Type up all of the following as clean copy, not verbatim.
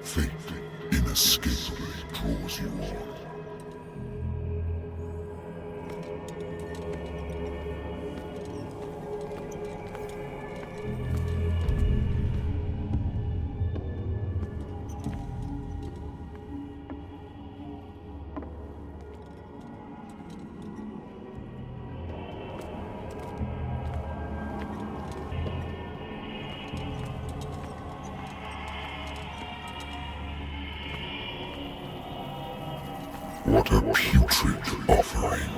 Fate inescapably draws you on. What a putrid offering.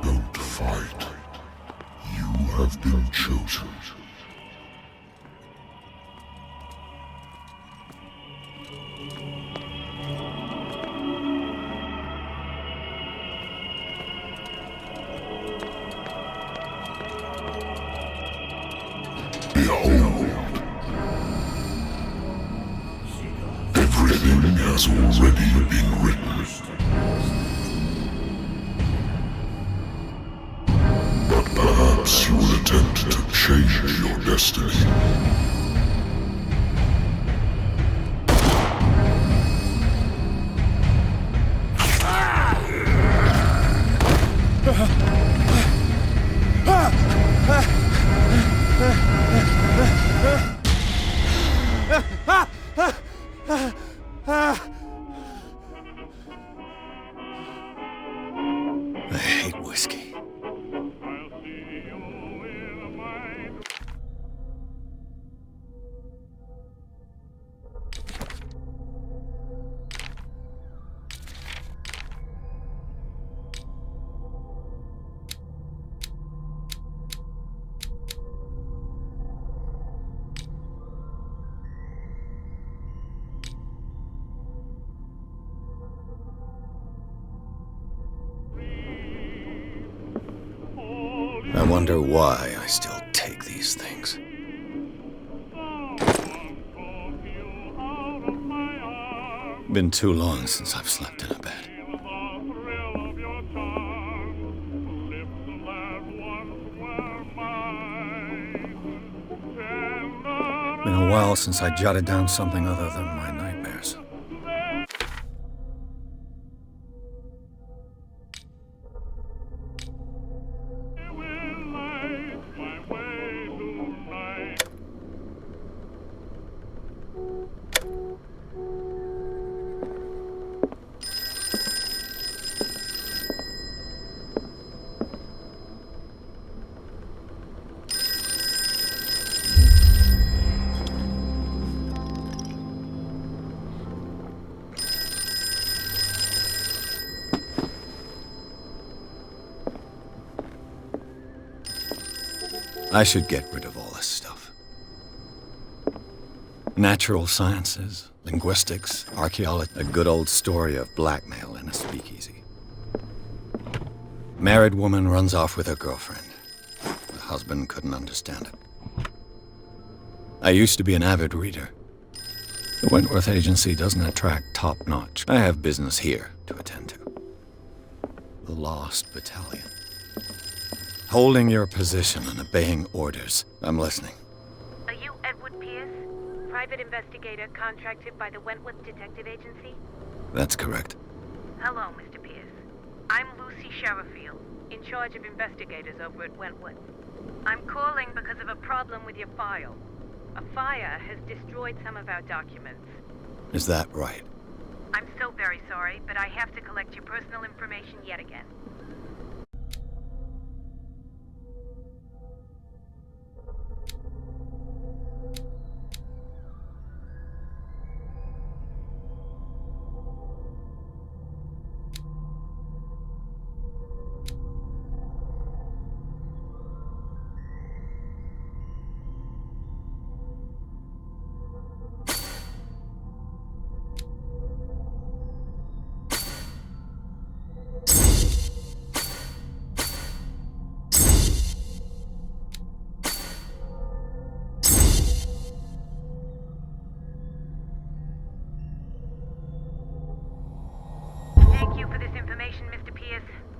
Don't fight. You have been chosen. Behold. Everything has already been written. But perhaps you will attempt to change your destiny. I hate whiskey. I wonder why I still take these things. Been too long since I've slept in a bed. Been a while since I jotted down something other than my nightmares. I should get rid of all this stuff. Natural sciences, linguistics, archaeology, a good old story of blackmail in a speakeasy. Married woman runs off with her girlfriend. The husband couldn't understand it. I used to be an avid reader. The Wentworth Agency doesn't attract top-notch. I have business here to attend to. The Lost Battalion. Holding your position and obeying orders. I'm listening. Are you Edward Pierce, private investigator contracted by the Wentworth Detective Agency? That's correct. Hello, Mr. Pierce. I'm Lucy Sherrifield, in charge of investigators over at Wentworth. I'm calling because of a problem with your file. A fire has destroyed some of our documents. Is that right? I'm so very sorry, but I have to collect your personal information yet again.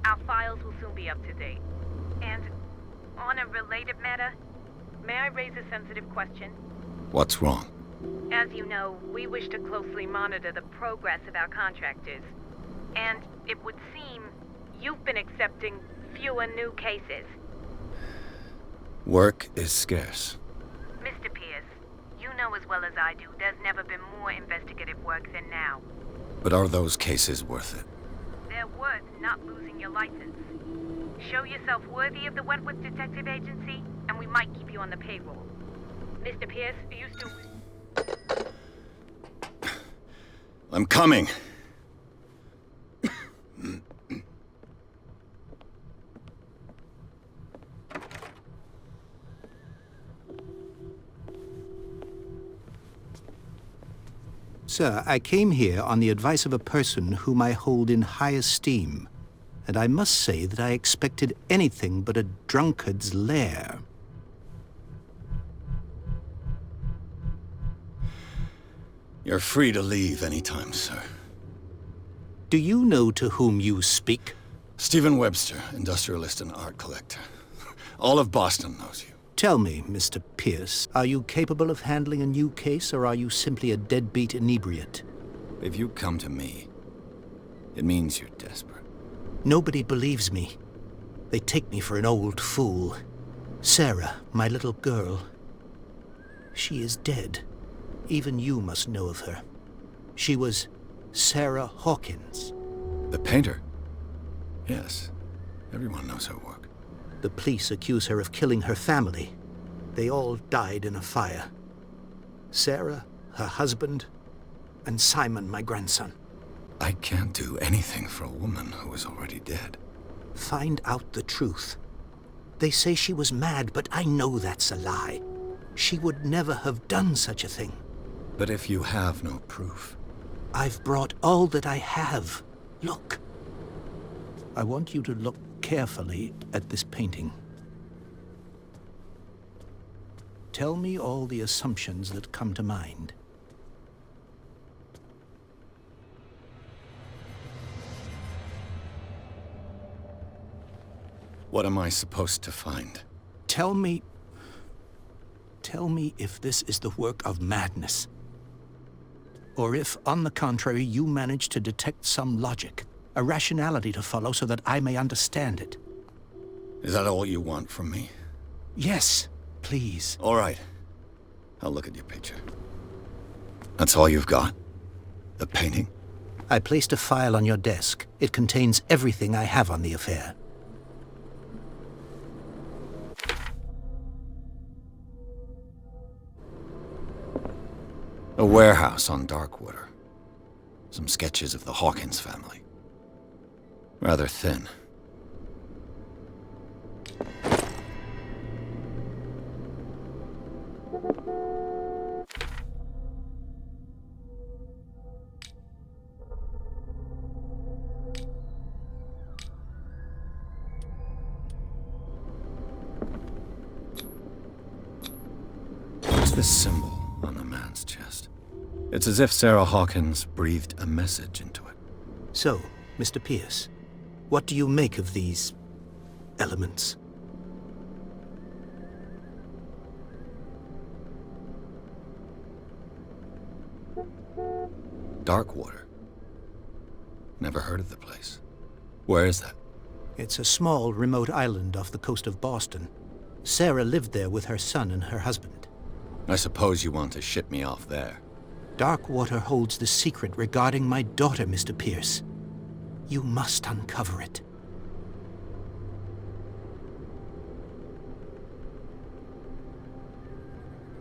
Our files will soon be up to date. And on a related matter, may I raise a sensitive question? What's wrong? As you know, we wish to closely monitor the progress of our contractors. And it would seem you've been accepting fewer new cases. Work is scarce. Mr. Pierce, you know as well as I do, there's never been more investigative work than now. But are those cases worth it? They're worth not losing your license. Show yourself worthy of the Wentworth Detective Agency, and we might keep you on the payroll. Mr. Pierce, are you still... I'm coming! Sir, I came here on the advice of a person whom I hold in high esteem, and I must say that I expected anything but a drunkard's lair. You're free to leave anytime, sir. Do you know to whom you speak? Stephen Webster, industrialist and art collector. All of Boston knows you. Tell me, Mr. Pierce, are you capable of handling a new case, or are you simply a deadbeat inebriate? If you come to me, it means you're desperate. Nobody believes me. They take me for an old fool. Sarah, my little girl, she is dead. Even you must know of her. She was Sarah Hawkins. The painter? Yes. Everyone knows her work. The police accuse her of killing her family. They all died in a fire. Sarah, her husband, and Simon, my grandson. I can't do anything for a woman who is already dead. Find out the truth. They say she was mad, but I know that's a lie. She would never have done such a thing. But if you have no proof... I've brought all that I have. Look. I want you to look carefully at this painting. Tell me all the assumptions that come to mind. What am I supposed to find? Tell me if this is the work of madness. Or if, on the contrary, you manage to detect some logic, a rationality to follow so that I may understand it. Is that all you want from me? Yes, please. All right. I'll look at your picture. That's all you've got? The painting? I placed a file on your desk. It contains everything I have on the affair. A warehouse on Darkwater. Some sketches of the Hawkins family. Rather thin. What's this symbol on the man's chest? It's as if Sarah Hawkins breathed a message into it. So, Mr. Pierce, what do you make of these elements? Darkwater. Never heard of the place. Where is that? It's a small, remote island off the coast of Boston. Sarah lived there with her son and her husband. I suppose you want to ship me off there. Darkwater holds the secret regarding my daughter, Mr. Pierce. You must uncover it.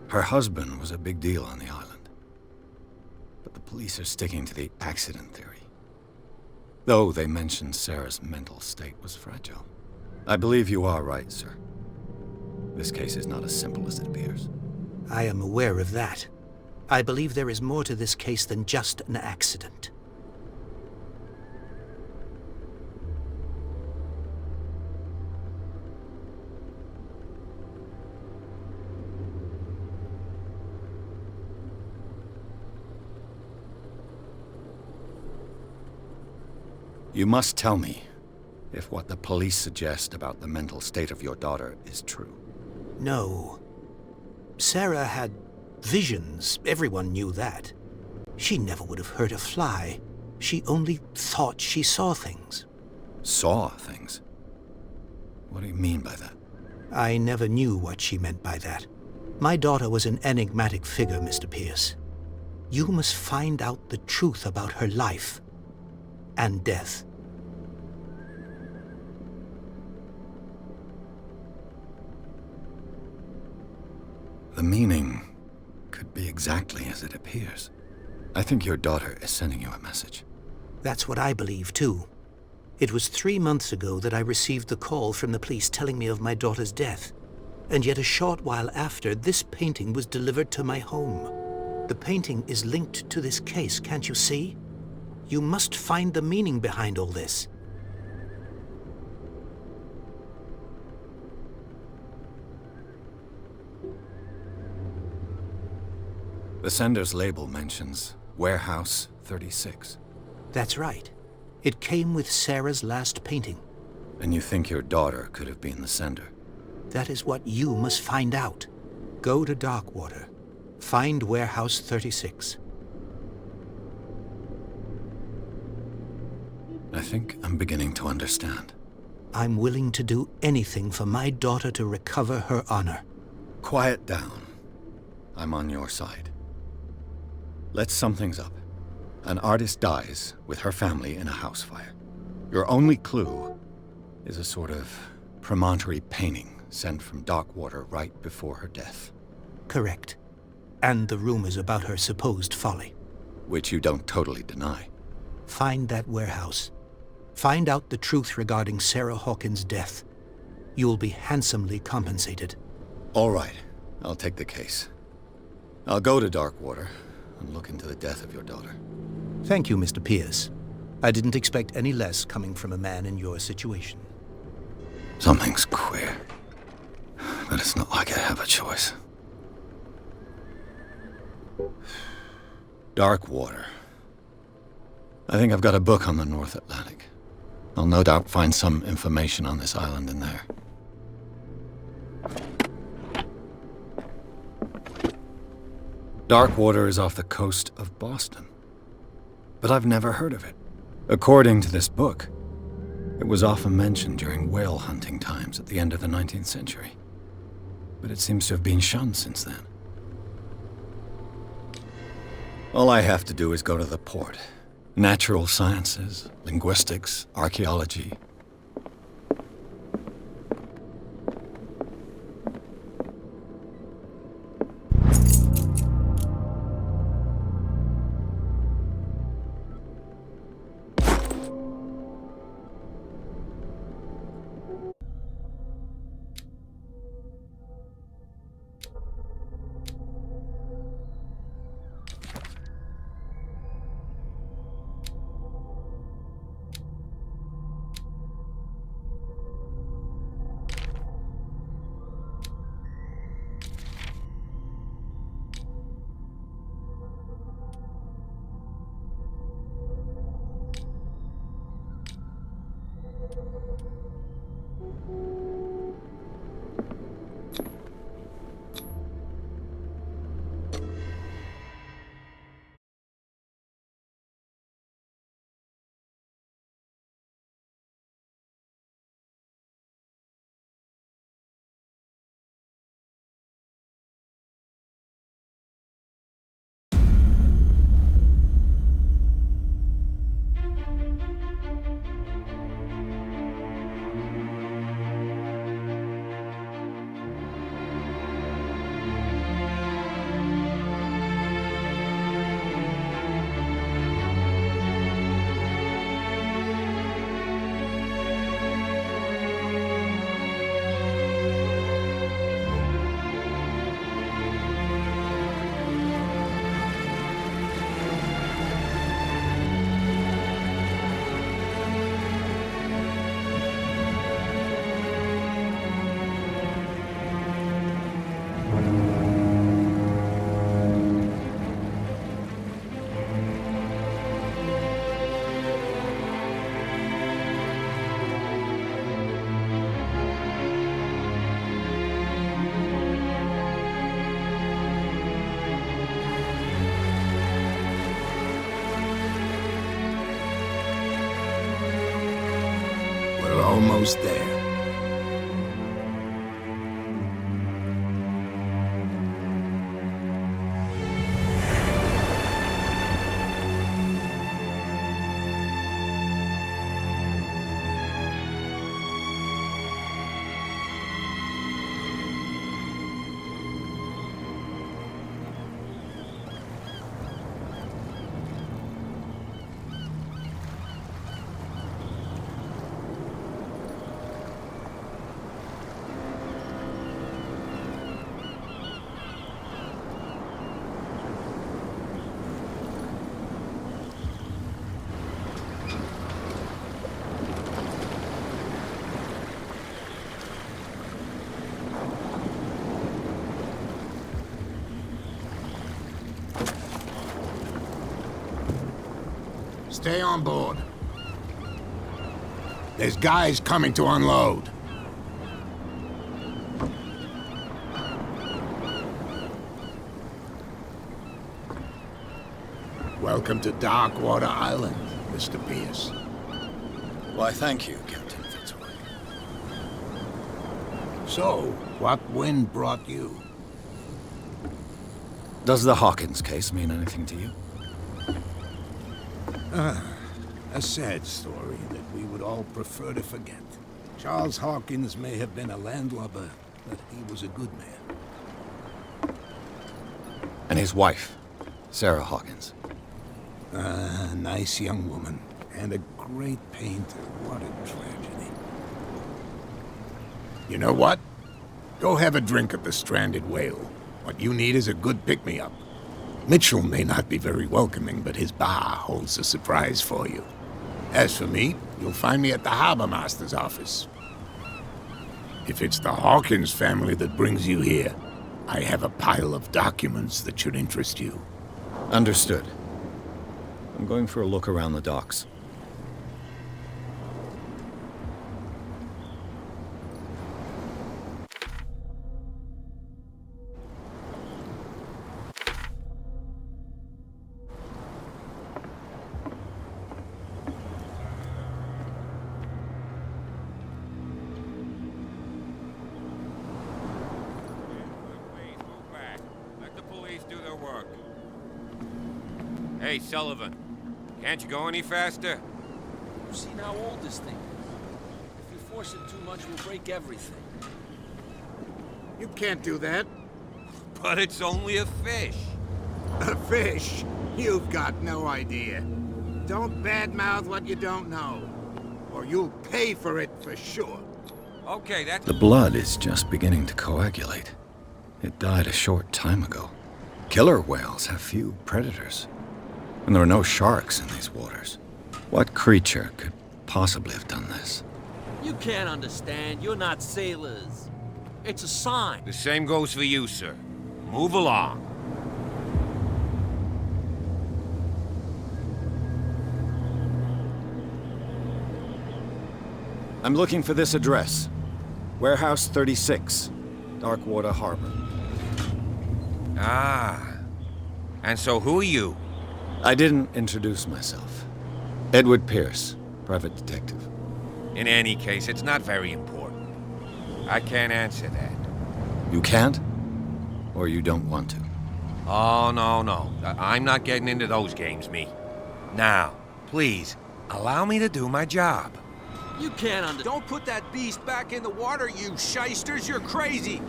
Her husband was a big deal on the island. But the police are sticking to the accident theory. Though they mentioned Sarah's mental state was fragile. I believe you are right, sir. This case is not as simple as it appears. I am aware of that. I believe there is more to this case than just an accident. You must tell me if what the police suggest about the mental state of your daughter is true. No. Sarah had visions. Everyone knew that. She never would have hurt a fly. She only thought she saw things. Saw things? What do you mean by that? I never knew what she meant by that. My daughter was an enigmatic figure, Mr. Pierce. You must find out the truth about her life and death. The meaning could be exactly as it appears. I think your daughter is sending you a message. That's what I believe, too. It was 3 months ago that I received the call from the police telling me of my daughter's death. And yet a short while after, this painting was delivered to my home. The painting is linked to this case, can't you see? You must find the meaning behind all this. The sender's label mentions Warehouse 36. That's right. It came with Sarah's last painting. And you think your daughter could have been the sender? That is what you must find out. Go to Darkwater. Find Warehouse 36. I think I'm beginning to understand. I'm willing to do anything for my daughter to recover her honor. Quiet down. I'm on your side. Let's sum things up. An artist dies with her family in a house fire. Your only clue is a sort of promontory painting sent from Darkwater right before her death. Correct. And the rumors about her supposed folly. Which you don't totally deny. Find that warehouse. Find out the truth regarding Sarah Hawkins' death. You'll be handsomely compensated. All right, I'll take the case. I'll go to Darkwater and look into the death of your daughter. Thank you, Mr. Pierce. I didn't expect any less coming from a man in your situation. Something's queer. But it's not like I have a choice. Darkwater. I think I've got a book on the North Atlantic. I'll no doubt find some information on this island in there. Darkwater is off the coast of Boston. But I've never heard of it. According to this book, it was often mentioned during whale hunting times at the end of the 19th century. But it seems to have been shunned since then. All I have to do is go to the port. Natural sciences, linguistics, archaeology. almost there. Stay on board. There's guys coming to unload. Welcome to Darkwater Island, Mr. Pierce. Why, thank you, Captain Fitzroy. So, what wind brought you? Does the Hawkins case mean anything to you? A sad story that we would all prefer to forget. Charles Hawkins may have been a landlubber, but he was a good man. And his wife, Sarah Hawkins. A nice young woman, and a great painter. What a tragedy. You know what? Go have a drink at the Stranded Whale. What you need is a good pick-me-up. Mitchell may not be very welcoming, but his bar holds a surprise for you. As for me, you'll find me at the Harbor Master's office. If it's the Hawkins family that brings you here, I have a pile of documents that should interest you. Understood. I'm going for a look around the docks. Hey, Sullivan. Can't you go any faster? You've seen how old this thing is. If you force it too much, we'll break everything. You can't do that. But it's only a fish. A fish? You've got no idea. Don't badmouth what you don't know, or you'll pay for it for sure. Okay, that's... The blood is just beginning to coagulate. It died a short time ago. Killer whales have few predators. And there are no sharks in these waters. What creature could possibly have done this? You can't understand. You're not sailors. It's a sign. The same goes for you, sir. Move along. I'm looking for this address. Warehouse 36, Darkwater Harbor. Ah. And so who are you? I didn't introduce myself. Edward Pierce, private detective. In any case, it's not very important. I can't answer that. You can't? Or you don't want to? Oh, no. I'm not getting into those games, me. Now, please, allow me to do my job. You can't understand. Don't put that beast back in the water, you shysters! You're crazy!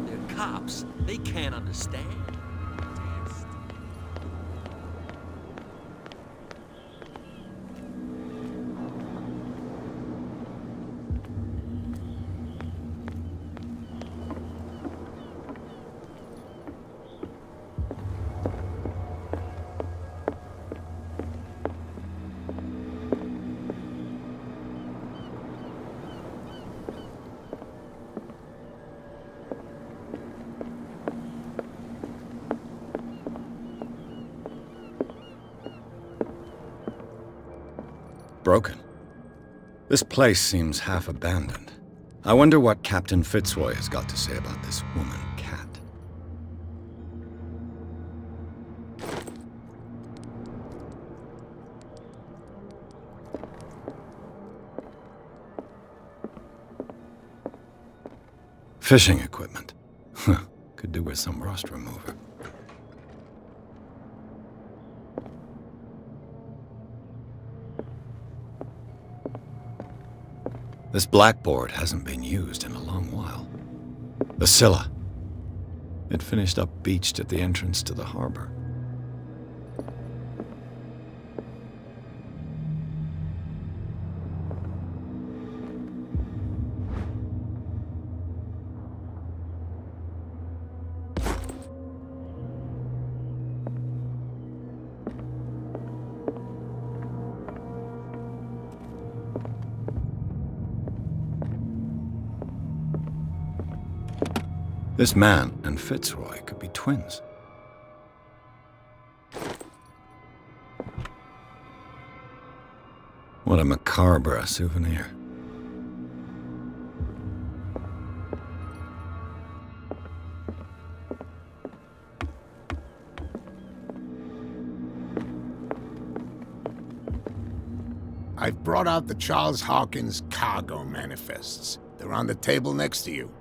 They're cops. They can't understand. Broken. This place seems half abandoned. I wonder what Captain Fitzroy has got to say about this woman cat. Fishing equipment. Could do with some rust remover. This blackboard hasn't been used in a long while. The Scylla. It finished up beached at the entrance to the harbor. This man and Fitzroy could be twins. What a macabre souvenir. I've brought out the Charles Hawkins cargo manifests. They're on the table next to you.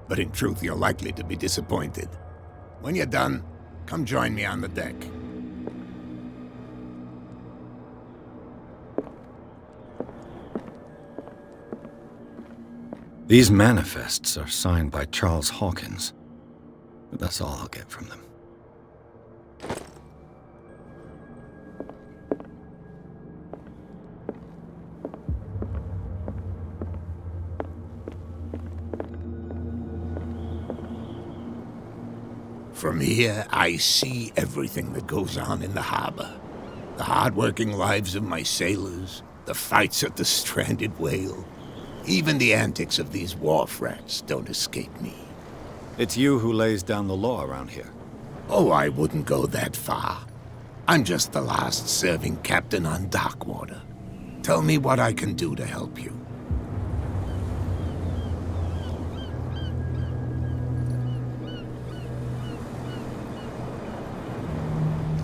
But in truth, you're likely to be disappointed. When you're done, come join me on the deck. These manifests are signed by Charles Hawkins, but that's all I'll get from them. From here, I see everything that goes on in the harbor. The hard-working lives of my sailors, the fights at the stranded whale. Even the antics of these wharf rats don't escape me. It's you who lays down the law around here. Oh, I wouldn't go that far. I'm just the last serving captain on Darkwater. Tell me what I can do to help you.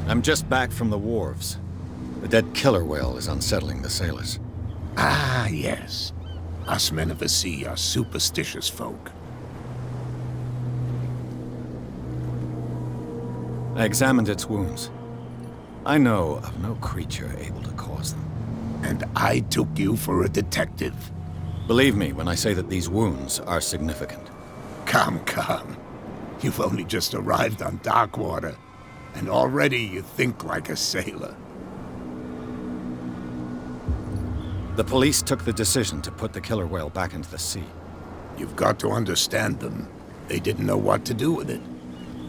I'm just back from the wharves. The dead killer whale is unsettling the sailors. Ah, yes. Us men of the sea are superstitious folk. I examined its wounds. I know of no creature able to cause them. And I took you for a detective. Believe me when I say that these wounds are significant. Come. You've only just arrived on Darkwater, and already you think like a sailor. The police took the decision to put the killer whale back into the sea. You've got to understand them. They didn't know what to do with it.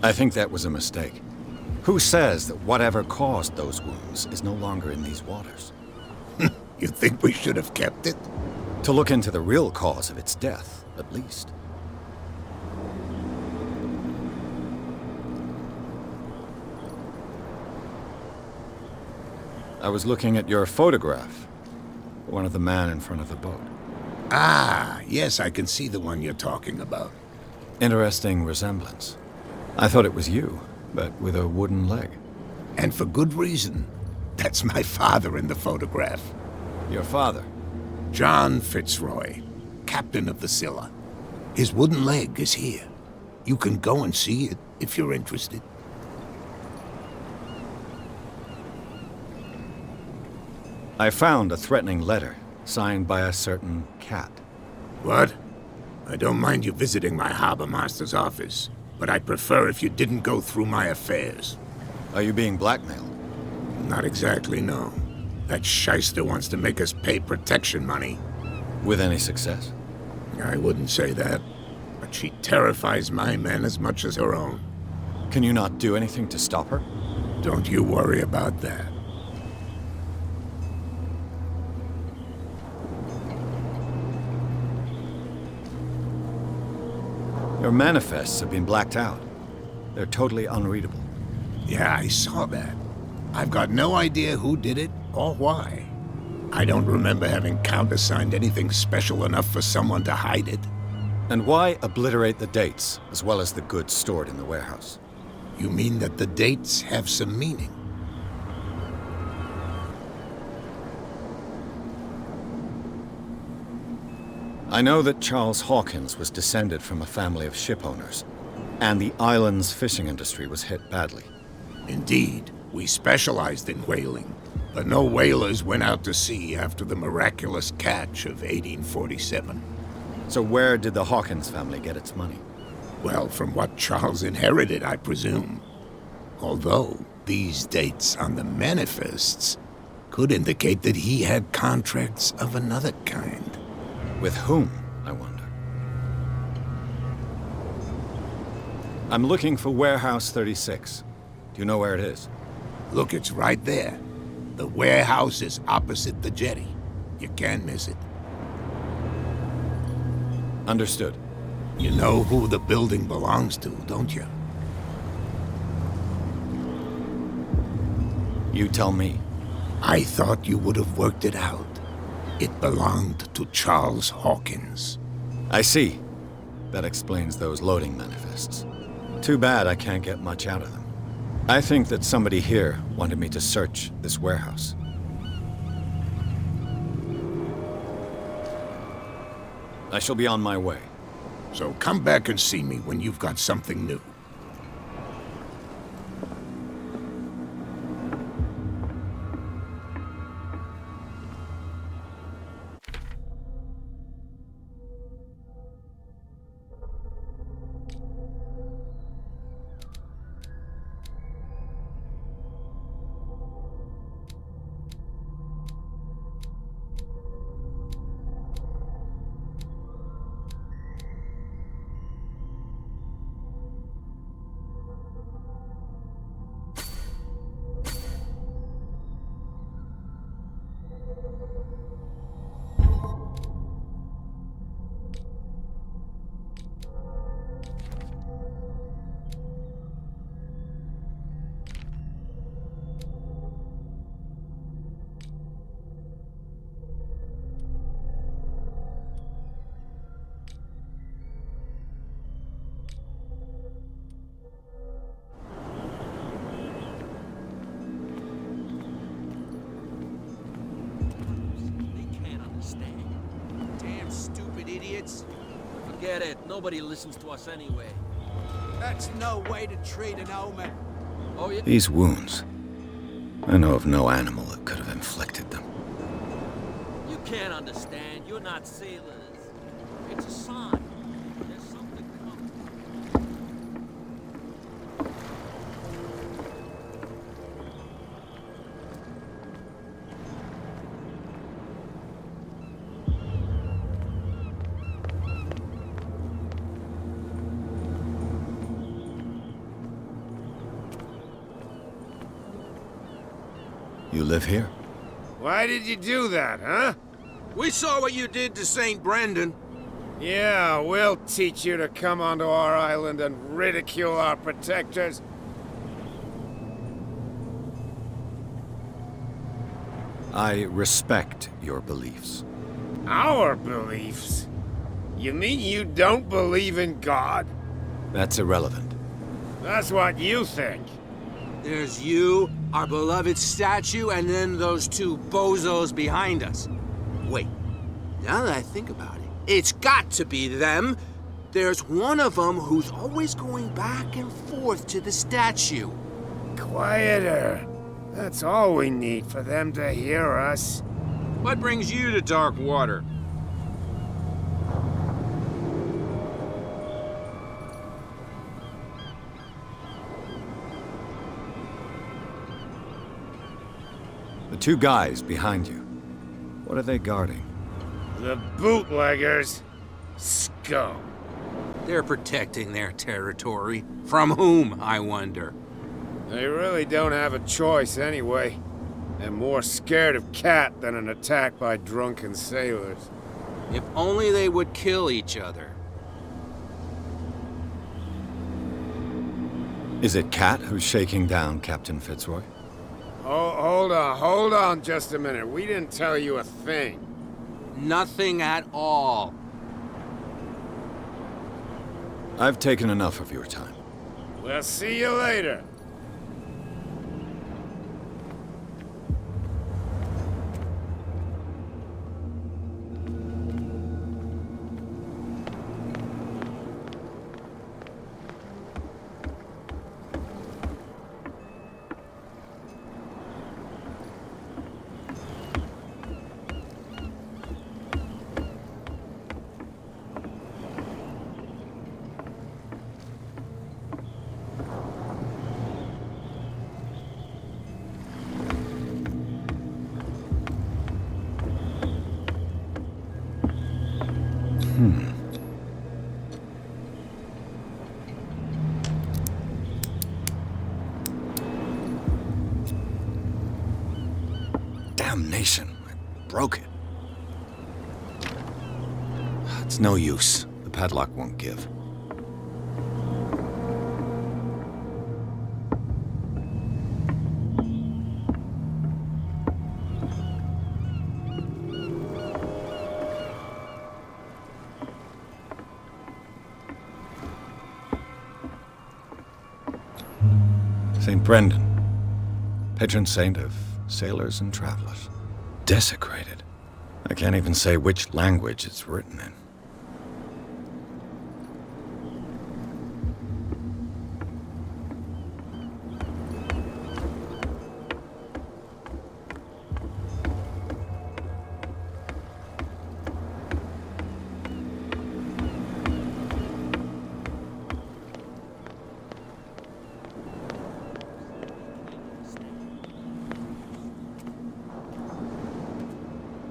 I think that was a mistake. Who says that whatever caused those wounds is no longer in these waters? You think we should have kept it? To look into the real cause of its death, at least. I was looking at your photograph. One of the man in front of the boat. Ah, yes, I can see the one you're talking about. Interesting resemblance. I thought it was you, but with a wooden leg. And for good reason. That's my father in the photograph. Your father? John Fitzroy, captain of the Scylla. His wooden leg is here. You can go and see it if you're interested. I found a threatening letter, signed by a certain cat. What? I don't mind you visiting my harbor master's office, but I'd prefer if you didn't go through my affairs. Are you being blackmailed? Not exactly, no. That shyster wants to make us pay protection money. With any success? I wouldn't say that, but she terrifies my men as much as her own. Can you not do anything to stop her? Don't you worry about that. Your manifests have been blacked out. They're totally unreadable. Yeah, I saw that. I've got no idea who did it or why. I don't remember having countersigned anything special enough for someone to hide it. And why obliterate the dates, as well as the goods stored in the warehouse? You mean that the dates have some meaning? I know that Charles Hawkins was descended from a family of shipowners, and the island's fishing industry was hit badly. Indeed, we specialized in whaling, but no whalers went out to sea after the miraculous catch of 1847. So where did the Hawkins family get its money? Well, from what Charles inherited, I presume. Although, these dates on the manifests could indicate that he had contracts of another kind. With whom, I wonder? I'm looking for Warehouse 36. Do you know where it is? Look, it's right there. The warehouse is opposite the jetty. You can't miss it. Understood. You know who the building belongs to, don't you? You tell me. I thought you would have worked it out. It belonged to Charles Hawkins. I see. That explains those loading manifests. Too bad I can't get much out of them. I think that somebody here wanted me to search this warehouse. I shall be on my way. So come back and see me when you've got something new. Damn stupid idiots. Forget it. Nobody listens to us anyway. That's no way to treat an omen. Oh, yeah? These wounds. I know of no animal that could have inflicted them. You can't understand. You're not sailors. It's a sign. There's something coming. You live here? Why did you do that, huh? We saw what you did to St. Brendan. Yeah, we'll teach you to come onto our island and ridicule our protectors. I respect your beliefs. Our beliefs? You mean you don't believe in God? That's irrelevant. That's what you think. There's you, our beloved statue, and then those two bozos behind us. Wait, now that I think about it, it's got to be them. There's one of them who's always going back and forth to the statue. Quieter. That's all we need for them to hear us. What brings you to dark water? The two guys behind you. What are they guarding? The bootleggers. Scum. They're protecting their territory. From whom, I wonder? They really don't have a choice anyway. They're more scared of Cat than an attack by drunken sailors. If only they would kill each other. Is it Cat who's shaking down Captain Fitzroy? Oh, hold on just a minute. We didn't tell you a thing. Nothing at all. I've taken enough of your time. We'll see you later. Damnation, I broke it. It's no use. The padlock won't give. St. Brendan, patron saint of sailors and travelers. Desecrated. I can't even say which language it's written in.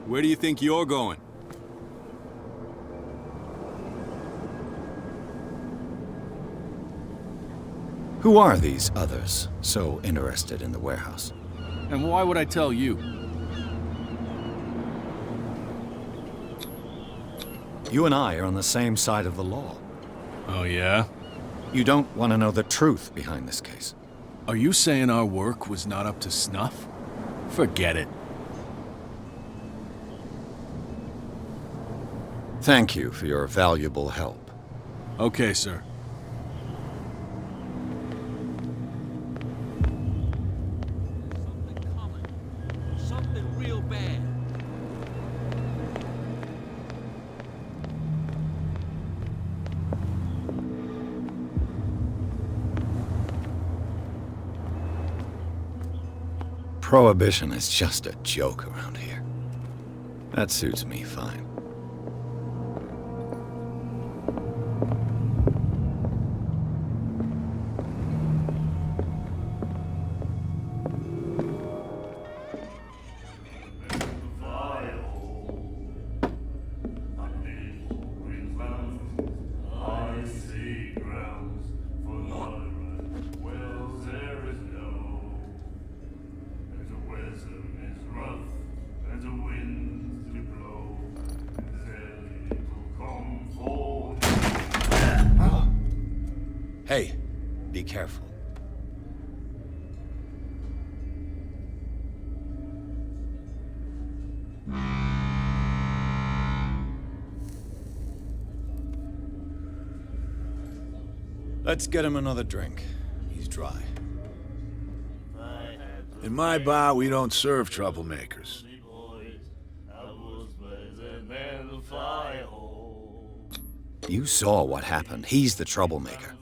Where do you think you're going? Who are these others so interested in the warehouse? And why would I tell you? You and I are on the same side of the law. Oh, yeah? You don't want to know the truth behind this case. Are you saying our work was not up to snuff? Forget it. Thank you for your valuable help. Okay, sir. Something coming. Something real bad. Prohibition is just a joke around here. That suits me fine. Hey, be careful. Let's get him another drink. He's dry. In my bar, we don't serve troublemakers. You saw what happened. He's the troublemaker.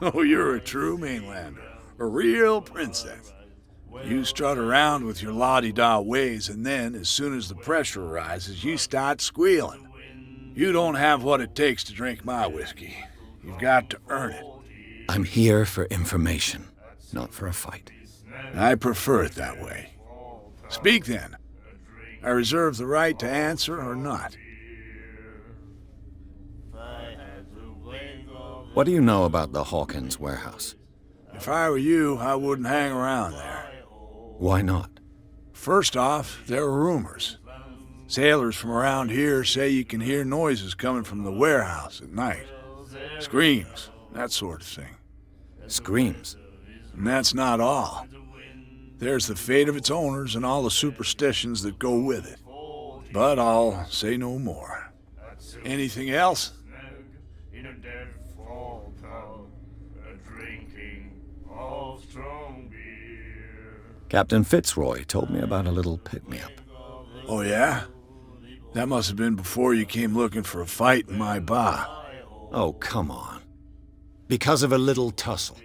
Oh, you're a true mainlander. A real princess. You strut around with your la-di-da ways, and then, as soon as the pressure rises, you start squealing. You don't have what it takes to drink my whiskey. You've got to earn it. I'm here for information, not for a fight. I prefer it that way. Speak then. I reserve the right to answer or not. What do you know about the Hawkins warehouse? If I were you, I wouldn't hang around there. Why not? First off, there are rumors. Sailors from around here say you can hear noises coming from the warehouse at night. Screams, that sort of thing. Screams? And that's not all. There's the fate of its owners and all the superstitions that go with it. But I'll say no more. Anything else? Captain Fitzroy told me about a little pick-me-up. Oh, yeah? That must have been before you came looking for a fight in my bar. Oh, come on. Because of a little tussle.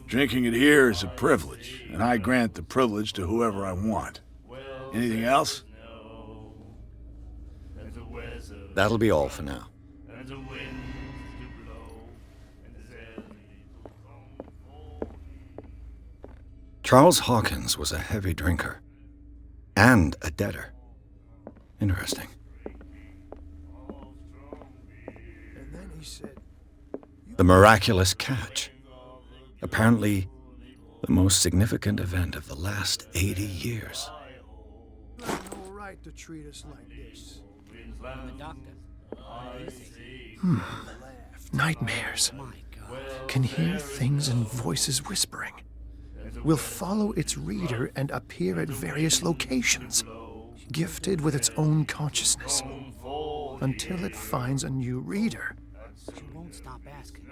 Drinking it here is a privilege, and I grant the privilege to whoever I want. Anything else? That'll be all for now. Charles Hawkins was a heavy drinker. And a debtor. Interesting. The miraculous catch. Apparently, the most significant event of the last 80 years. You have no right to treat us like this. The doctor. Nightmares. Can hear things and voices whispering. Will follow its reader and appear at various locations, gifted with its own consciousness, until it finds a new reader. She won't stop asking.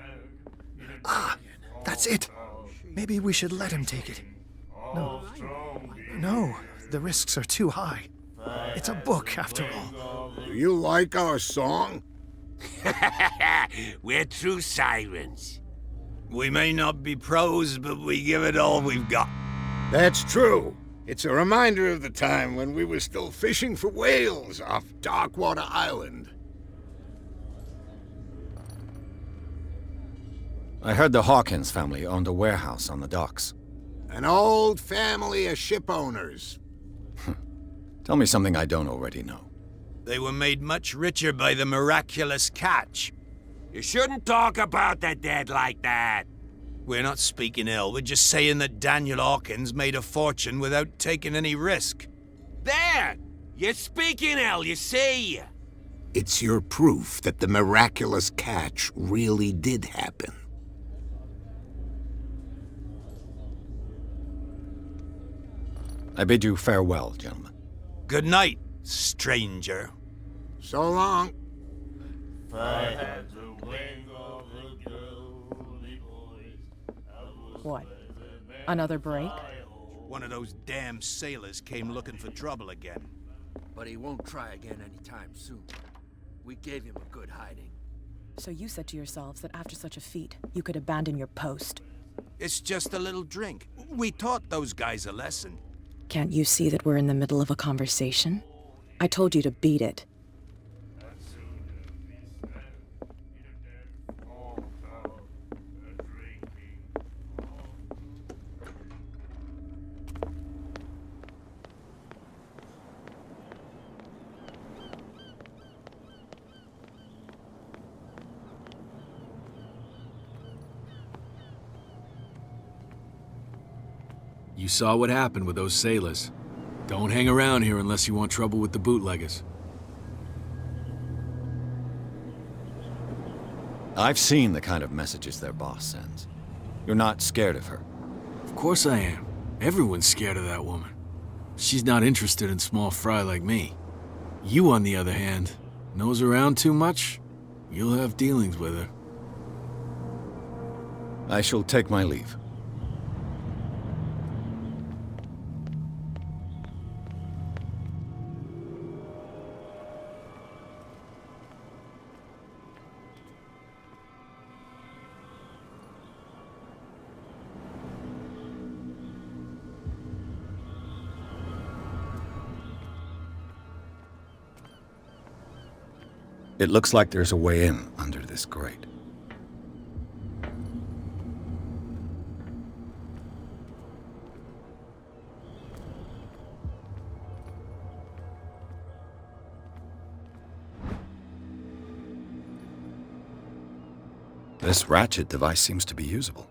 Ah, that's it. Maybe we should let him take it. No, the risks are too high. It's a book, after all. Do you like our song? We're true sirens. We may not be pros, but we give it all we've got. That's true. It's a reminder of the time when we were still fishing for whales off Darkwater Island. I heard the Hawkins family owned a warehouse on the docks. An old family of ship owners. Tell me something I don't already know. They were made much richer by the miraculous catch. You shouldn't talk about the dead like that. We're not speaking ill, we're just saying that Daniel Hawkins made a fortune without taking any risk. There! You're speaking ill, you see. It's your proof that the miraculous catch really did happen. I bid you farewell, gentlemen. Good night, stranger. So long. What? Another break? One of those damn sailors came looking for trouble again. But he won't try again anytime soon. We gave him a good hiding. So you said to yourselves that after such a feat, you could abandon your post. It's just a little drink. We taught those guys a lesson. Can't you see that we're in the middle of a conversation? I told you to beat it. You saw what happened with those sailors. Don't hang around here unless you want trouble with the bootleggers. I've seen the kind of messages their boss sends. You're not scared of her. Of course I am. Everyone's scared of that woman. She's not interested in small fry like me. You, on the other hand, nose around too much, you'll have dealings with her. I shall take my leave. It looks like there's a way in under this grate. This ratchet device seems to be usable.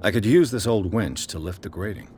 I could use this old winch to lift the grating.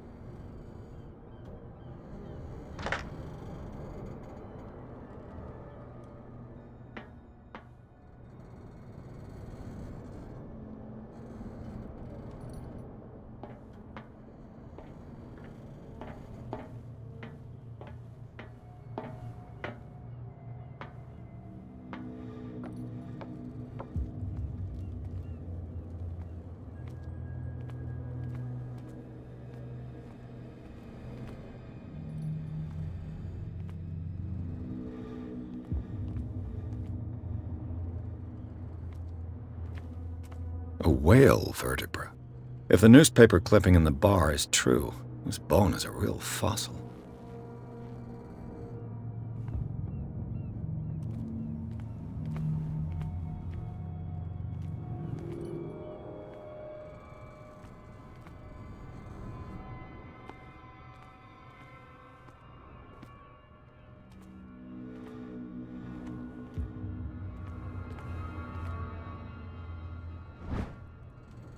A whale vertebra. If the newspaper clipping in the bar is true, this bone is a real fossil.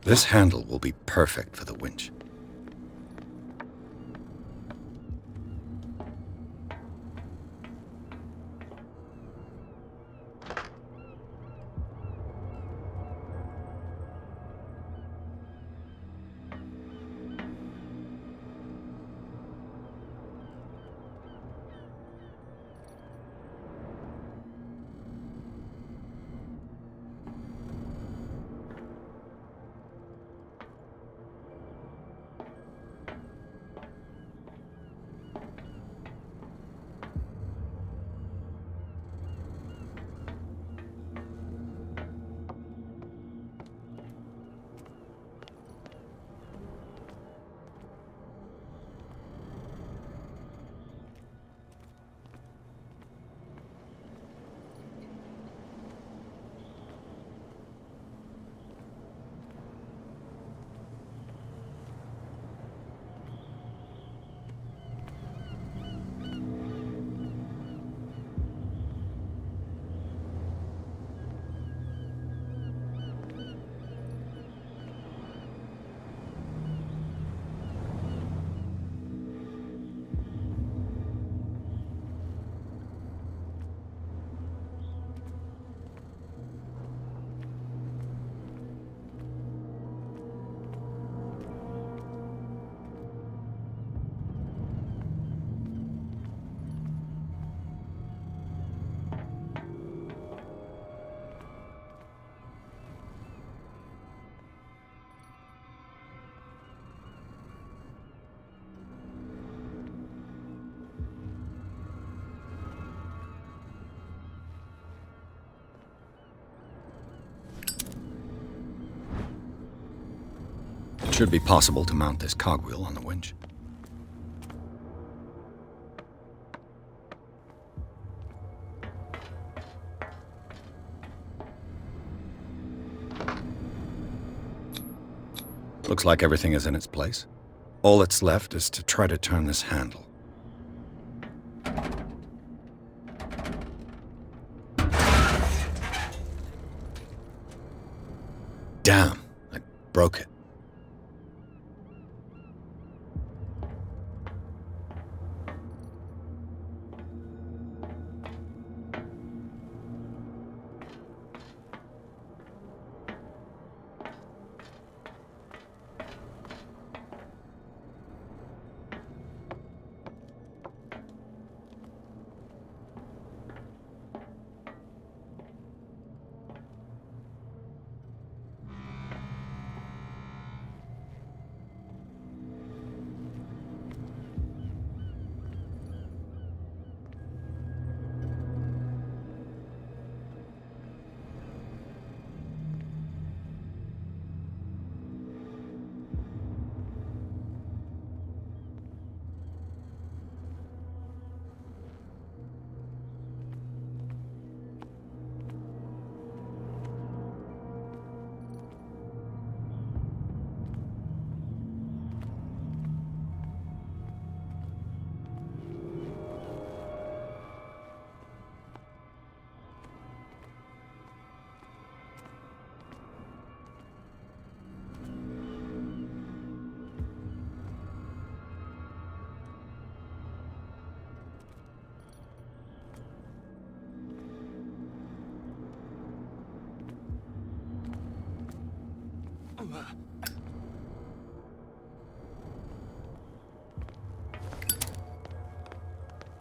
This handle will be perfect for the winch. It should be possible to mount this cogwheel on the winch. Looks like everything is in its place. All that's left is to try to turn this handle. Damn, I broke it.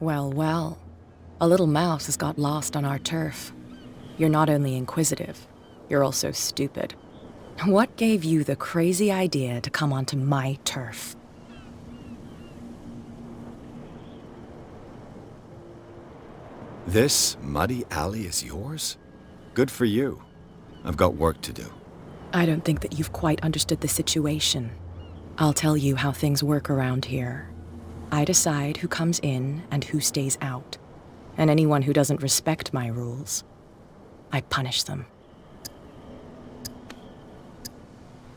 Well, well. A little mouse has got lost on our turf. You're not only inquisitive, you're also stupid. What gave you the crazy idea to come onto my turf? This muddy alley is yours? Good for you. I've got work to do. I don't think that you've quite understood the situation. I'll tell you how things work around here. I decide who comes in and who stays out. And anyone who doesn't respect my rules, I punish them.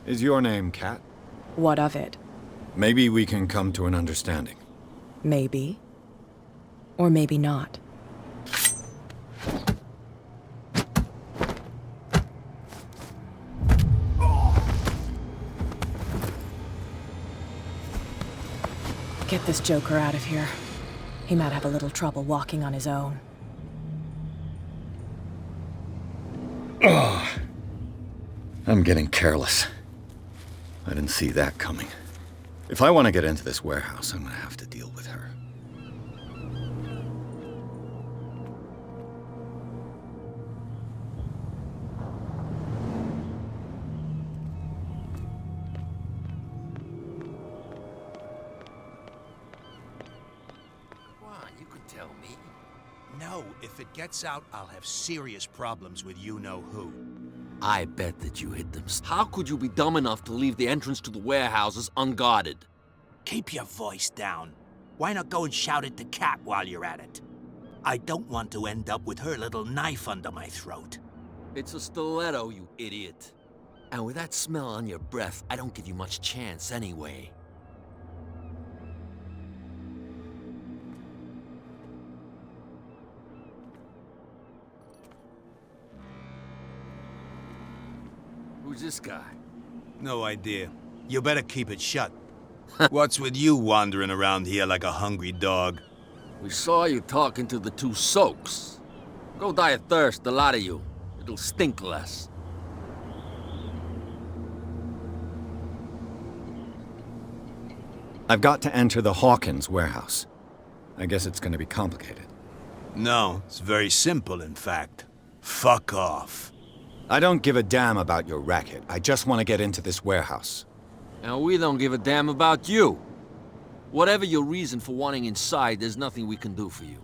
Is your name Kat? What of it? Maybe we can come to an understanding. Maybe. Or maybe not. Get this joker out of here. He might have a little trouble walking on his own. Oh, I'm getting careless. I didn't see that coming. If I want to get into this warehouse, I'm gonna have to deal with her. You could tell me. No, if it gets out, I'll have serious problems with you-know-who. I bet that you hit them. How could you be dumb enough to leave the entrance to the warehouses unguarded? Keep your voice down. Why not go and shout at the cat while you're at it? I don't want to end up with her little knife under my throat. It's a stiletto, you idiot. And with that smell on your breath, I don't give you much chance anyway. Who's this guy? No idea. You better keep it shut. What's with you wandering around here like a hungry dog? We saw you talking to the two soaks. Go die of thirst, the lot of you. It'll stink less. I've got to enter the Hawkins warehouse. I guess it's gonna be complicated. No, it's very simple, in fact. Fuck off. I don't give a damn about your racket. I just want to get into this warehouse. And we don't give a damn about you. Whatever your reason for wanting inside, there's nothing we can do for you.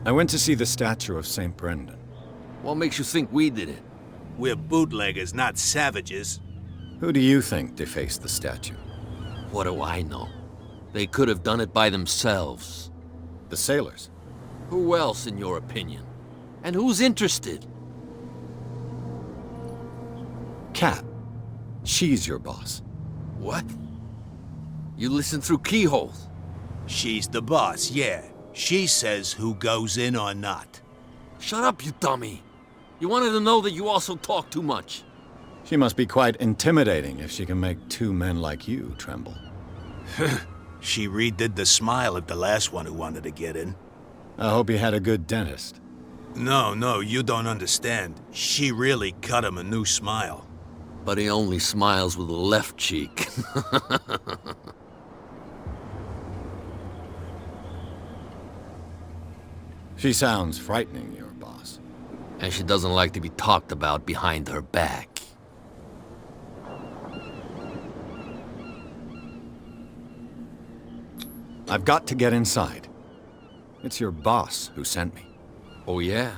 I went to see the statue of St. Brendan. What makes you think we did it? We're bootleggers, not savages. Who do you think defaced the statue? What do I know? They could have done it by themselves. The sailors? Who else, in your opinion? And who's interested? Kat. She's your boss. What? You listen through keyholes? She's the boss, yeah. She says who goes in or not. Shut up, you dummy. You wanted to know that you also talk too much. She must be quite intimidating if she can make two men like you tremble. She redid the smile at the last one who wanted to get in. I hope he had a good dentist. No, you don't understand. She really cut him a new smile. But he only smiles with the left cheek. She sounds frightening, your boss. And she doesn't like to be talked about behind her back. I've got to get inside. It's your boss who sent me. Oh, yeah?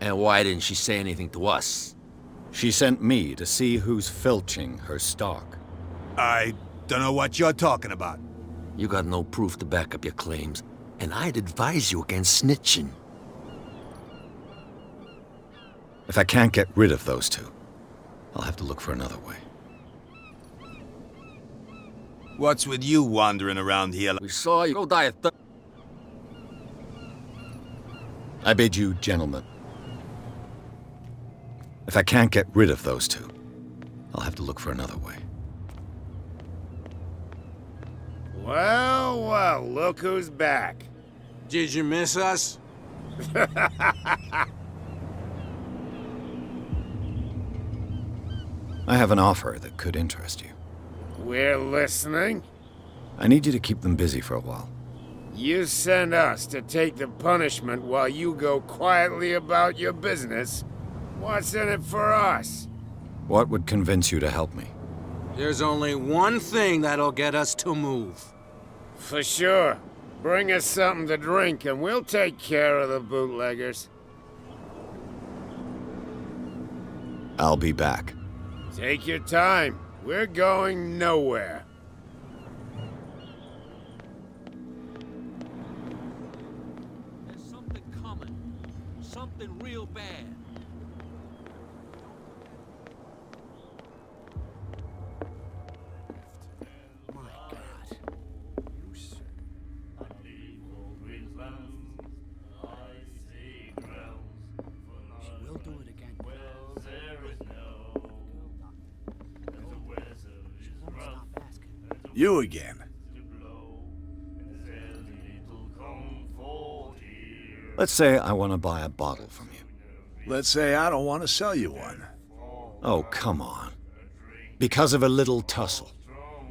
And why didn't she say anything to us? She sent me to see who's filching her stock. I don't know what you're talking about. You got no proof to back up your claims, and I'd advise you against snitching. If I can't get rid of those two, I'll have to look for another way. What's with you wandering around here? We saw you. Go die of thirst. I bid you, gentlemen. If I can't get rid of those two, I'll have to look for another way. Well, look who's back. Did you miss us? I have an offer that could interest you. We're listening. I need you to keep them busy for a while. You send us to take the punishment while you go quietly about your business. What's in it for us? What would convince you to help me? There's only one thing that'll get us to move. For sure. Bring us something to drink and we'll take care of the bootleggers. I'll be back. Take your time. We're going nowhere. There's something coming. Something real bad. She will do it again. You again. Let's say I want to buy a bottle from you. Let's say I don't want to sell you one. Oh, come on. Because of a little tussle.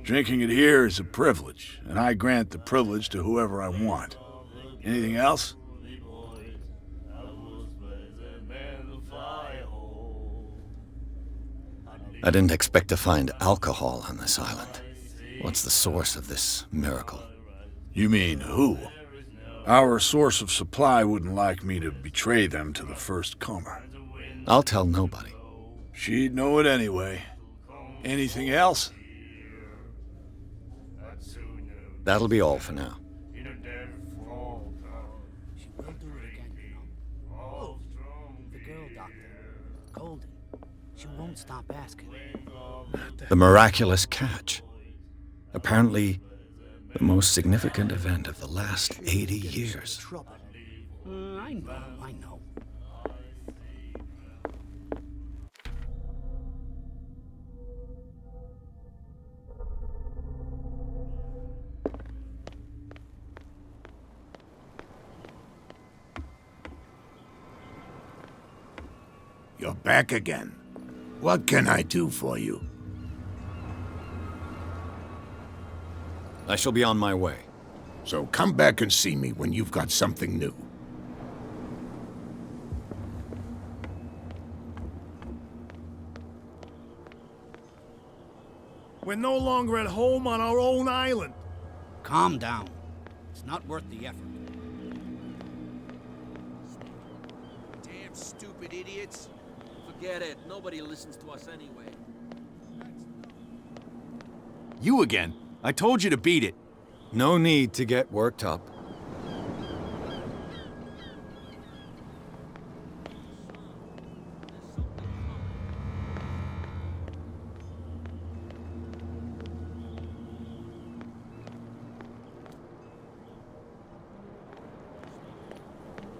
Drinking it here is a privilege, and I grant the privilege to whoever I want. Anything else? I didn't expect to find alcohol on this island. What's the source of this miracle? You mean who? Our source of supply wouldn't like me to betray them to the first comer. I'll tell nobody. She'd know it anyway. Anything else? That'll be all for now. She will do it again, you know. Oh, the girl doctor, Golden. She won't stop asking. The miraculous catch. Apparently, the most significant event of the last 80 years. I know. You're back again. What can I do for you? I shall be on my way. So come back and see me when you've got something new. We're no longer at home on our own island. Calm down. It's not worth the effort. Damn stupid idiots. Forget it. Nobody listens to us anyway. You again. I told you to beat it. No need to get worked up.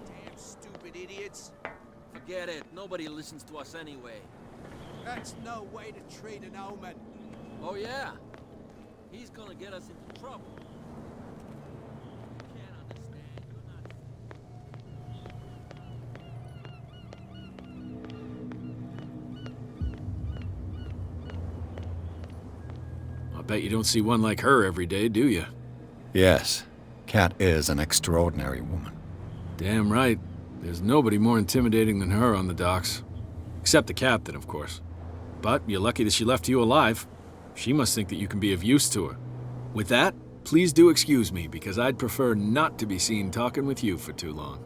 Damn stupid idiots. Forget it. Nobody listens to us anyway. That's no way to treat an omen. Oh, yeah? He's gonna get us into trouble. You can't understand. You're not... I bet you don't see one like her every day, do you? Yes, Cat is an extraordinary woman. Damn right. There's nobody more intimidating than her on the docks. Except the captain, of course. But you're lucky that she left you alive. She must think that you can be of use to her. With that, please do excuse me, because I'd prefer not to be seen talking with you for too long.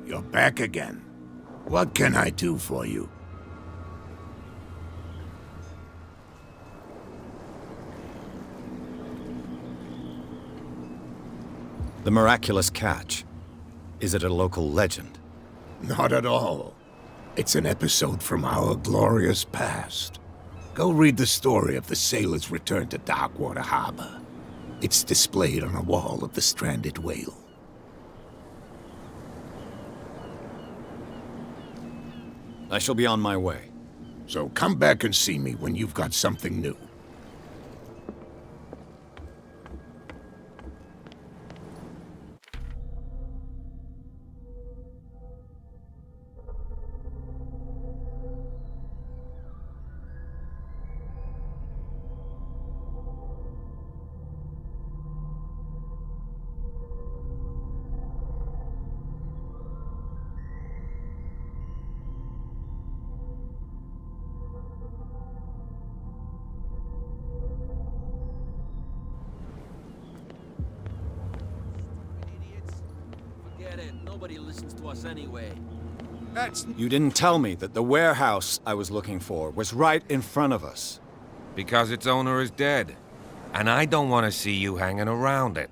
You're back again. What can I do for you? The miraculous catch. Is it a local legend? Not at all. It's an episode from our glorious past. Go read the story of the sailor's return to Darkwater Harbor. It's displayed on a wall of the Stranded Whale. I shall be on my way. So come back and see me when you've got something new. Forget it. Nobody listens to us anyway. You didn't tell me that the warehouse I was looking for was right in front of us. Because its owner is dead. And I don't want to see you hanging around it.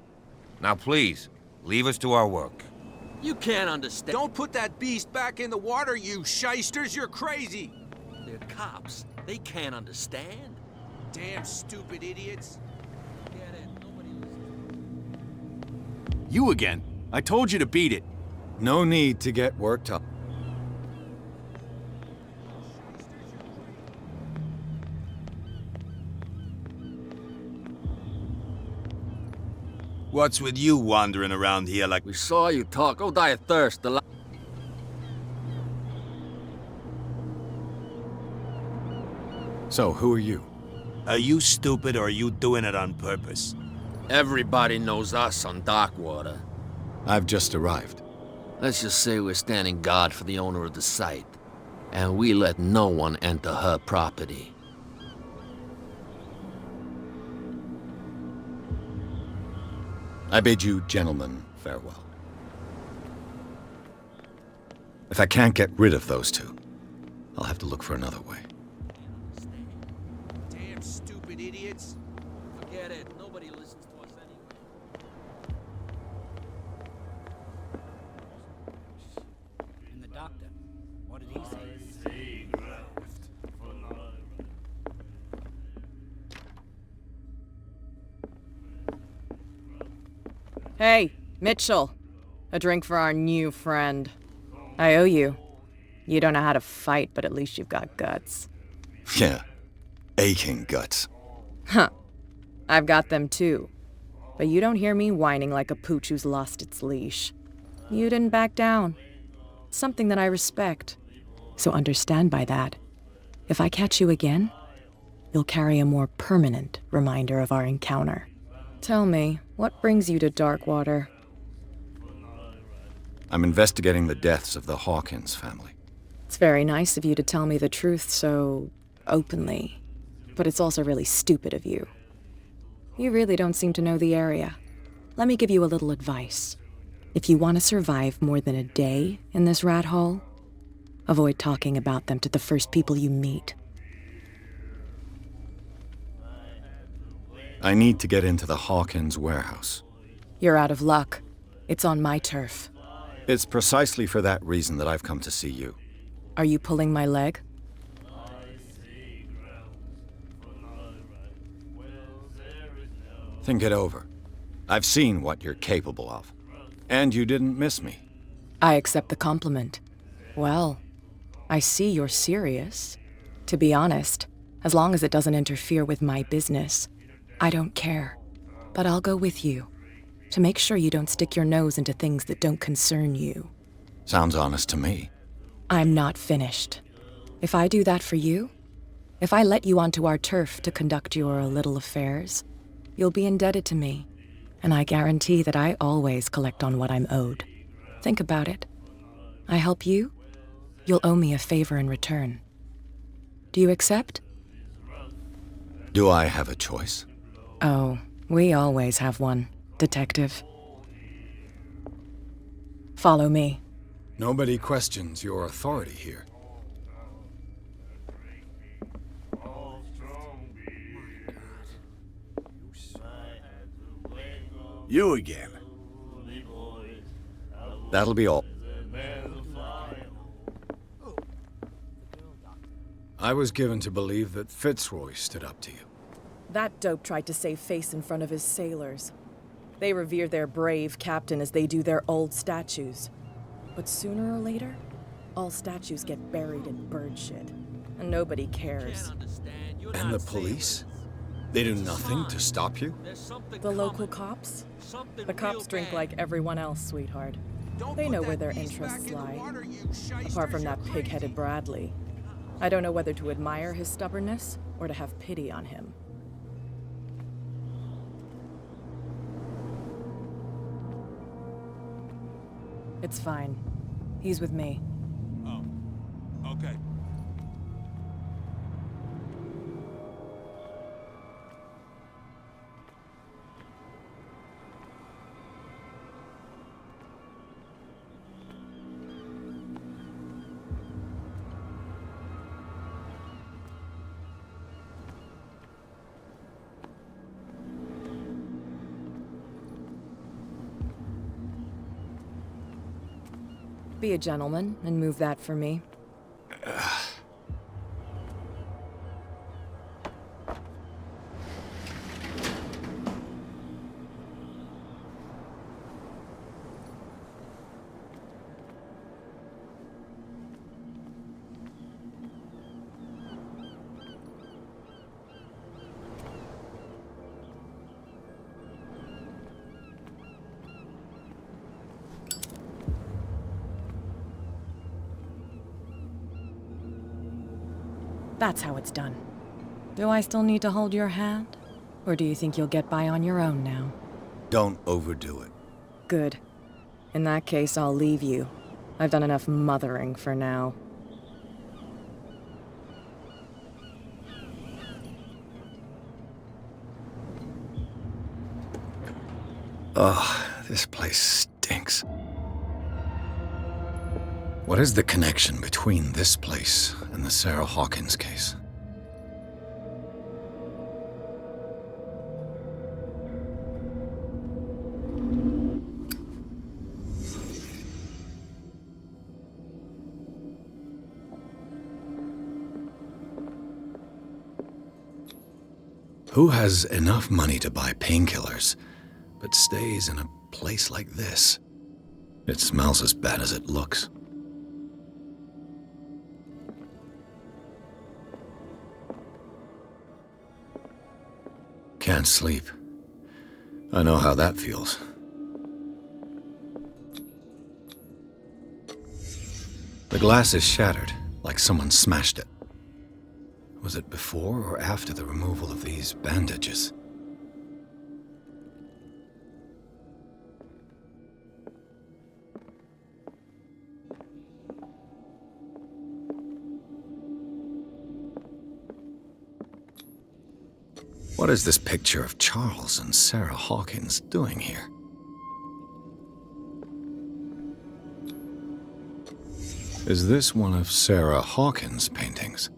Now please, leave us to our work. You can't understand. Don't put that beast back in the water, you shysters. You're crazy. They're cops. They can't understand. Damn stupid idiots. You again. I told you to beat it. No need to get worked up. What's with you wandering around here like... We saw you talk. Go die of thirst. So, who are you? Are you stupid or are you doing it on purpose? Everybody knows us on Darkwater. I've just arrived. Let's just say we're standing guard for the owner of the site. And we let no one enter her property. I bid you gentlemen farewell. If I can't get rid of those two, I'll have to look for another way. Damn stupid idiots. Forget it. Nobody listens to us anyway. And the doctor, what did he say? Hey, Mitchell. A drink for our new friend. I owe you. You don't know how to fight, but at least you've got guts. Yeah, aching guts. Huh. I've got them too. But you don't hear me whining like a pooch who's lost its leash. You didn't back down. Something that I respect. So understand by that. If I catch you again, you'll carry a more permanent reminder of our encounter. Tell me, what brings you to Darkwater? I'm investigating the deaths of the Hawkins family. It's very nice of you to tell me the truth so openly. But it's also really stupid of you. You really don't seem to know the area. Let me give you a little advice. If you want to survive more than a day in this rat hole, avoid talking about them to the first people you meet. I need to get into the Hawkins warehouse. You're out of luck. It's on my turf. It's precisely for that reason that I've come to see you. Are you pulling my leg? Think it over. I've seen what you're capable of. And you didn't miss me. I accept the compliment. Well, I see you're serious. To be honest, as long as it doesn't interfere with my business, I don't care. But I'll go with you, to make sure you don't stick your nose into things that don't concern you. Sounds honest to me. I'm not finished. If I do that for you, if I let you onto our turf to conduct your little affairs, you'll be indebted to me, and I guarantee that I always collect on what I'm owed. Think about it. I help you, you'll owe me a favor in return. Do you accept? Do I have a choice? Oh, we always have one, Detective. Follow me. Nobody questions your authority here. You again. That'll be all. I was given to believe that Fitzroy stood up to you. That dope tried to save face in front of his sailors. They revere their brave captain as they do their old statues. But sooner or later, all statues get buried in bird shit, and nobody cares. And the police? They do nothing to stop you? The local cops? The cops drink like everyone else, sweetheart. They know where their interests lie. Apart from that pig-headed Bradley. I don't know whether to admire his stubbornness or to have pity on him. It's fine. He's with me. Oh, okay. Be a gentleman and move that for me. That's how it's done. Do I still need to hold your hand? Or do you think you'll get by on your own now? Don't overdo it. Good. In that case, I'll leave you. I've done enough mothering for now. Ugh, this place stinks. What is the connection between this place and the Sarah Hawkins case? Who has enough money to buy painkillers, but stays in a place like this? It smells as bad as it looks. Can't sleep. I know how that feels. The glass is shattered, like someone smashed it. Was it before or after the removal of these bandages? What is this picture of Charles and Sarah Hawkins doing here? Is this one of Sarah Hawkins' paintings?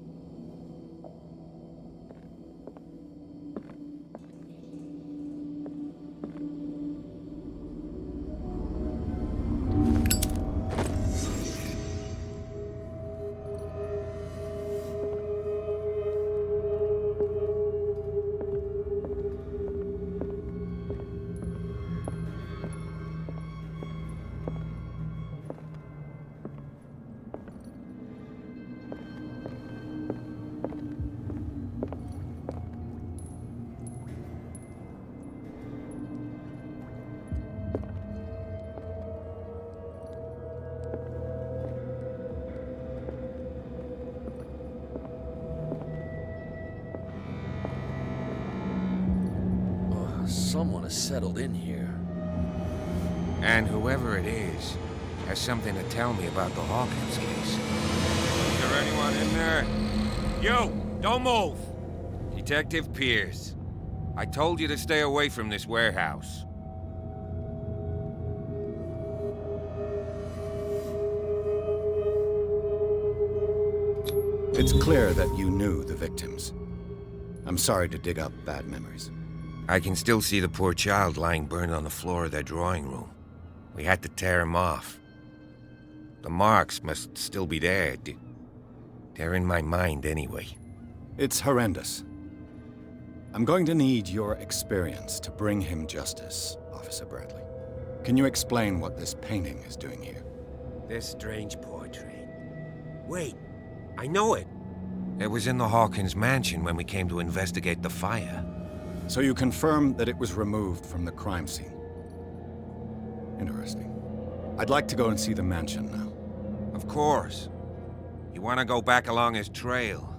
Someone has settled in here. And whoever it is has something to tell me about the Hawkins case. Is there anyone in there? You! Don't move! Detective Pierce. I told you to stay away from this warehouse. It's clear that you knew the victims. I'm sorry to dig up bad memories. I can still see the poor child lying burned on the floor of their drawing room. We had to tear him off. The marks must still be there. They're in my mind anyway. It's horrendous. I'm going to need your experience to bring him justice, Officer Bradley. Can you explain what this painting is doing here? This strange portrait. Wait, I know it. It was in the Hawkins mansion when we came to investigate the fire. So you confirm that it was removed from the crime scene. Interesting. I'd like to go and see the mansion now. Of course. You want to go back along his trail?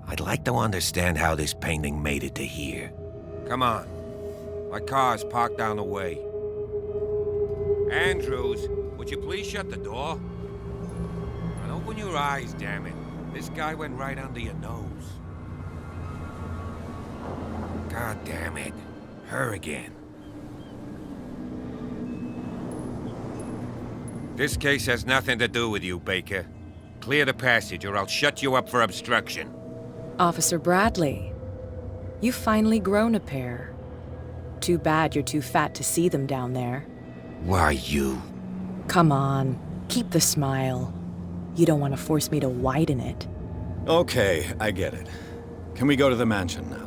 I'd like to understand how this painting made it to here. Come on. My car's parked down the way. Andrews, would you please shut the door? And open your eyes, damn it. This guy went right under your nose. God damn it. Her again. This case has nothing to do with you, Baker. Clear the passage or I'll shut you up for obstruction. Officer Bradley, you've finally grown a pair. Too bad you're too fat to see them down there. Why you? Come on, keep the smile. You don't want to force me to widen it. Okay, I get it. Can we go to the mansion now?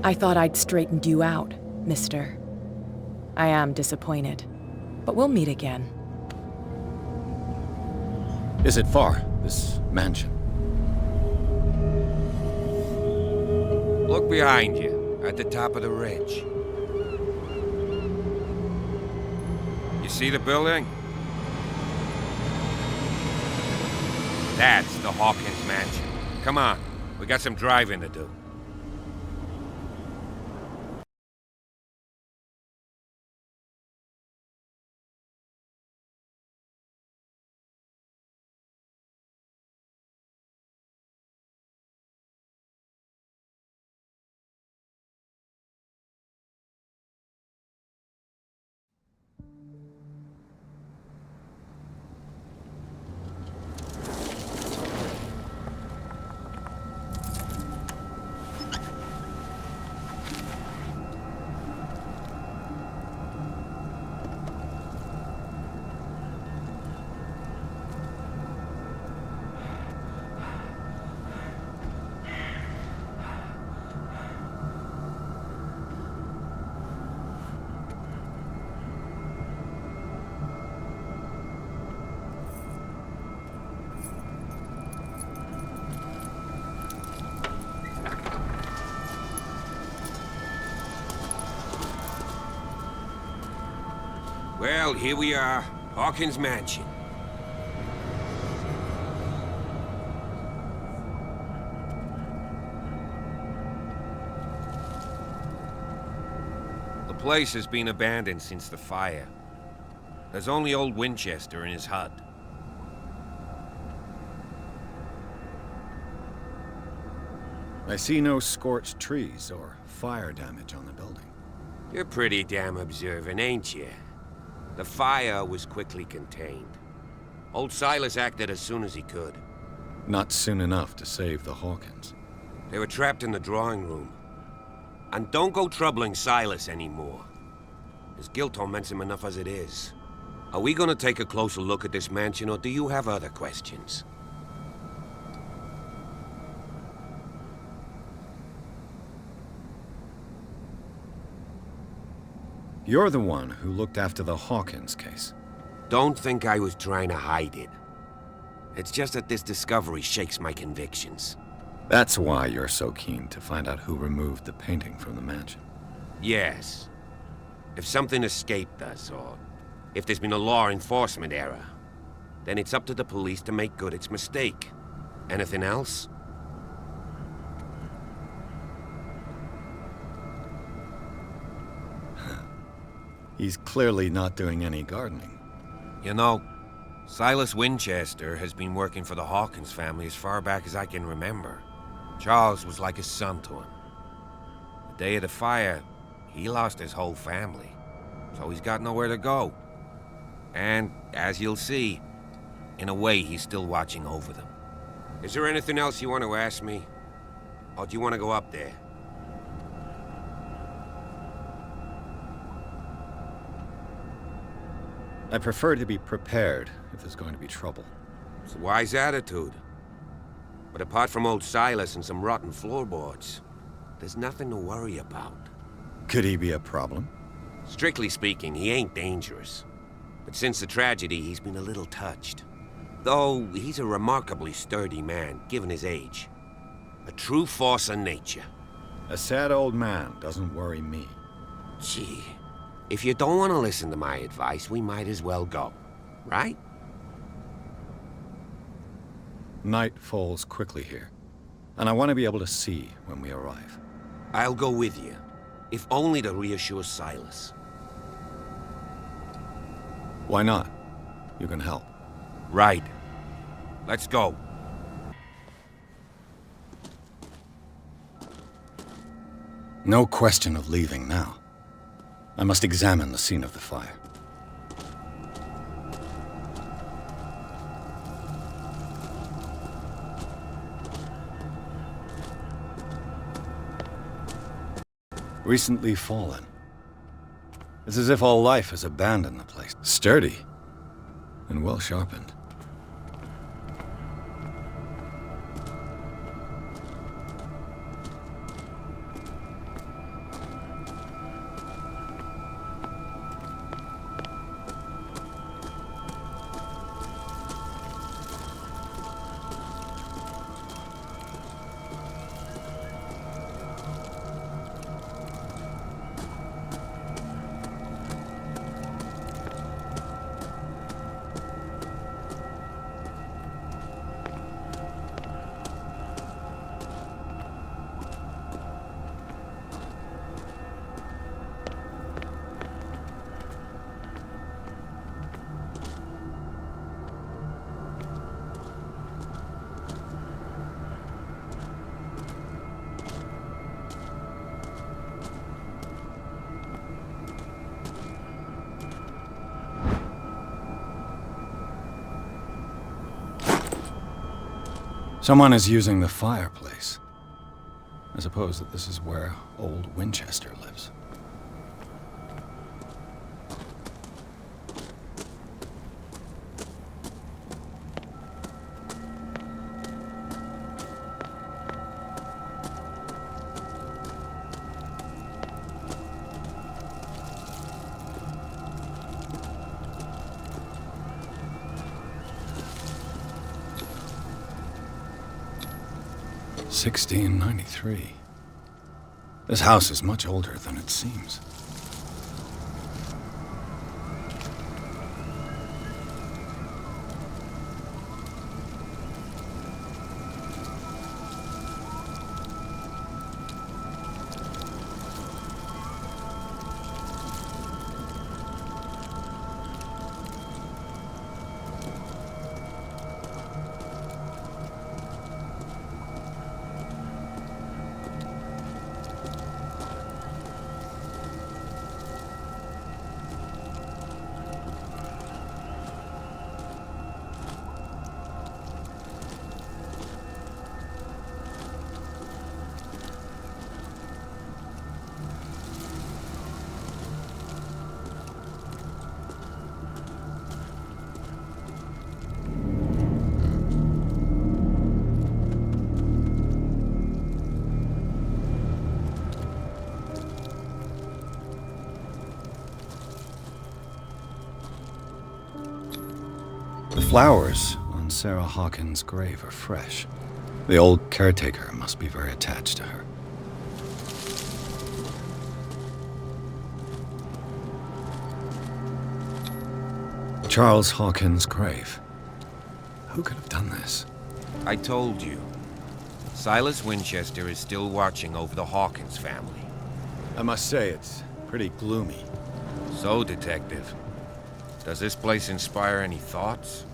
I thought I'd straightened you out, mister. I am disappointed, but we'll meet again. Is it far, this mansion? Look behind you, at the top of the ridge. You see the building? That's the Hawkins mansion. Come on, we got some driving to do. Well, here we are. Hawkins Mansion. The place has been abandoned since the fire. There's only old Winchester in his hut. I see no scorched trees or fire damage on the building. You're pretty damn observant, ain't you? The fire was quickly contained. Old Silas acted as soon as he could. Not soon enough to save the Hawkins. They were trapped in the drawing room. And don't go troubling Silas anymore. His guilt torments him enough as it is. Are we gonna take a closer look at this mansion, or do you have other questions? You're the one who looked after the Hawkins case. Don't think I was trying to hide it. It's just that this discovery shakes my convictions. That's why you're so keen to find out who removed the painting from the mansion. Yes. If something escaped us, or if there's been a law enforcement error, then it's up to the police to make good its mistake. Anything else? He's clearly not doing any gardening. You know, Silas Winchester has been working for the Hawkins family as far back as I can remember. Charles was like a son to him. The day of the fire, he lost his whole family, so he's got nowhere to go. And, as you'll see, in a way, he's still watching over them. Is there anything else you want to ask me? Or do you want to go up there? I prefer to be prepared if there's going to be trouble. It's a wise attitude. But apart from old Silas and some rotten floorboards, there's nothing to worry about. Could he be a problem? Strictly speaking, he ain't dangerous. But since the tragedy, he's been a little touched. Though he's a remarkably sturdy man, given his age. A true force of nature. A sad old man doesn't worry me. Gee, if you don't want to listen to my advice, we might as well go, right? Night falls quickly here, and I want to be able to see when we arrive. I'll go with you, if only to reassure Silas. Why not? You can help. Right. Let's go. No question of leaving now. I must examine the scene of the fire. Recently fallen. It's as if all life has abandoned the place. Sturdy and well sharpened. Someone is using the fireplace. I suppose that this is where old Winchester lives. $1693. This house is much older than it seems. The flowers on Sarah Hawkins' grave are fresh. The old caretaker must be very attached to her. Charles Hawkins' grave. Who could have done this? I told you. Silas Winchester is still watching over the Hawkins family. I must say, it's pretty gloomy. So, Detective, does this place inspire any thoughts?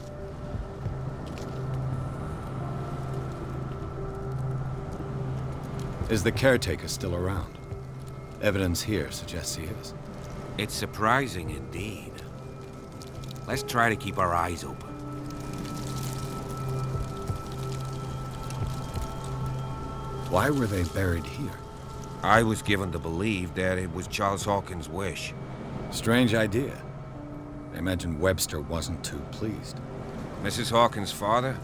Is the caretaker still around? Evidence here suggests he is. It's surprising indeed. Let's try to keep our eyes open. Why were they buried here? I was given to believe that it was Charles Hawkins' wish. Strange idea. I imagine Webster wasn't too pleased. Mrs. Hawkins' father?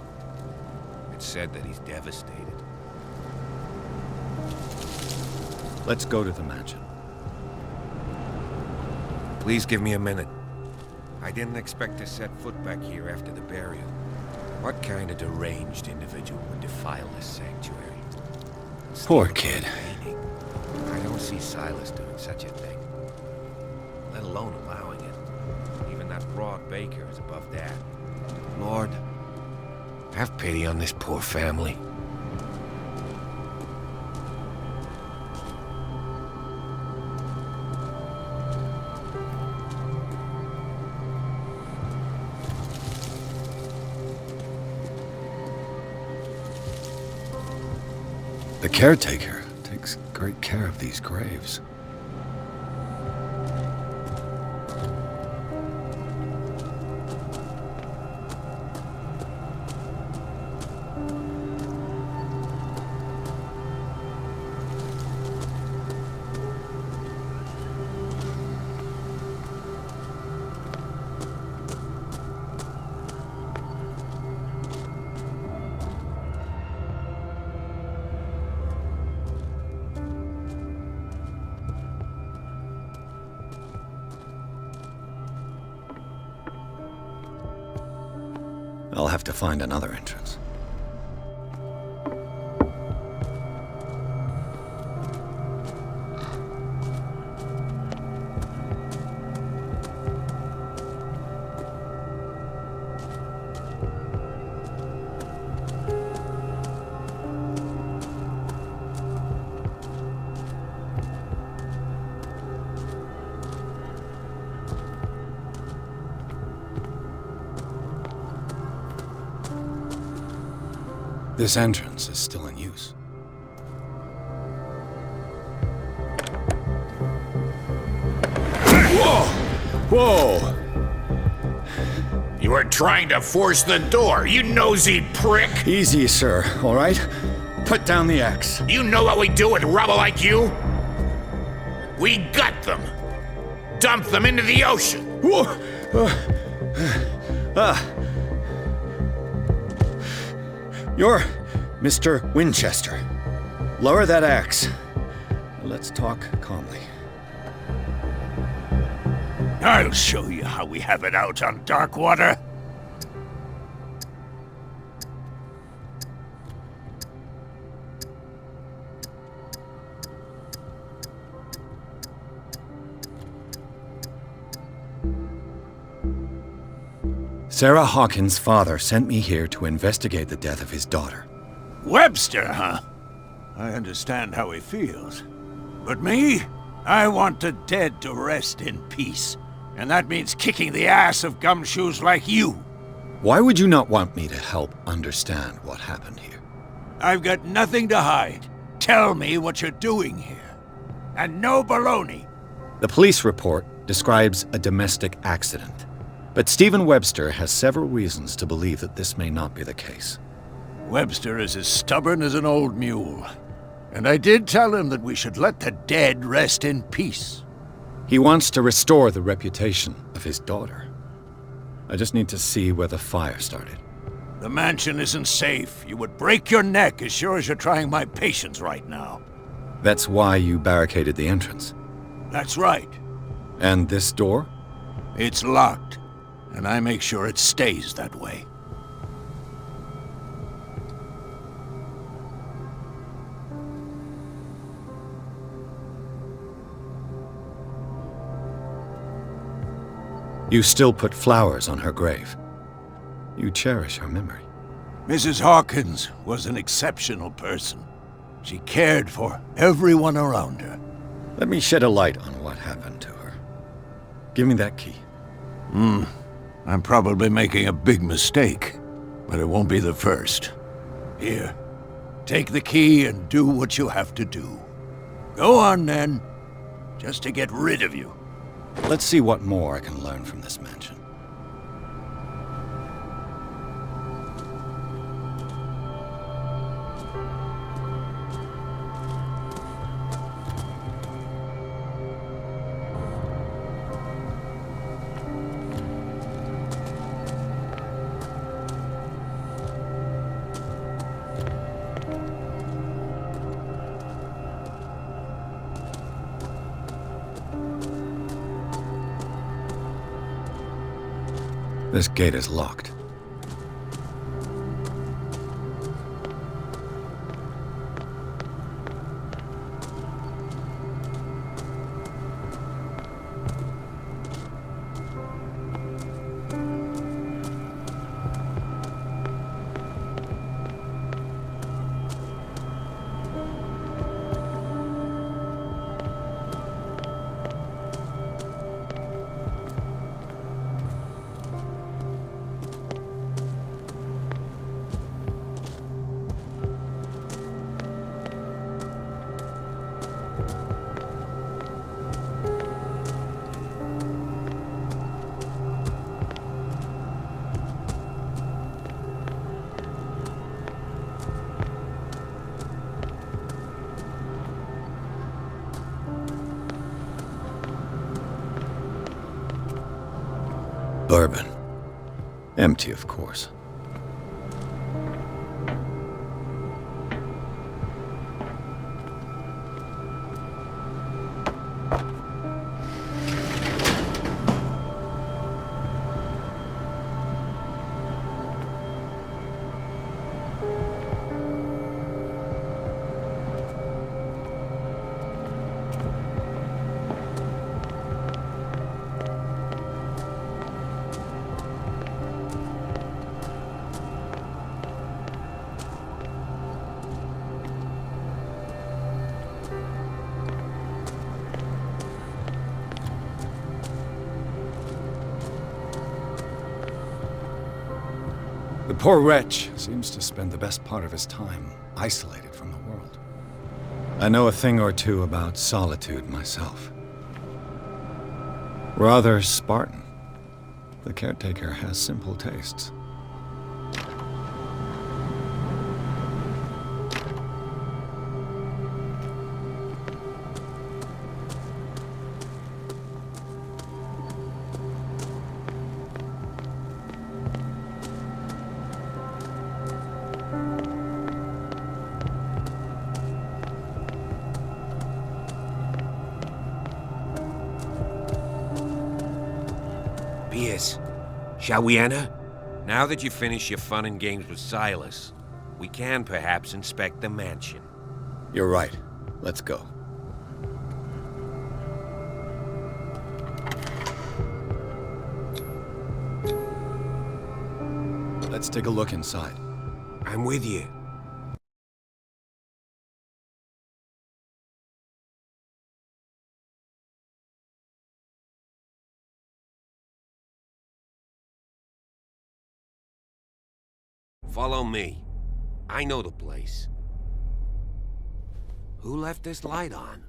It's said that he's devastated. Let's go to the mansion. Please give me a minute. I didn't expect to set foot back here after the burial. What kind of deranged individual would defile this sanctuary? Poor kid. I don't see Silas doing such a thing. Let alone allowing it. Even that broad baker is above that. Lord, have pity on this poor family. The caretaker takes great care of these graves. I'll have to find another entrance. This entrance is still in use. Whoa! Whoa! You were trying to force the door, you nosy prick! Easy, sir, all right? Put down the axe. You know what we do with rubble like you? We gut them. Dump them into the ocean. You're Mr. Winchester. Lower that axe. Let's talk calmly. I'll show you how we have it out on Darkwater. Sarah Hawkins' father sent me here to investigate the death of his daughter. Webster, huh? I understand how he feels. But me? I want the dead to rest in peace. And that means kicking the ass of gumshoes like you. Why would you not want me to help understand what happened here? I've got nothing to hide. Tell me what you're doing here. And no baloney. The police report describes a domestic accident. But Stephen Webster has several reasons to believe that this may not be the case. Webster is as stubborn as an old mule. And I did tell him that we should let the dead rest in peace. He wants to restore the reputation of his daughter. I just need to see where the fire started. The mansion isn't safe. You would break your neck as sure as you're trying my patience right now. That's why you barricaded the entrance. That's right. And this door? It's locked, and I make sure it stays that way. You still put flowers on her grave. You cherish her memory. Mrs. Hawkins was an exceptional person. She cared for everyone around her. Let me shed a light on what happened to her. Give me that key. I'm probably making a big mistake, but it won't be the first. Here, take the key and do what you have to do. Go on then, just to get rid of you. Let's see what more I can learn from this mansion. This gate is locked. Bourbon. Empty, of course. The poor wretch seems to spend the best part of his time isolated from the world. I know a thing or two about solitude myself. Rather Spartan. The caretaker has simple tastes. Pierce, shall we enter? Now that you've finished your fun and games with Silas, we can perhaps inspect the mansion. You're right. Let's go. Let's take a look inside. I'm with you. Follow me. I know the place. Who left this light on?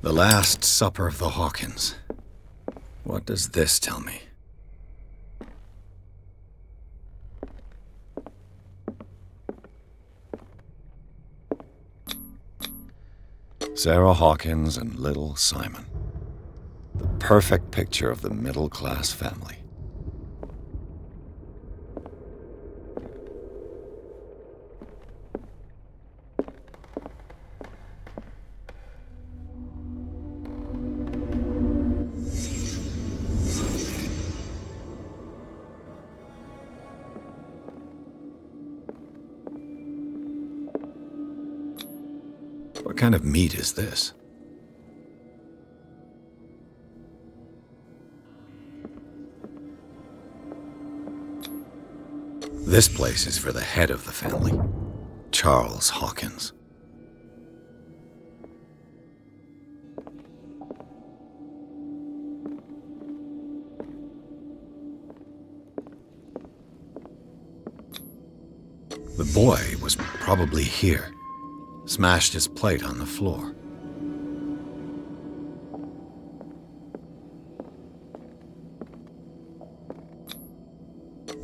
The Last Supper of the Hawkins. What does this tell me? Sarah Hawkins and little Simon. The perfect picture of the middle-class family. What kind of meat is this? This place is for the head of the family, Charles Hawkins. The boy was probably here. Smashed his plate on the floor.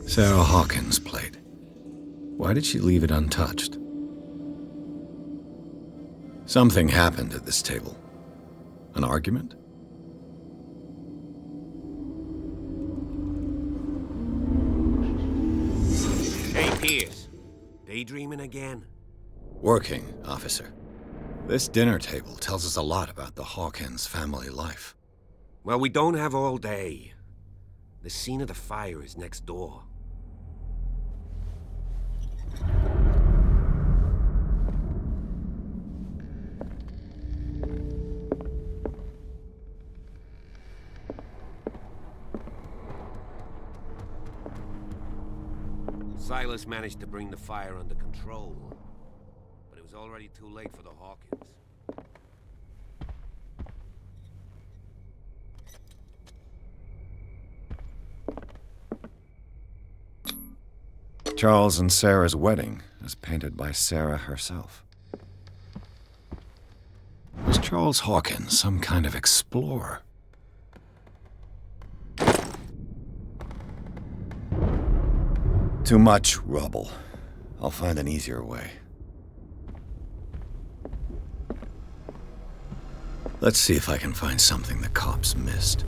Sarah Hawkins' plate. Why did she leave it untouched? Something happened at this table. An argument? Hey, Pierce. Daydreaming again? Working, officer. This dinner table tells us a lot about the Hawkins family life. Well, we don't have all day. The scene of the fire is next door. Silas managed to bring the fire under control. It was already too late for the Hawkins. Charles and Sarah's wedding, as painted by Sarah herself. Was Charles Hawkins some kind of explorer? Too much rubble. I'll find an easier way. Let's see if I can find something the cops missed.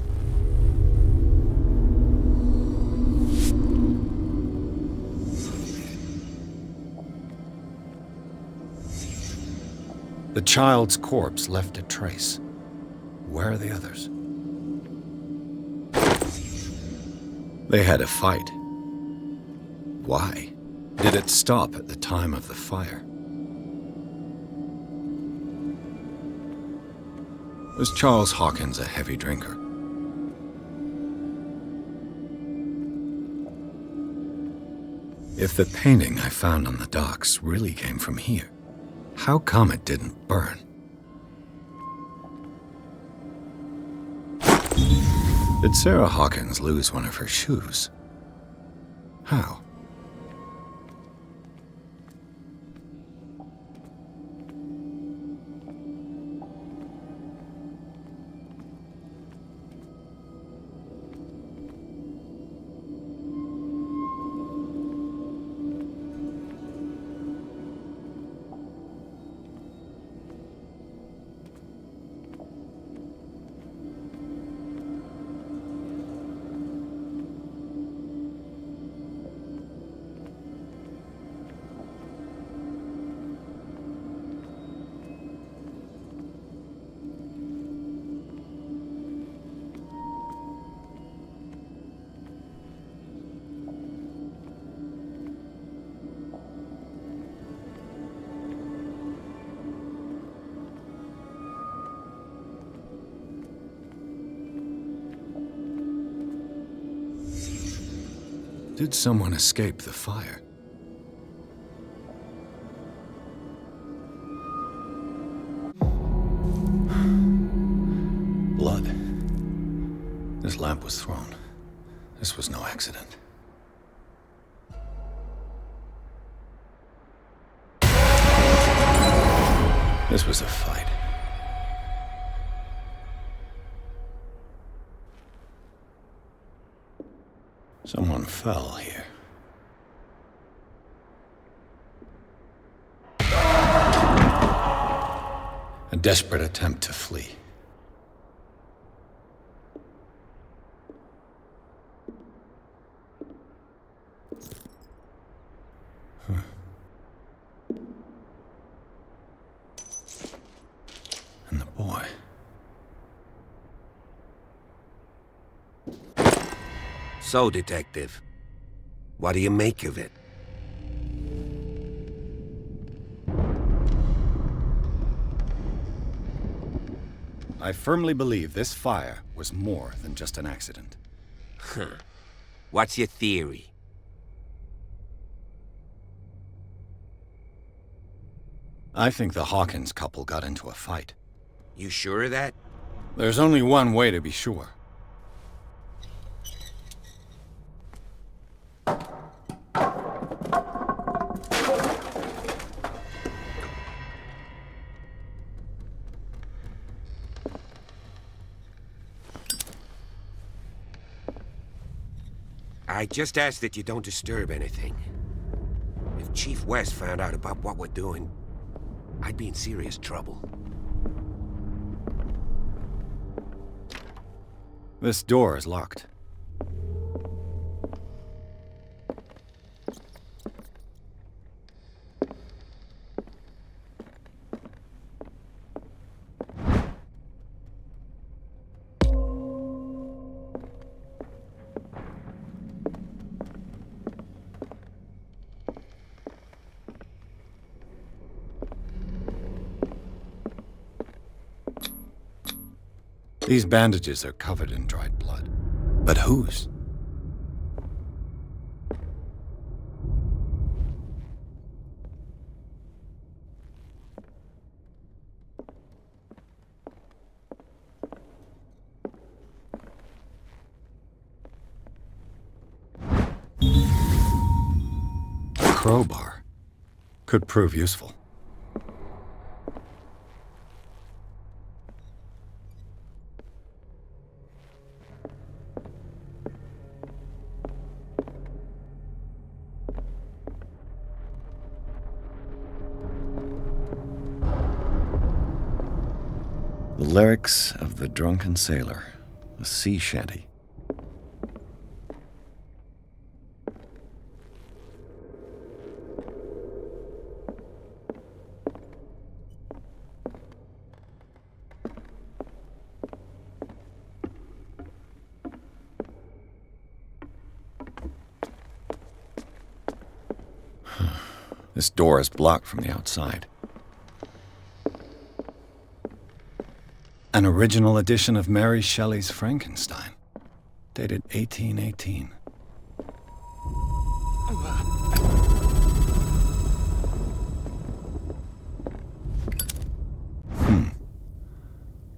The child's corpse left a trace. Where are the others? They had a fight. Why? Did it stop at the time of the fire? Was Charles Hawkins a heavy drinker? If the painting I found on the docks really came from here, how come it didn't burn? Did Sarah Hawkins lose one of her shoes? How? Did someone escape the fire? Blood. This lamp was thrown. This was no accident. This was a fight. Someone fell here. A desperate attempt to flee. And the boy. So, Detective, what do you make of it? I firmly believe this fire was more than just an accident. What's your theory? I think the Hawkins couple got into a fight. You sure of that? There's only one way to be sure. I just ask that you don't disturb anything. If Chief West found out about what we're doing, I'd be in serious trouble. This door is locked. These bandages are covered in dried blood. But whose? A crowbar could prove useful. The lyrics of the drunken sailor, a sea shanty. This door is blocked from the outside. An original edition of Mary Shelley's Frankenstein, dated 1818.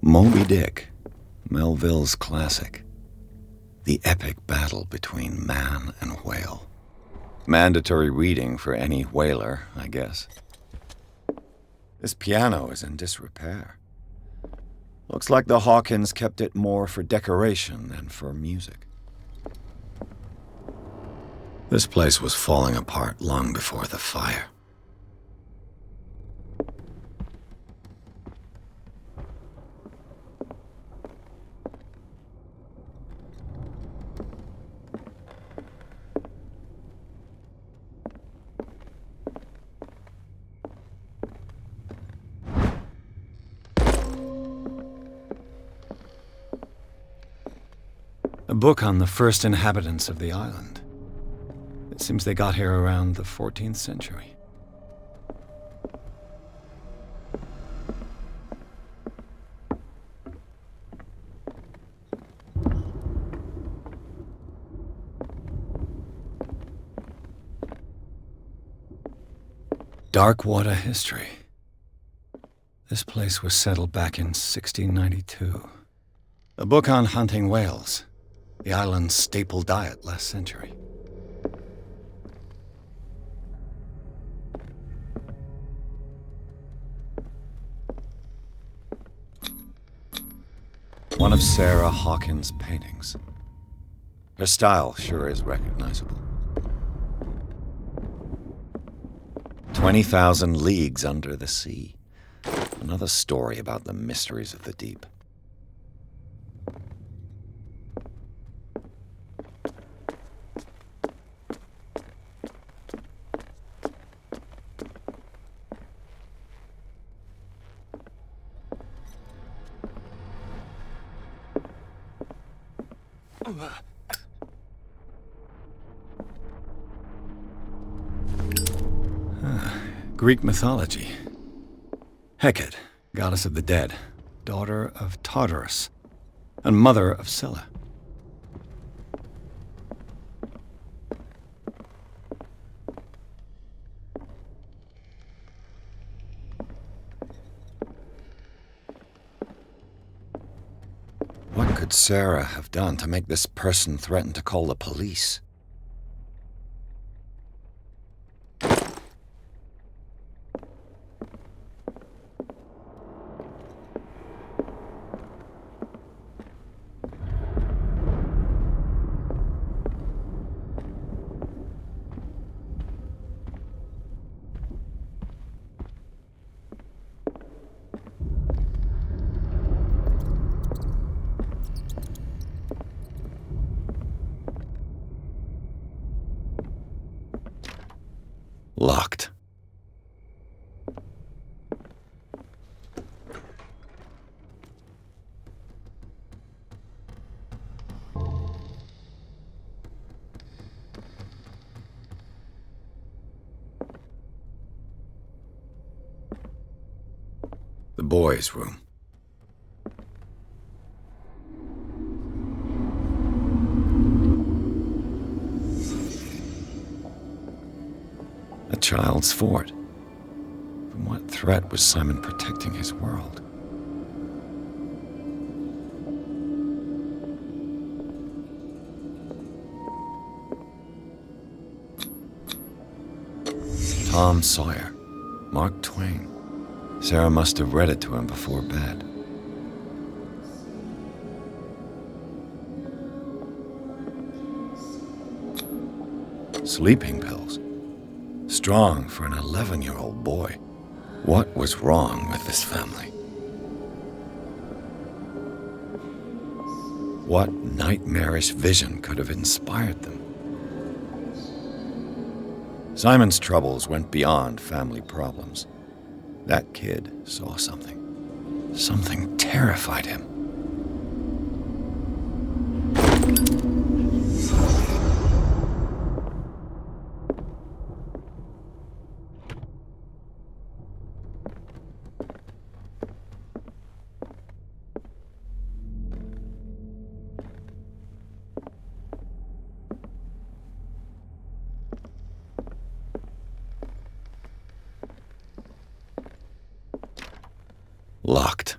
Moby Dick, Melville's classic. The epic battle between man and whale. Mandatory reading for any whaler, I guess. This piano is in disrepair. Looks like the Hawkins kept it more for decoration than for music. This place was falling apart long before the fire. A book on the first inhabitants of the island. It seems they got here around the 14th century. Darkwater history. This place was settled back in 1692. A book on hunting whales. The island's staple diet last century. One of Sarah Hawkins' paintings. Her style sure is recognizable. 20,000 Leagues Under the Sea. Another story about the mysteries of the deep. Greek mythology. Hecate, goddess of the dead, daughter of Tartarus, and mother of Scylla. What could Sarah have done to make this person threaten to call the police? Locked. The boys' room. A child's fort. From what threat was Simon protecting his world? Tom Sawyer, Mark Twain. Sarah must have read it to him before bed. Sleeping pills. Strong for an 11-year-old boy. What was wrong with this family? What nightmarish vision could have inspired them? Simon's troubles went beyond family problems. That kid saw something. Something terrified him. Locked.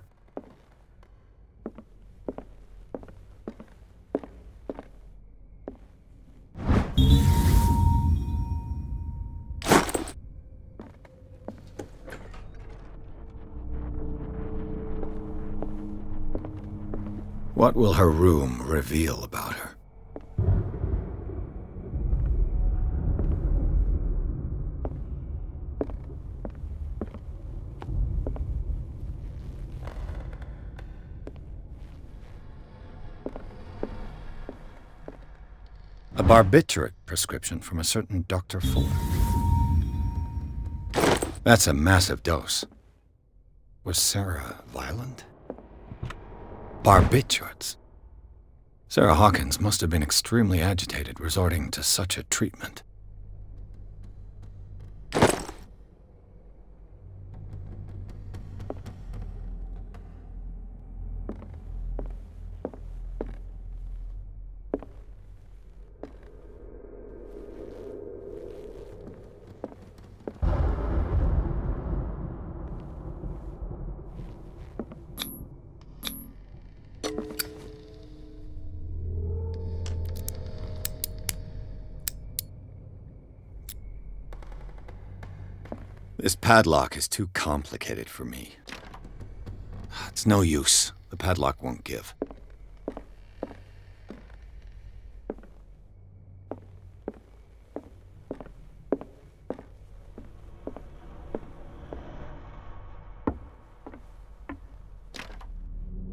What will her room reveal about her? A barbiturate prescription from a certain Dr. Fuller. That's a massive dose. Was Sarah violent? Barbiturates. Sarah Hawkins must have been extremely agitated resorting to such a treatment. This padlock is too complicated for me. It's no use. The padlock won't give.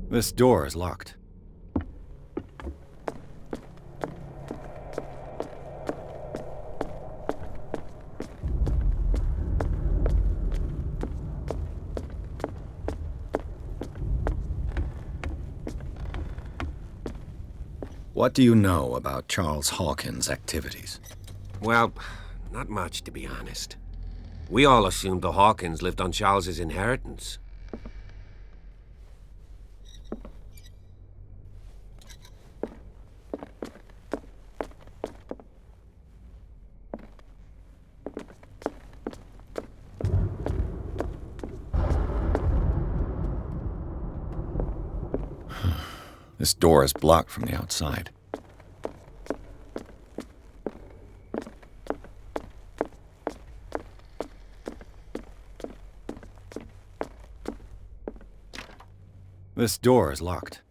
This door is locked. What do you know about Charles Hawkins' activities? Well, not much, to be honest. We all assumed the Hawkins lived on Charles's inheritance. This door is blocked from the outside. This door is locked.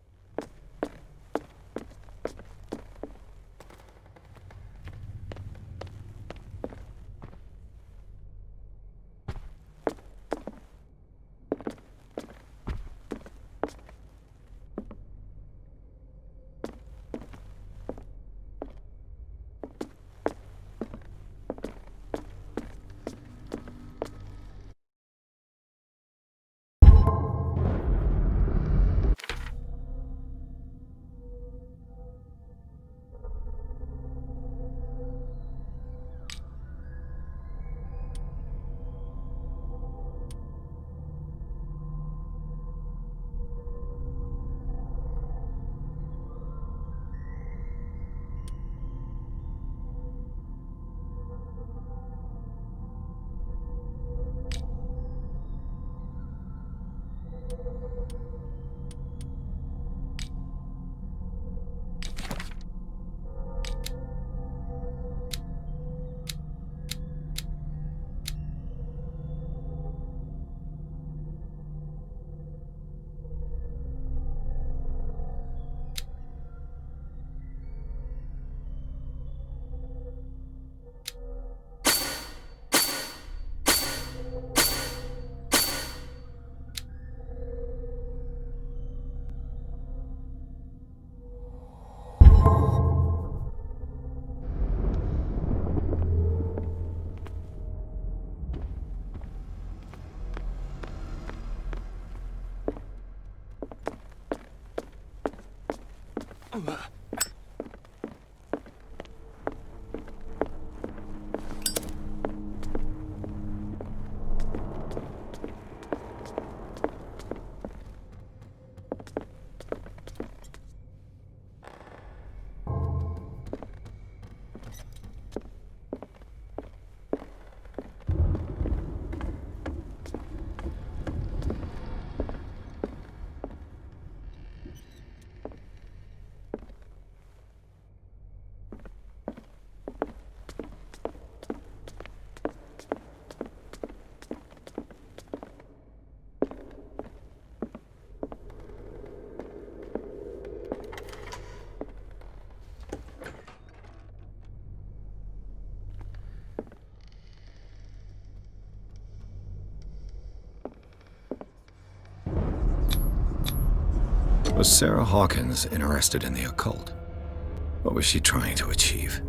Was Sarah Hawkins interested in the occult? What was she trying to achieve?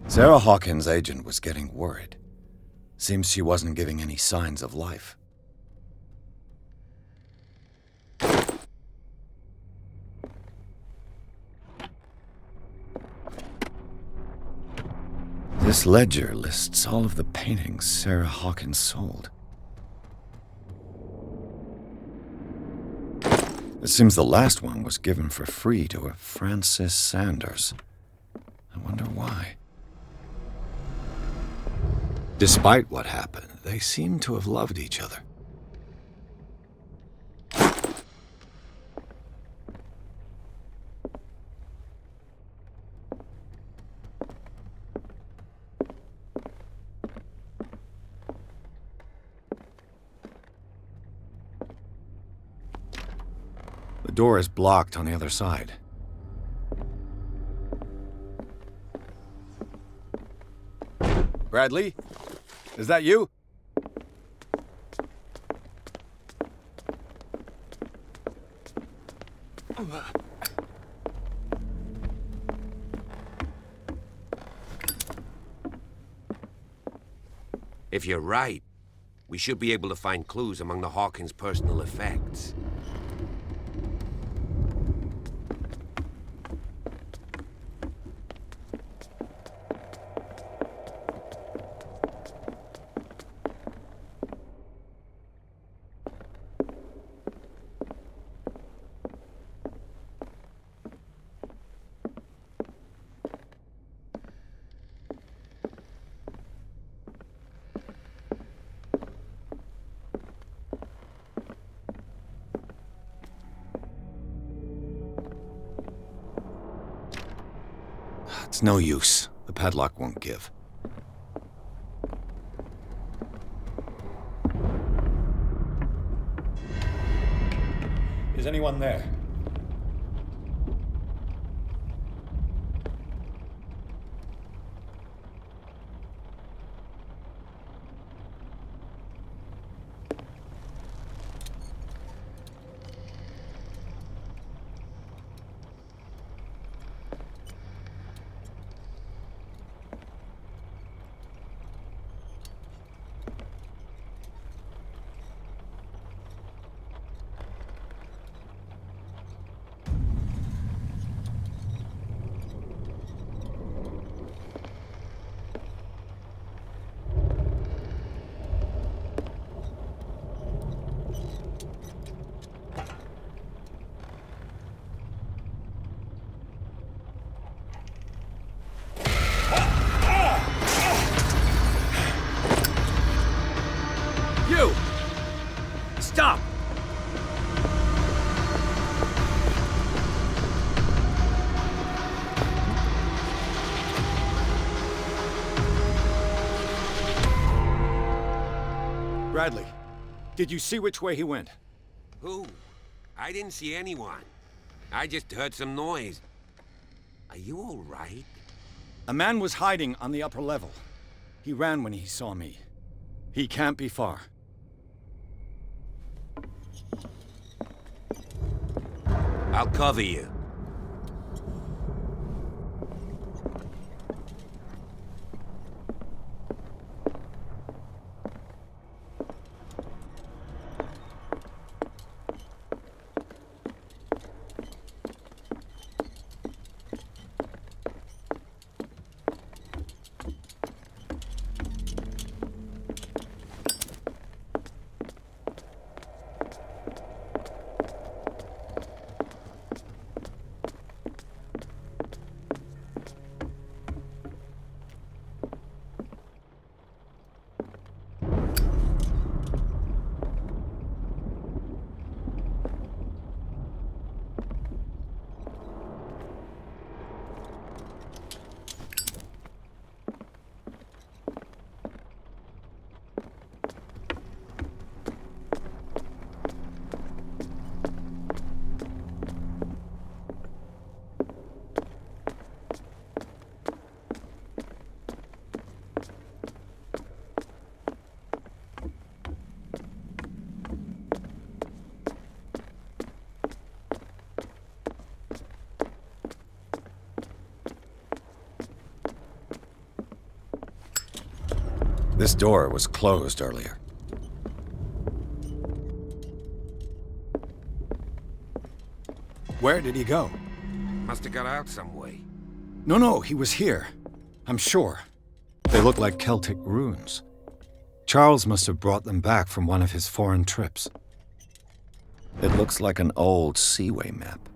Sarah Hawkins' agent was getting worried. Seems she wasn't giving any signs of life. This ledger lists all of the paintings Sarah Hawkins sold. It seems the last one was given for free to a Francis Sanders. I wonder why. Despite what happened, they seem to have loved each other. The door is blocked on the other side. Bradley? Is that you? If you're right, we should be able to find clues among the Hawkins' personal effects. It's no use. The padlock won't give. Is anyone there? Stop! Bradley, did you see which way he went? Who? I didn't see anyone. I just heard some noise. Are you all right? A man was hiding on the upper level. He ran when he saw me. He can't be far. I'll cover you. This door was closed earlier. Where did he go? Must have got out some way. No, he was here. I'm sure. They look like Celtic runes. Charles must have brought them back from one of his foreign trips. It looks like an old seaway map.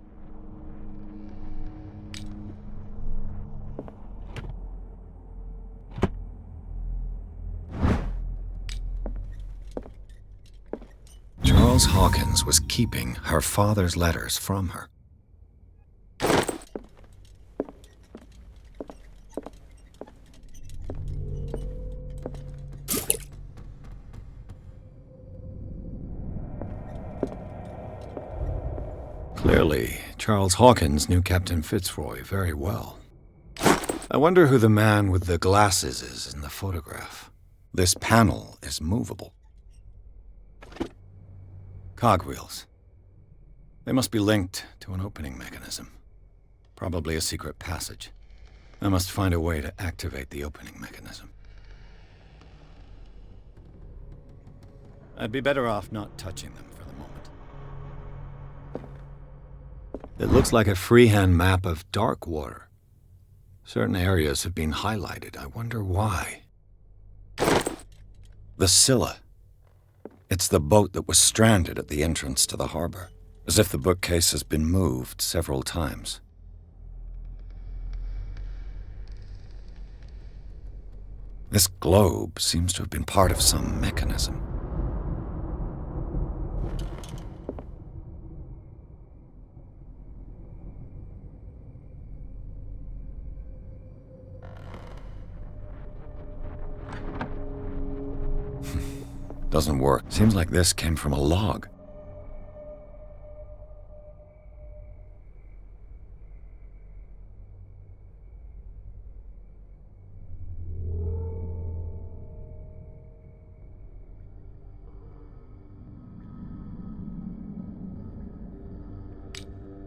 Charles Hawkins was keeping her father's letters from her. Clearly, Charles Hawkins knew Captain Fitzroy very well. I wonder who the man with the glasses is in the photograph. This panel is movable. Cogwheels. They must be linked to an opening mechanism. Probably a secret passage. I must find a way to activate the opening mechanism. I'd be better off not touching them for the moment. It looks like a freehand map of dark water. Certain areas have been highlighted. I wonder why. The Scylla. It's the boat that was stranded at the entrance to the harbor, as if the bookcase has been moved several times. This globe seems to have been part of some mechanism. Doesn't work. Seems like this came from a log.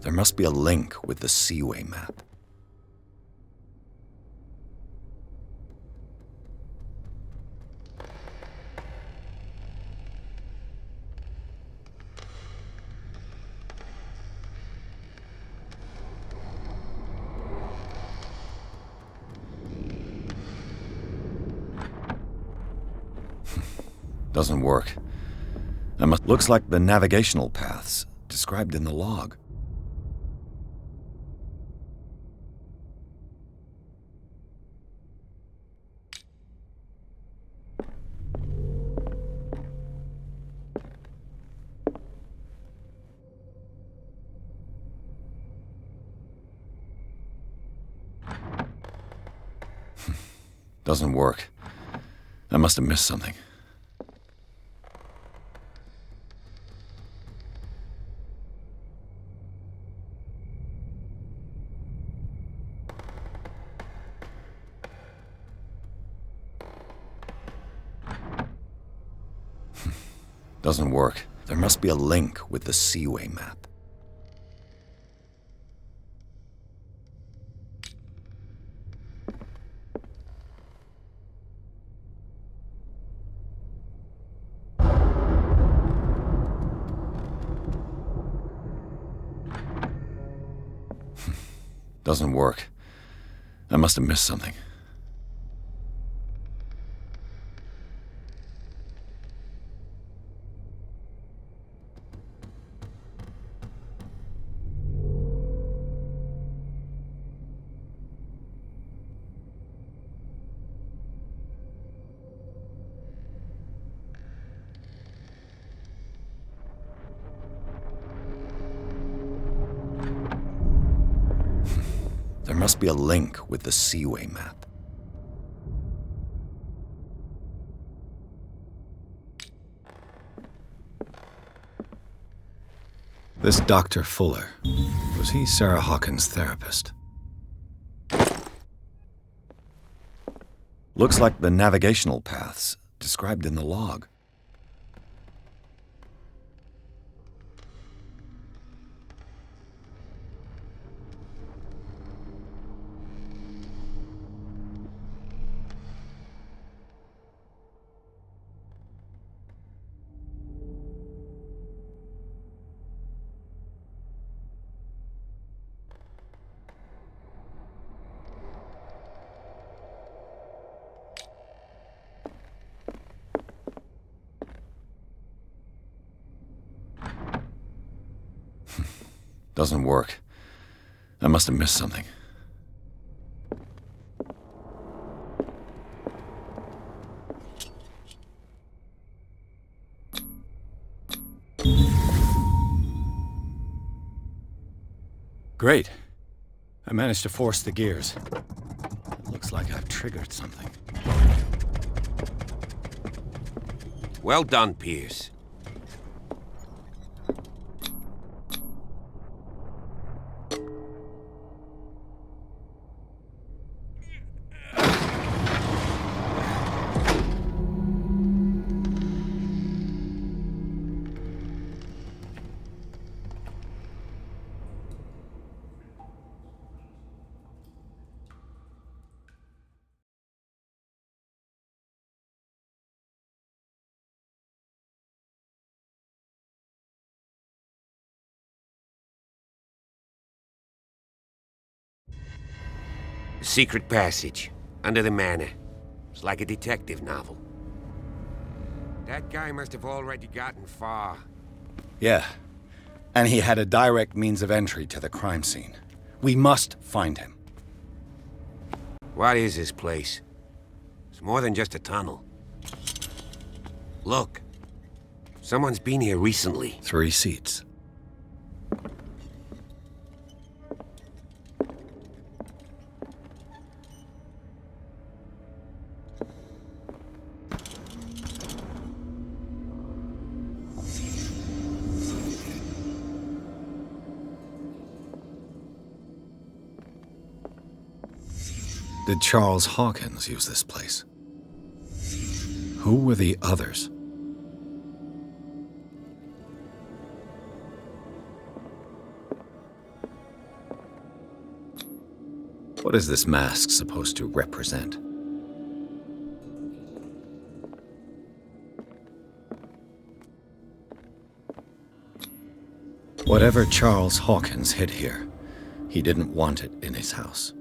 There must be a link with the Seaway map. Doesn't work. Looks like the navigational paths described in the log. Doesn't work. I must have missed something. Doesn't work. There must be a link with the Seaway map. Doesn't work. I must have missed something. There must be a link with the Seaway map. This Dr. Fuller, was he Sarah Hawkins' therapist? Looks like the navigational paths described in the log. Doesn't work. I must have missed something. Great. I managed to force the gears. It looks like I've triggered something. Well done, Pierce. Secret passage, under the manor. It's like a detective novel. That guy must have already gotten far. Yeah. And he had a direct means of entry to the crime scene. We must find him. What is this place? It's more than just a tunnel. Look. Someone's been here recently. 3 seats. Did Charles Hawkins use this place? Who were the others? What is this mask supposed to represent? Whatever Charles Hawkins hid here, he didn't want it in his house.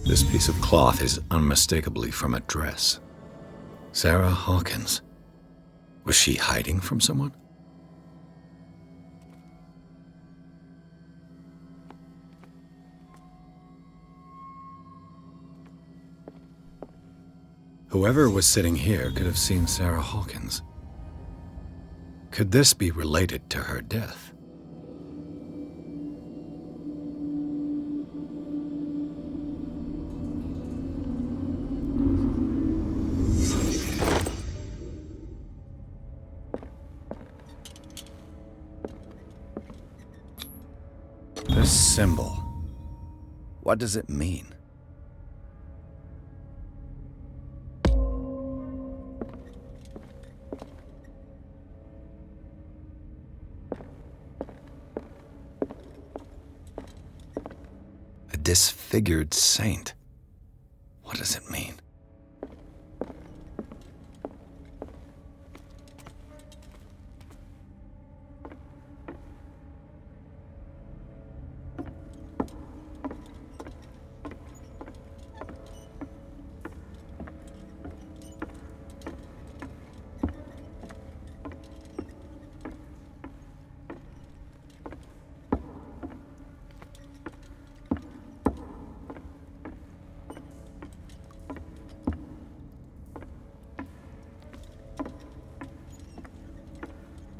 This piece of cloth is unmistakably from a dress. Sarah Hawkins. Was she hiding from someone? Whoever was sitting here could have seen Sarah Hawkins. Could this be related to her death? This symbol, what does it mean? A disfigured saint. What does it mean?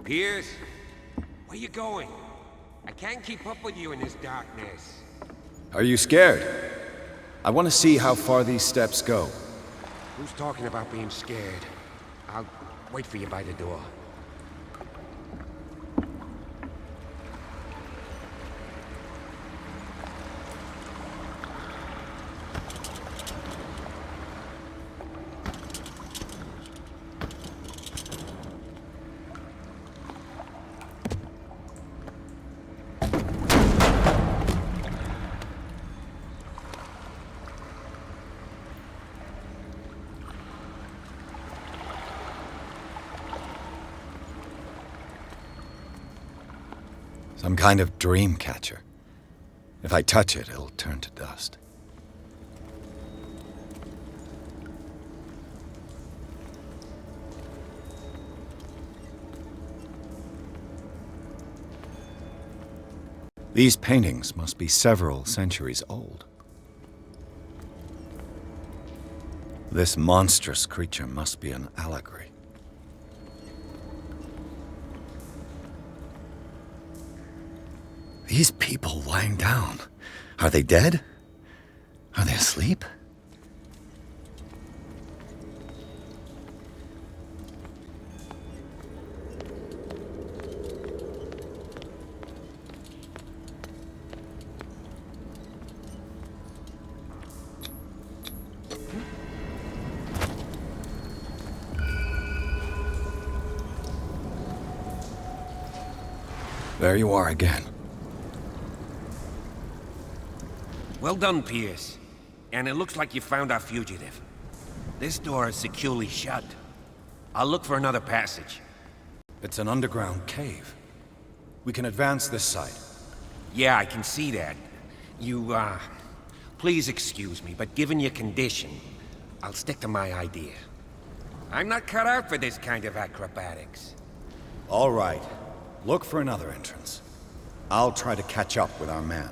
Pierce, Where you going? I can't keep up with you in this darkness. Are you scared? I want to see how far these steps go. Who's talking about being scared? I'll wait for you by the door. Some kind of dream catcher. If I touch it, it'll turn to dust. These paintings must be several centuries old. This monstrous creature must be an allegory. These people lying down, are they dead? Are they asleep? There you are again. Well done, Pierce. And it looks like you found our fugitive. This door is securely shut. I'll look for another passage. It's an underground cave. We can advance this side. Yeah, I can see that. Please excuse me, but given your condition, I'll stick to my idea. I'm not cut out for this kind of acrobatics. All right. Look for another entrance. I'll try to catch up with our man.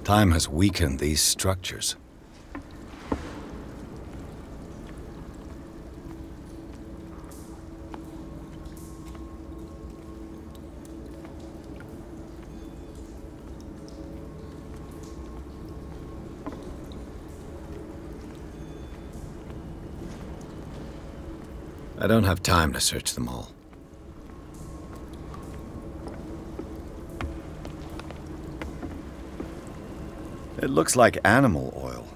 Time has weakened these structures. I don't have time to search them all. It looks like animal oil.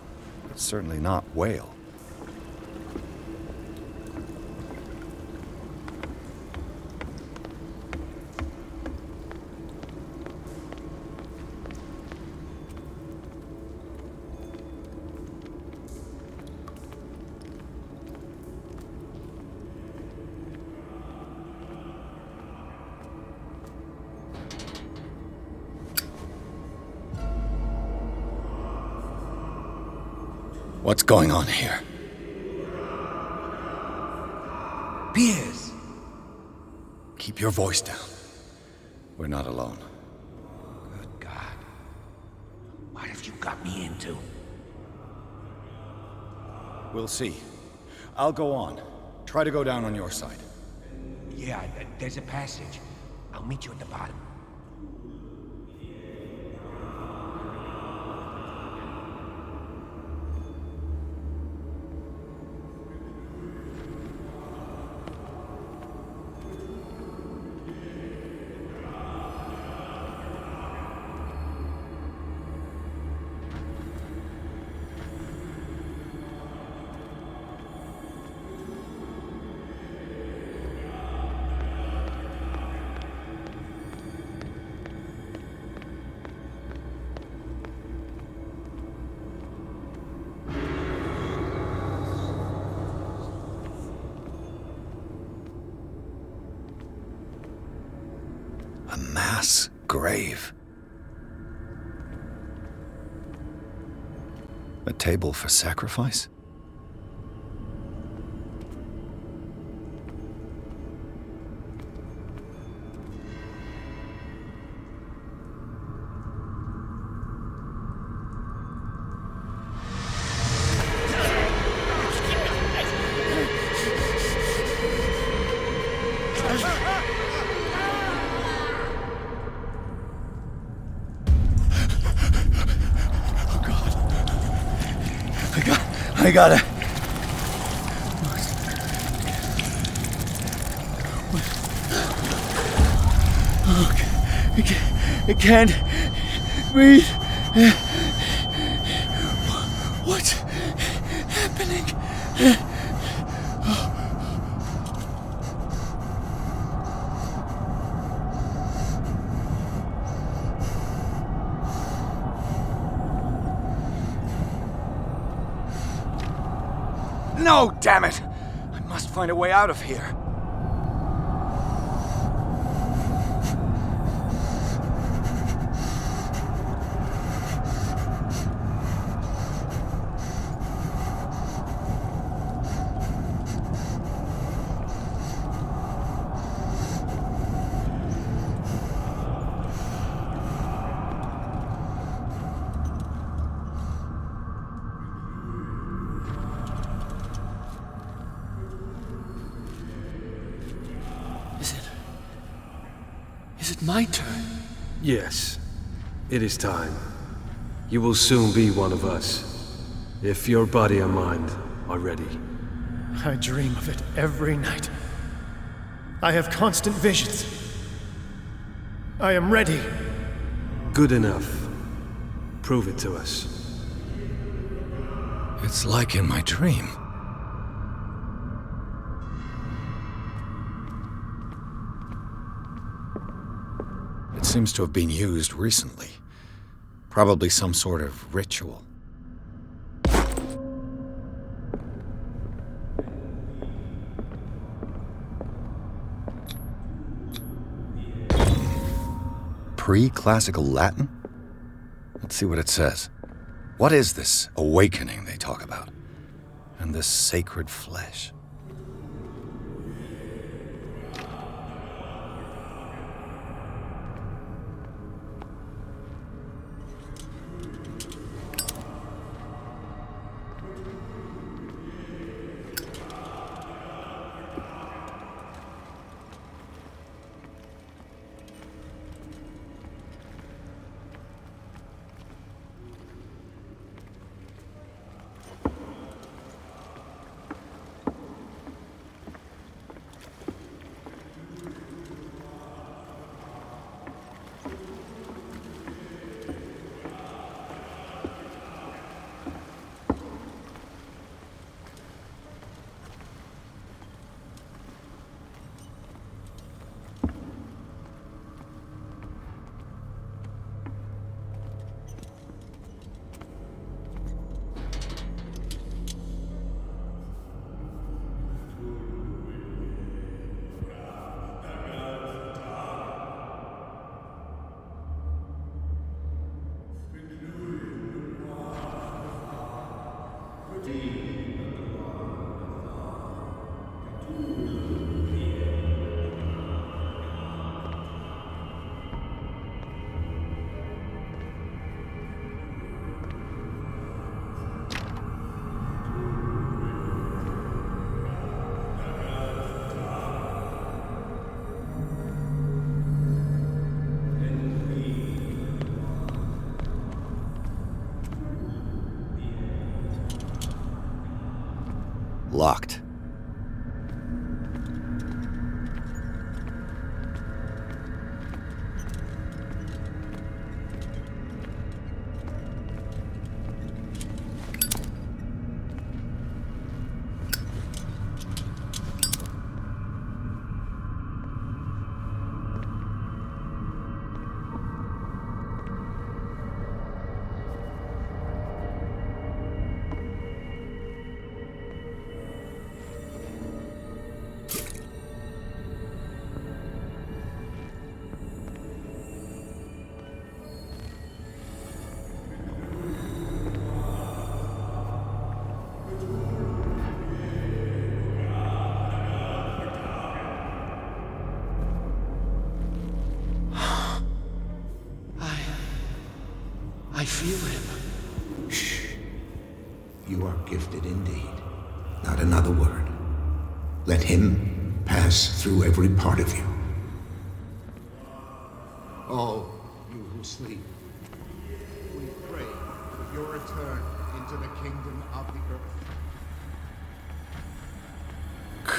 It's certainly not whale. What's going on here? Pierce! Keep your voice down. We're not alone. Good God. What have you got me into? We'll see. I'll go on. Try to go down on your side. Yeah, there's a passage. I'll meet you at the bottom. A mass grave. A table for sacrifice? I gotta... I can't breathe. What's happening? No, damn it! I must find a way out of here. Is it my turn? Yes. It is time. You will soon be one of us. If your body and mind are ready. I dream of it every night. I have constant visions. I am ready. Good enough. Prove it to us. It's like in my dream. It seems to have been used recently. Probably some sort of ritual. Pre-classical Latin? Let's see what it says. What is this awakening they talk about? And this sacred flesh? Locked. I feel him. Shh. You are gifted indeed. Not another word. Let him pass through every part of you. All you who sleep, we pray for your return in into the kingdom of the earth.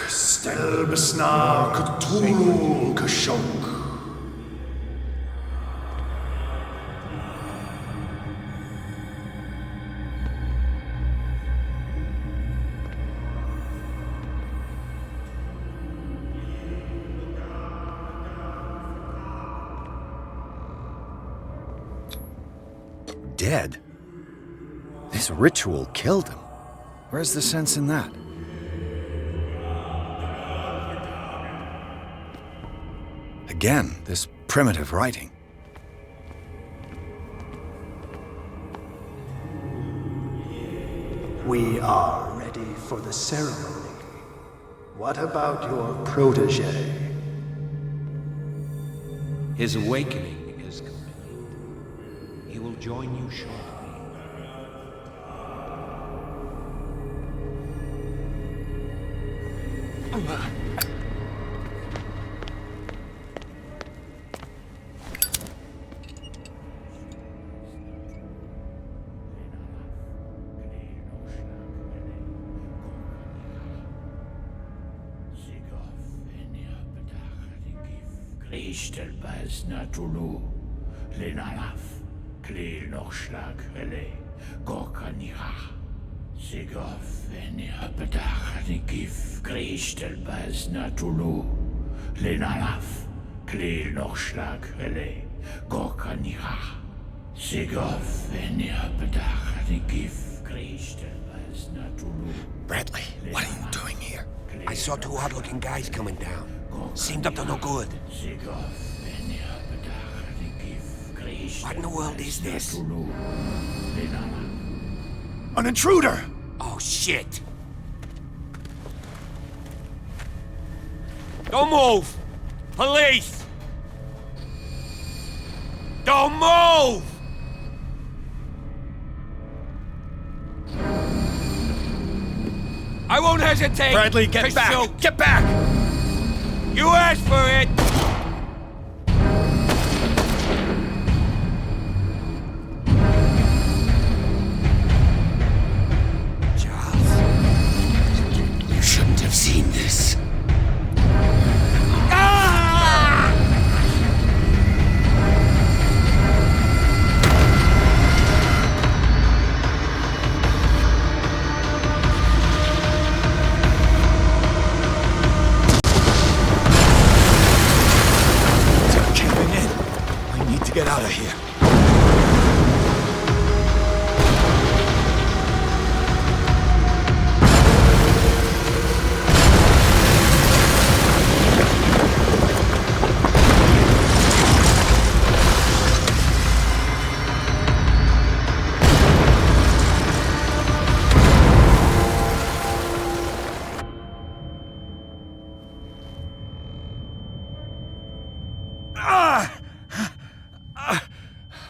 Stel besnar Cthulhu Kashok. Dead? This ritual killed him. Where's the sense in that? Again, this primitive writing. We are ready for the ceremony. What about your protege? His awakening is complete. He will join you shortly. Ishtelbaz Natulu, Lenalaf, Klil Nochschlag, Rele, Gorkanira, Sigov, Venia Petach, Nikif, Krishtelbaz Natulu, Lenalaf, Klil Nochschlag, Rele, Gorkanira, Sigov, Venia Petach, Nikif, Krishtelbaz Natulu. Bradley, what are you doing here? I saw two odd-looking guys coming down. Seemed up to no good. What in the world is this? An intruder! Oh, shit! Don't move! Police! Don't move! I won't hesitate! Bradley, get back! Shoot. Get back! You asked for it! Charles, you shouldn't have seen this. Get out of here.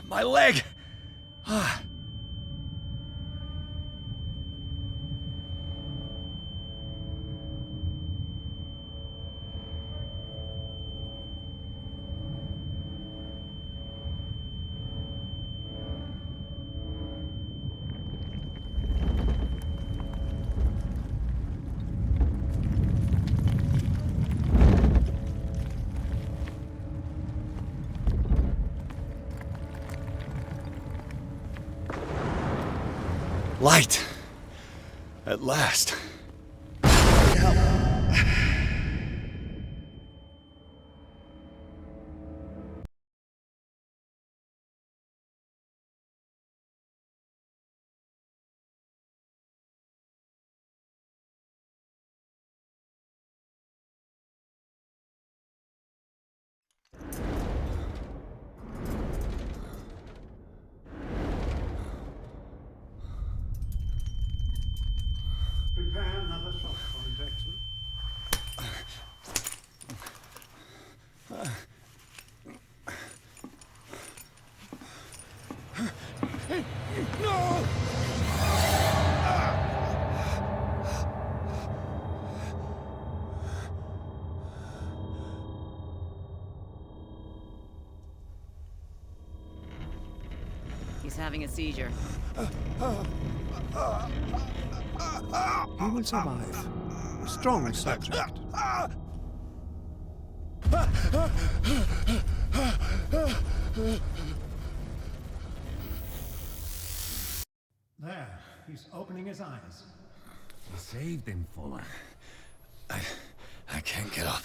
My leg! Light. At last. Prepare another shot for injection. No! He's having a seizure. He will survive. Strong subject. There, he's opening his eyes. You saved him, Fuller. I can't get up.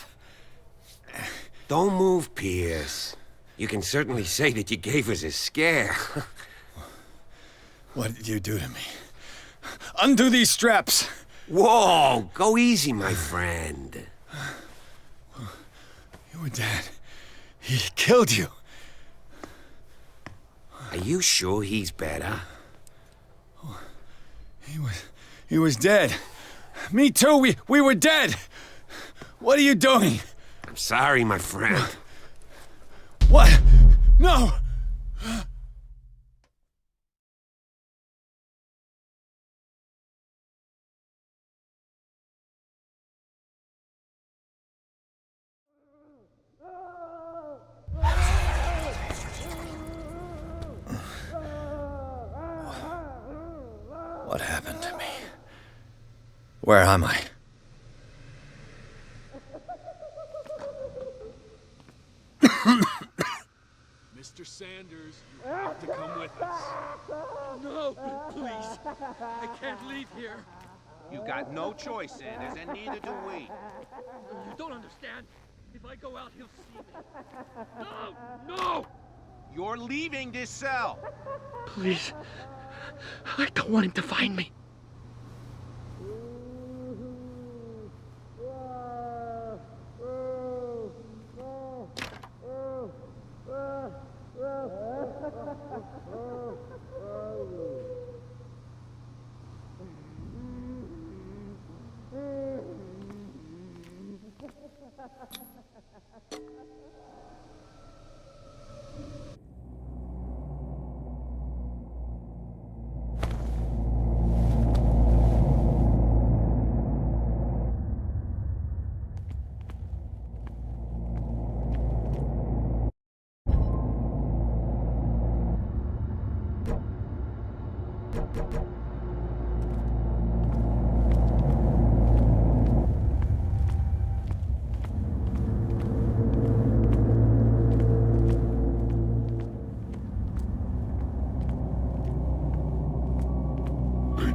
Don't move, Pierce. You can certainly say that you gave us a scare. What did you do to me? Undo these straps! Whoa! Go easy, my friend. You were dead. He killed you. Are you sure he's better? He was dead. Me too, we were dead! What are you doing? I'm sorry, my friend. What? No! What happened to me? Where am I? Mr. Sanders, you have to come with us. No, please. I can't leave here. You got no choice, Sanders, and neither do we. You don't understand. If I go out, he'll see me. No! No! You're leaving this cell. Please. I don't want him to find me.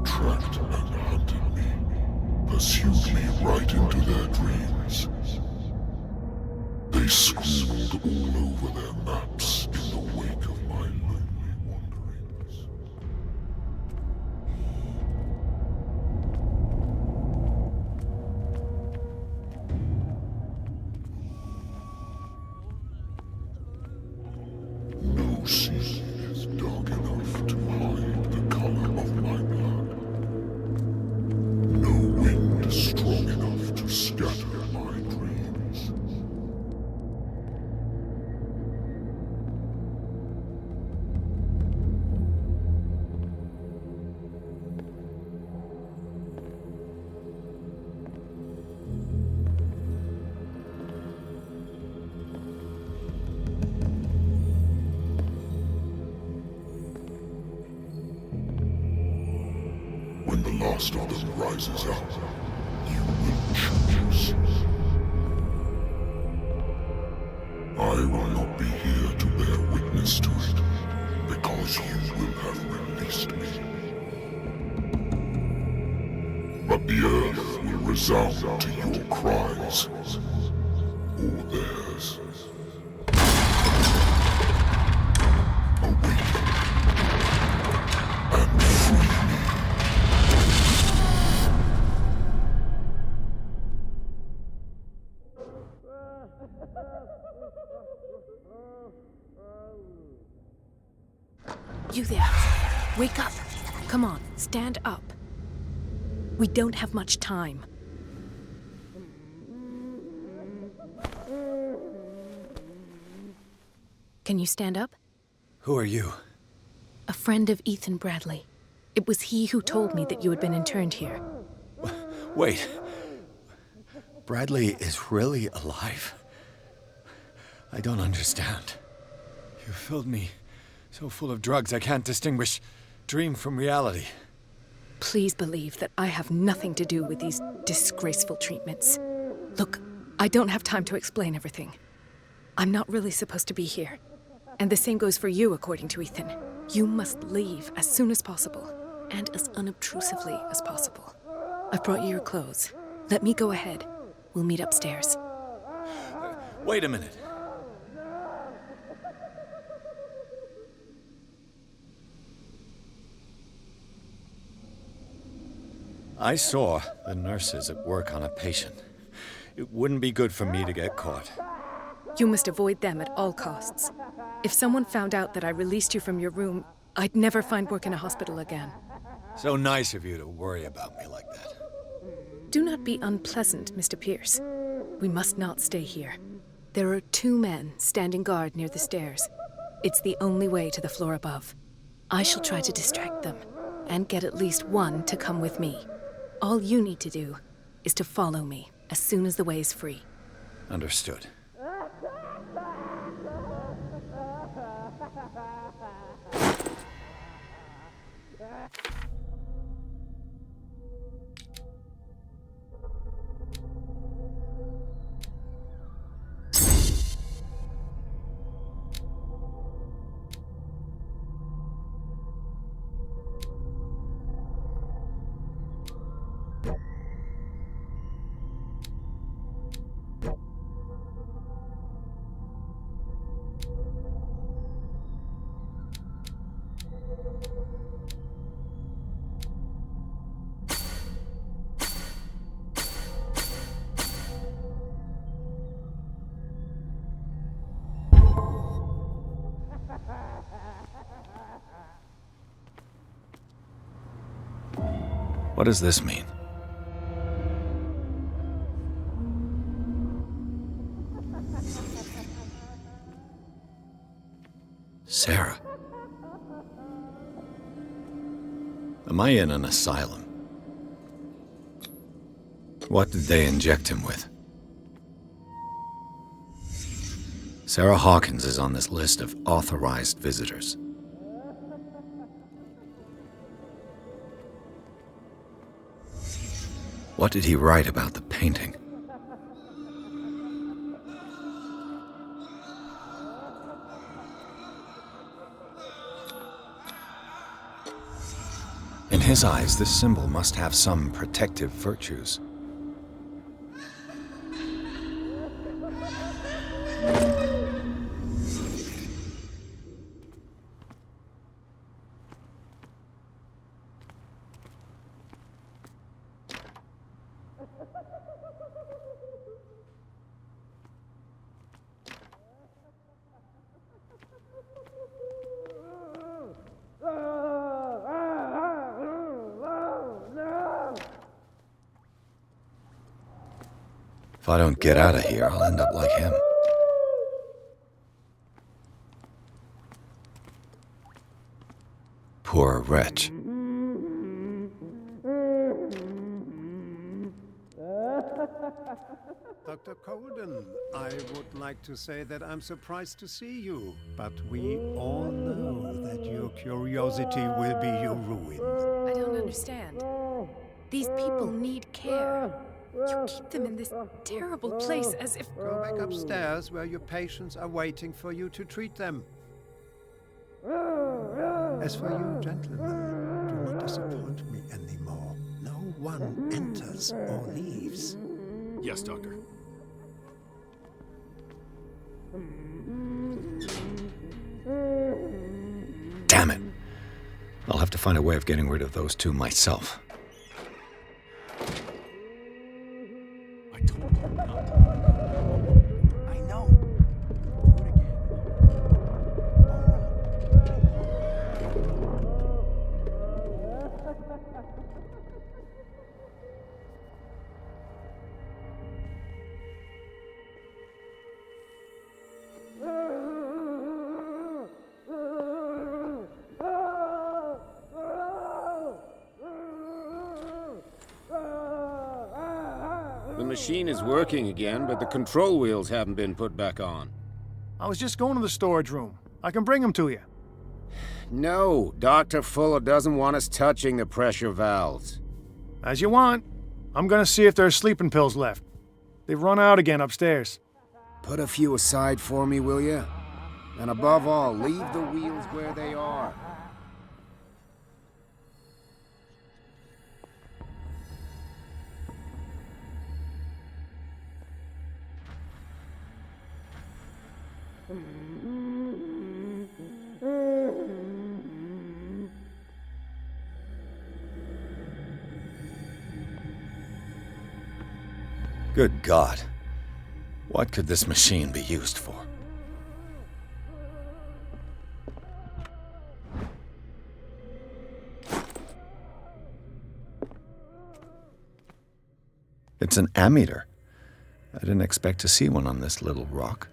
Tracked and hunted me, pursued me right into their dreams. They scrawled all over their maps in the wake of my lonely wanderings. No sea is dark enough to hide the color of my blood. No wind strong enough to scatter my dreams. When the last of them rises up, you will choose. I will not be here to bear witness to it, because you will have released me. But the earth will resound to your cries, or theirs. Awaken and free me. You there. Wake up. Come on, stand up. We don't have much time. Can you stand up? Who are you? A friend of Ethan Bradley. It was he who told me that you had been interned here. Wait. Bradley is really alive? I don't understand. You filled me so full of drugs I can't distinguish dream from reality. Please believe that I have nothing to do with these disgraceful treatments. Look, I don't have time to explain everything. I'm not really supposed to be here. And the same goes for you, according to Ethan. You must leave as soon as possible, and as unobtrusively as possible. I've brought you your clothes. Let me go ahead. We'll meet upstairs. Wait a minute. I saw the nurses at work on a patient. It wouldn't be good for me to get caught. You must avoid them at all costs. If someone found out that I released you from your room, I'd never find work in a hospital again. So nice of you to worry about me like that. Do not be unpleasant, Mr. Pierce. We must not stay here. There are 2 men standing guard near the stairs. It's the only way to the floor above. I shall try to distract them, and get at least one to come with me. All you need to do is to follow me as soon as the way is free. Understood. What does this mean? Sarah. Am I in an asylum? What did they inject him with? Sarah Hawkins is on this list of authorized visitors. What did he write about the painting? In his eyes, this symbol must have some protective virtues. If I don't get out of here, I'll end up like him. Poor wretch. Dr. Colden, I would like to say that I'm surprised to see you, but we all know that your curiosity will be your ruin. I don't understand. These people need care. You keep them in this terrible place as if... Go back upstairs where your patients are waiting for you to treat them. As for you, gentlemen, do not disappoint me anymore. No one enters or leaves. Yes, Doctor. Damn it. I'll have to find a way of getting rid of those 2 myself. I told you not. I know. The machine is working again, but the control wheels haven't been put back on. I was just going to the storage room. I can bring them to you. No, Dr. Fuller doesn't want us touching the pressure valves. As you want. I'm gonna see if there's sleeping pills left. They've run out again upstairs. Put a few aside for me, will you? And above all, leave the wheels where they are. Good God. What could this machine be used for? It's an ammeter. I didn't expect to see one on this little rock.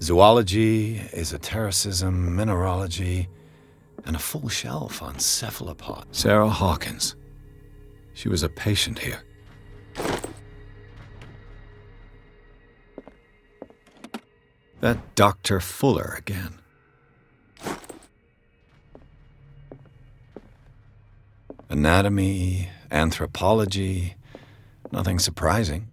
Zoology, esotericism, mineralogy, and a full shelf on cephalopods. Sarah Hawkins. She was a patient here. That Dr. Fuller again. Anatomy, anthropology, nothing surprising.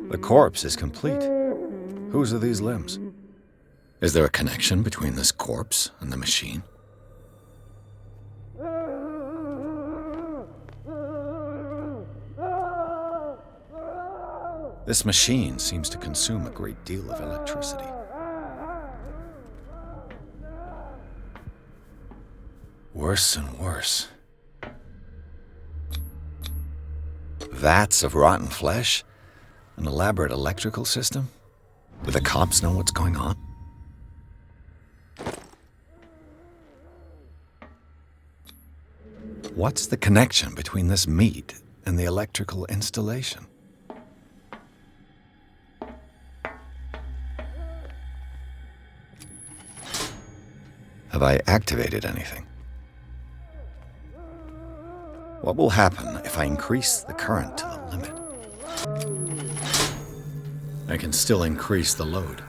The corpse is complete. Whose are these limbs? Is there a connection between this corpse and the machine? This machine seems to consume a great deal of electricity. Worse and worse. Vats of rotten flesh? An elaborate electrical system? Do the cops know what's going on? What's the connection between this meat and the electrical installation? Have I activated anything? What will happen if I increase the current to the limit? I can still increase the load.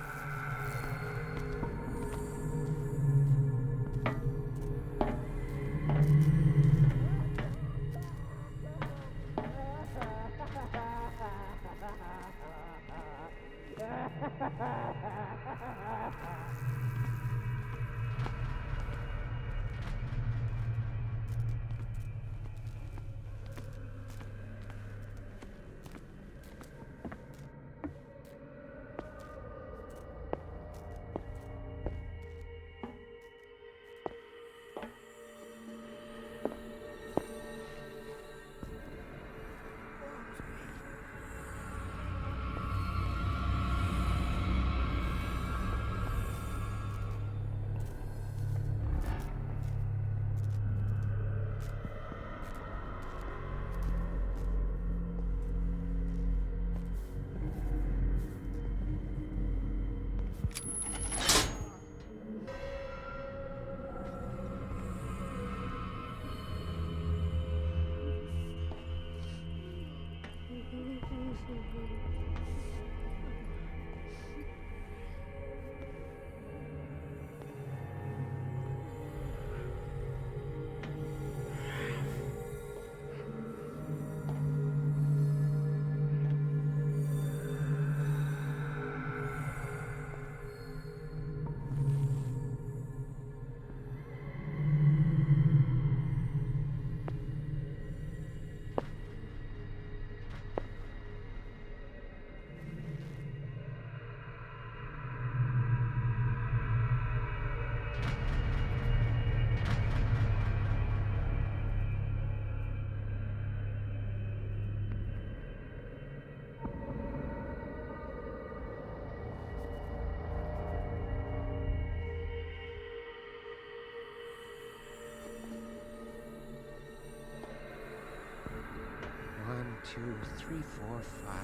1, 2, 3, 4, 5,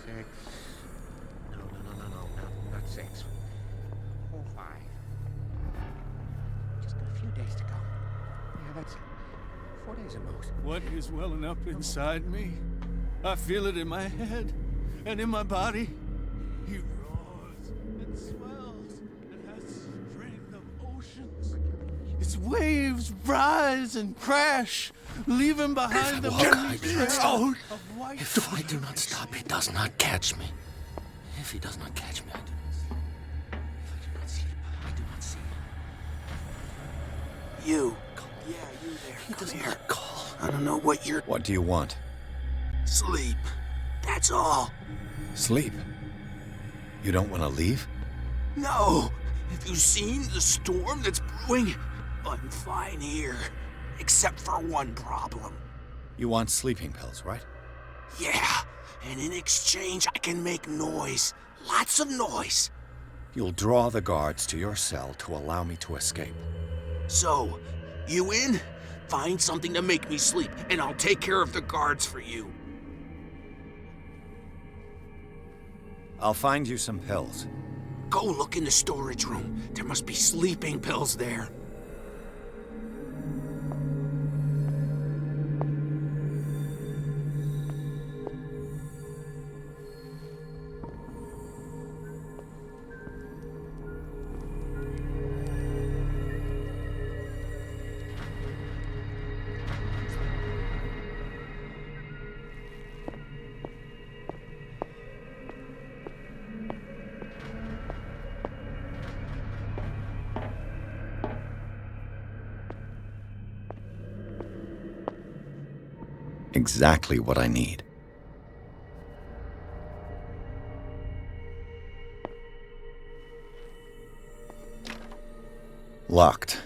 6. No, not 6. 4, 5. Just got a few days to go. Yeah, that's it. 4 days at most. What is welling up inside me? I feel it in my head and in my body. He roars and swells and has the strength of oceans. Its waves rise and crash, leaving behind the Walk, trail if of white. If I do not stop, he does not catch me. If he does not catch me, I do not sleep. If I do not sleep, I do not see. You. Yeah, you there. He does not call. I don't know what you're... What do you want? Sleep. That's all. Sleep? You don't want to leave? No. Have you seen the storm that's brewing? I'm fine here. Except for one problem. You want sleeping pills, right? Yeah. And in exchange, I can make noise. Lots of noise. You'll draw the guards to your cell to allow me to escape. So, you in? Find something to make me sleep, and I'll take care of the guards for you. I'll find you some pills. Go look in the storage room. There must be sleeping pills there. Exactly what I need. Locked.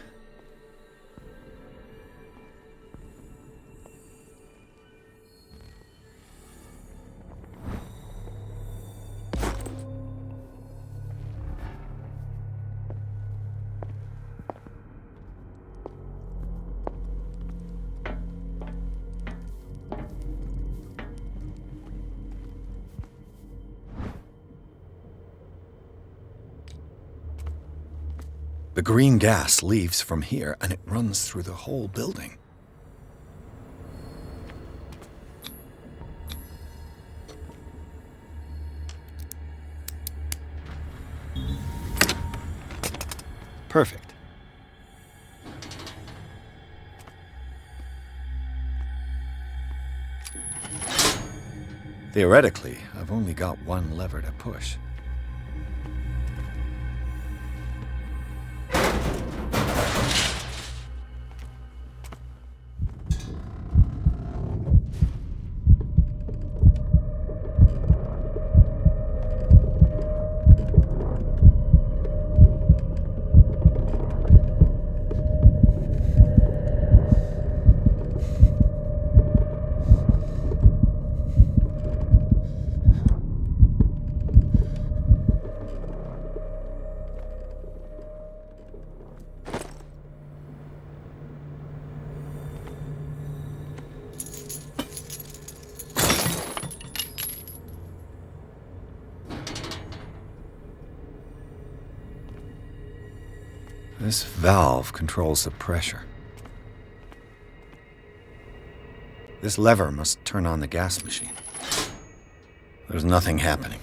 The green gas leaves from here, and it runs through the whole building. Perfect. Theoretically, I've only got one lever to push. This valve controls the pressure. This lever must turn on the gas machine. There's nothing happening.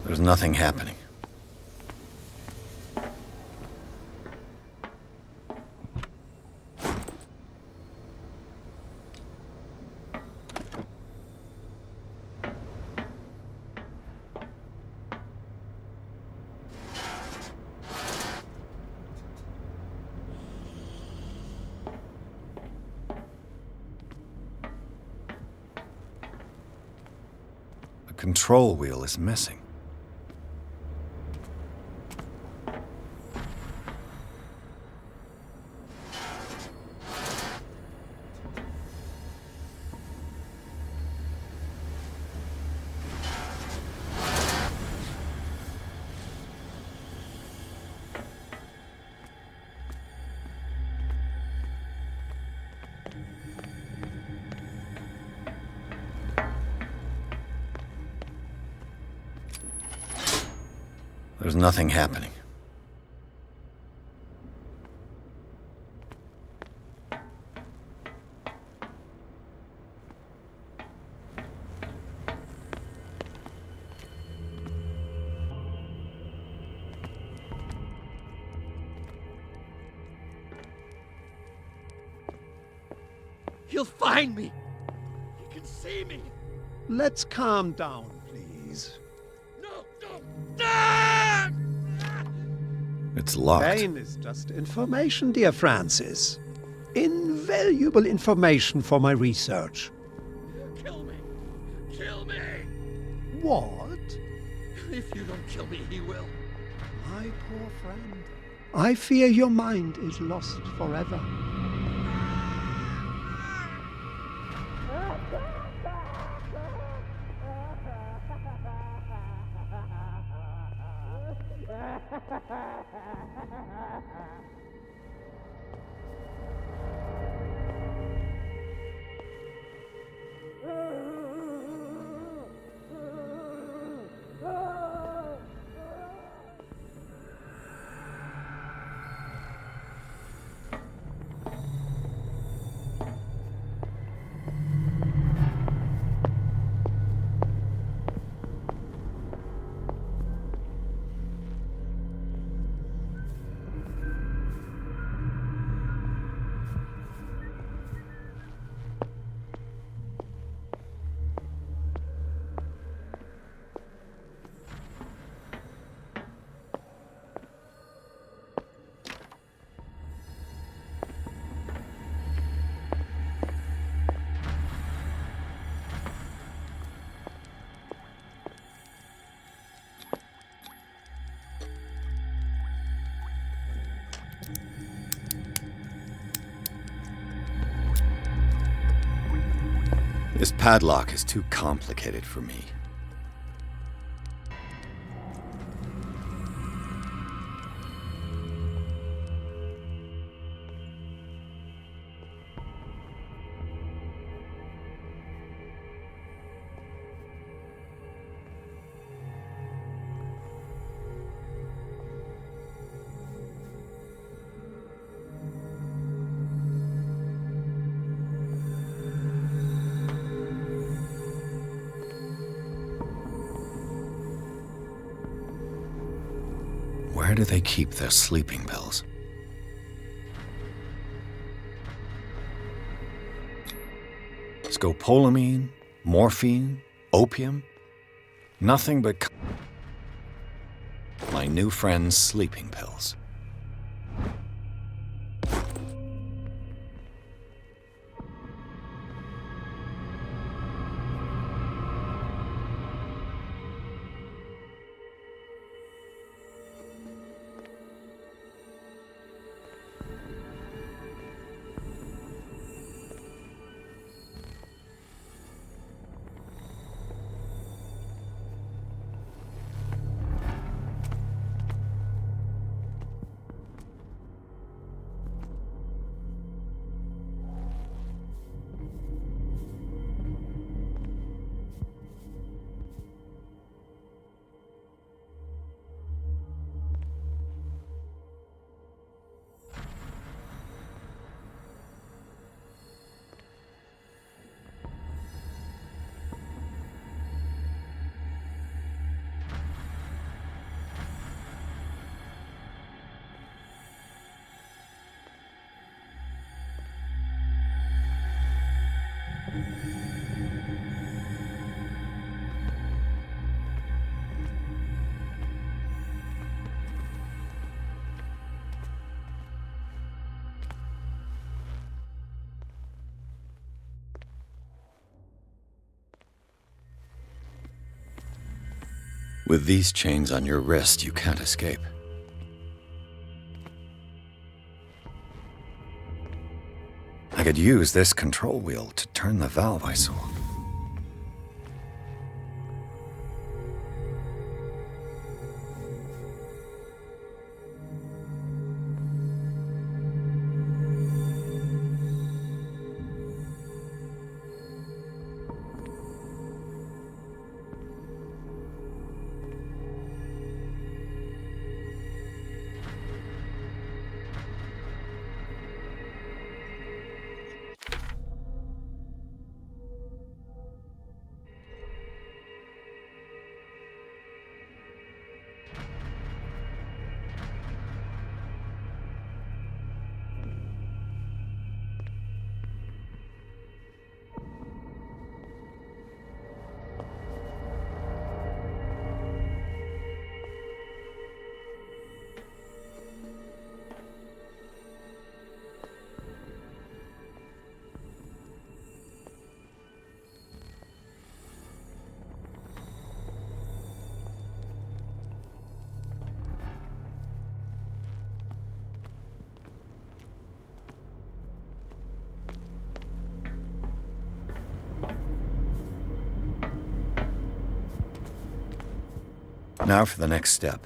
There's nothing happening. The control wheel is missing. There's nothing happening. He'll find me! He can see me! Let's calm down, please. It's locked. Pain is just information, dear Francis. Invaluable information for my research. Kill me! Kill me! What? If you don't kill me, he will. My poor friend. I fear your mind is lost forever. This padlock is too complicated for me. Where do they keep their sleeping pills? Scopolamine, morphine, opium? Nothing but my new friend's sleeping pills. With these chains on your wrist, you can't escape. I could use this control wheel to turn the valve I saw. Now for the next step.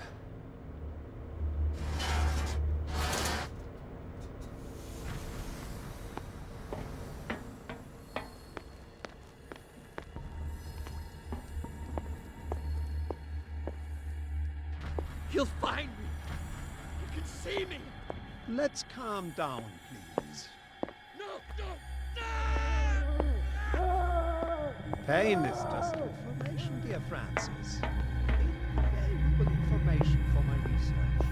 He'll find me. He can see me. Let's calm down, please. No! Pain is just information, dear Francis. Valuable information for my research.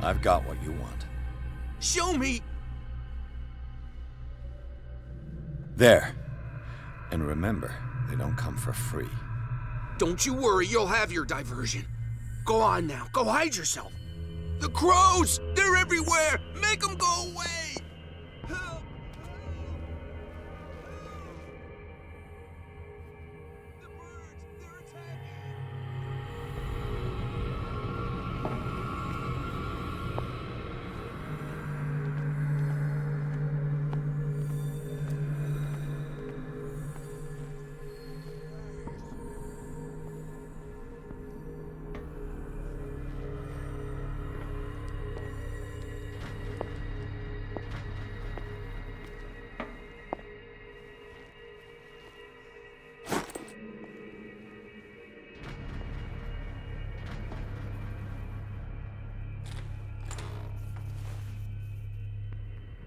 I've got what you want. Show me! There. And remember, they don't come for free. Don't you worry, you'll have your diversion. Go on now, go hide yourself. The crows! They're everywhere! Make them go away! Help!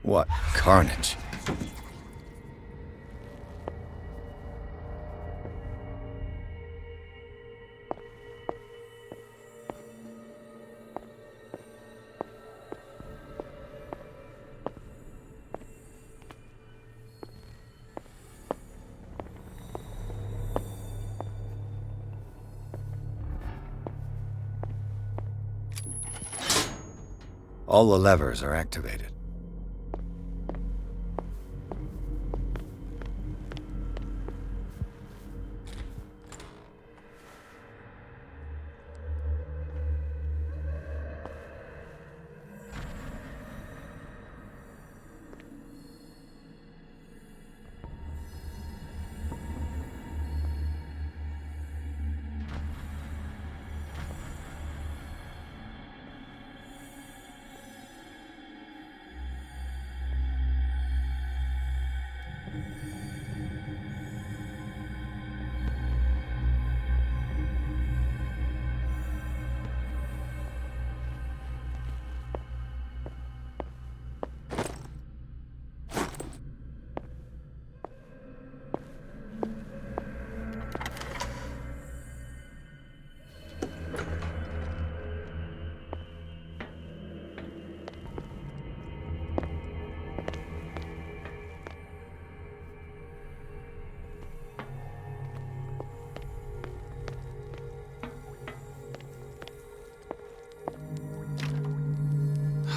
What carnage. All the levers are activated.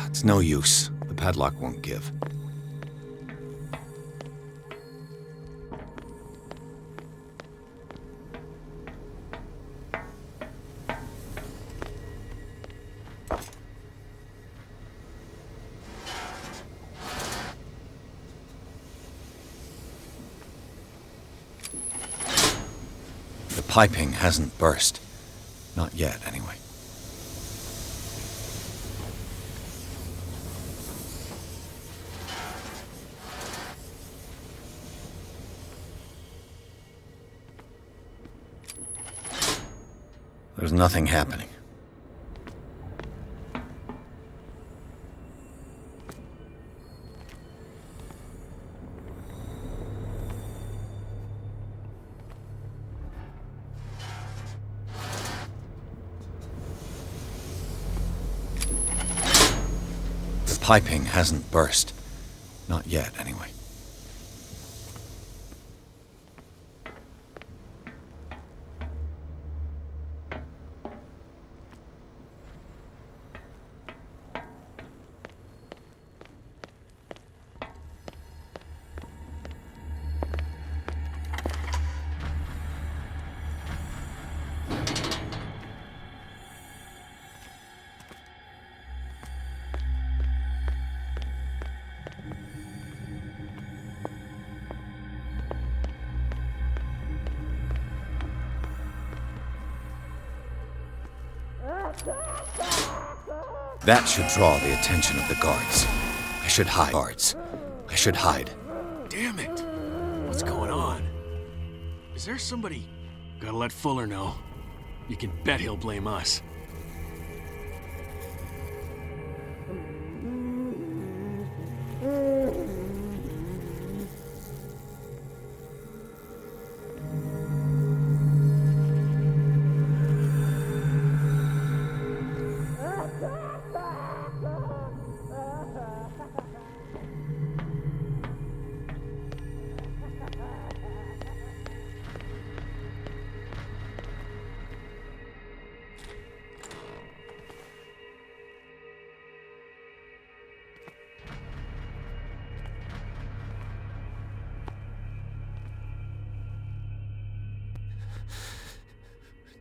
It's no use. The padlock won't give. The piping hasn't burst. Not yet, anyway. There's nothing happening. The piping hasn't burst. Not yet, anyway. That should draw the attention of the guards. I should hide. Guards. I should hide. Damn it! What's going on? Is there somebody... Gotta let Fuller know. You can bet he'll blame us.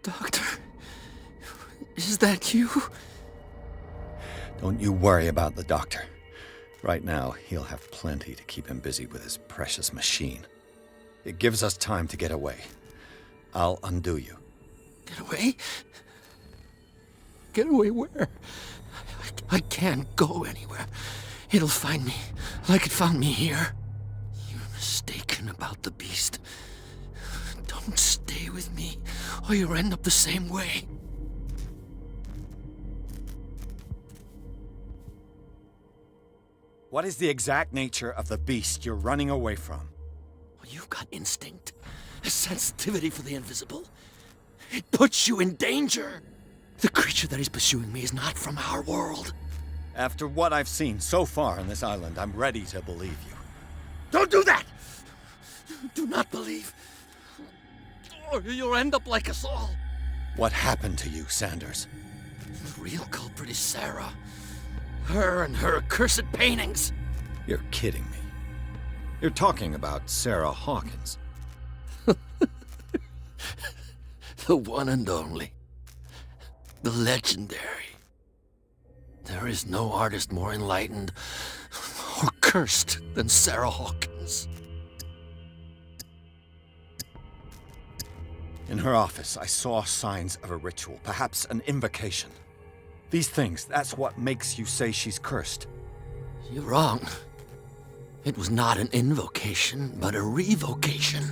Doctor, is that you? Don't you worry about the doctor. Right now, he'll have plenty to keep him busy with his precious machine. It gives us time to get away. I'll undo you. Get away? Get away where? I can't go anywhere. It'll find me, like it found me here. You're mistaken about the beast. Don't stay with me, or you'll end up the same way. What is the exact nature of the beast you're running away from? You've got instinct, a sensitivity for the invisible. It puts you in danger. The creature that is pursuing me is not from our world. After what I've seen so far on this island, I'm ready to believe you. Don't do that! Do not believe, or you'll end up like us all. What happened to you, Sanders? The real culprit is Sarah. Her and her accursed paintings. You're kidding me. You're talking about Sarah Hawkins. The one and only. The legendary. There is no artist more enlightened or cursed than Sarah Hawkins. In her office, I saw signs of a ritual, perhaps an invocation. These things, that's what makes you say she's cursed. You're wrong. It was not an invocation, but a revocation.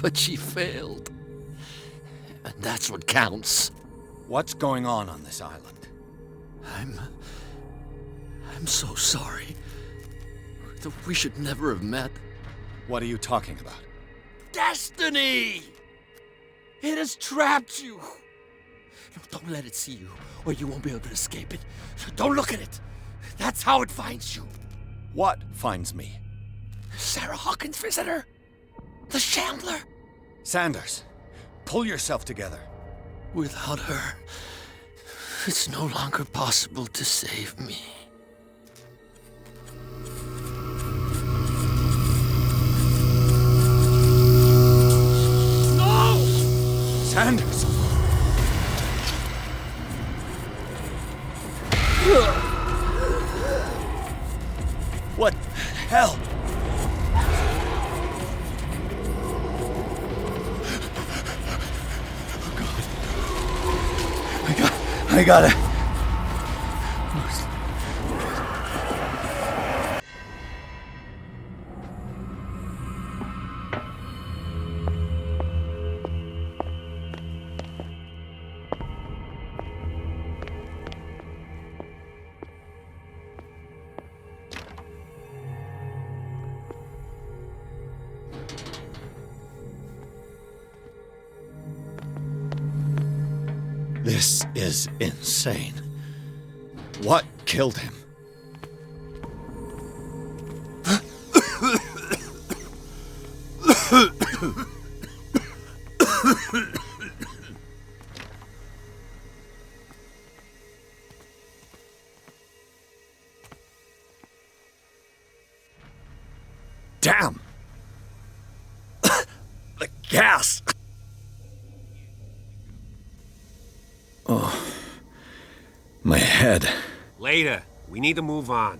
But she failed. And that's what counts. What's going on this island? I'm so sorry. We should never have met. What are you talking about? Destiny! It has trapped you. No, don't let it see you, or you won't be able to escape it. Don't look at it. That's how it finds you. What finds me? Sarah Hawkins' visitor. The Shambler. Sanders, pull yourself together. Without her, it's no longer possible to save me. No! Sanders! What the hell? I gotta... This is insane. What killed him? Damn! The gas! Oh, my head. Later. We need to move on.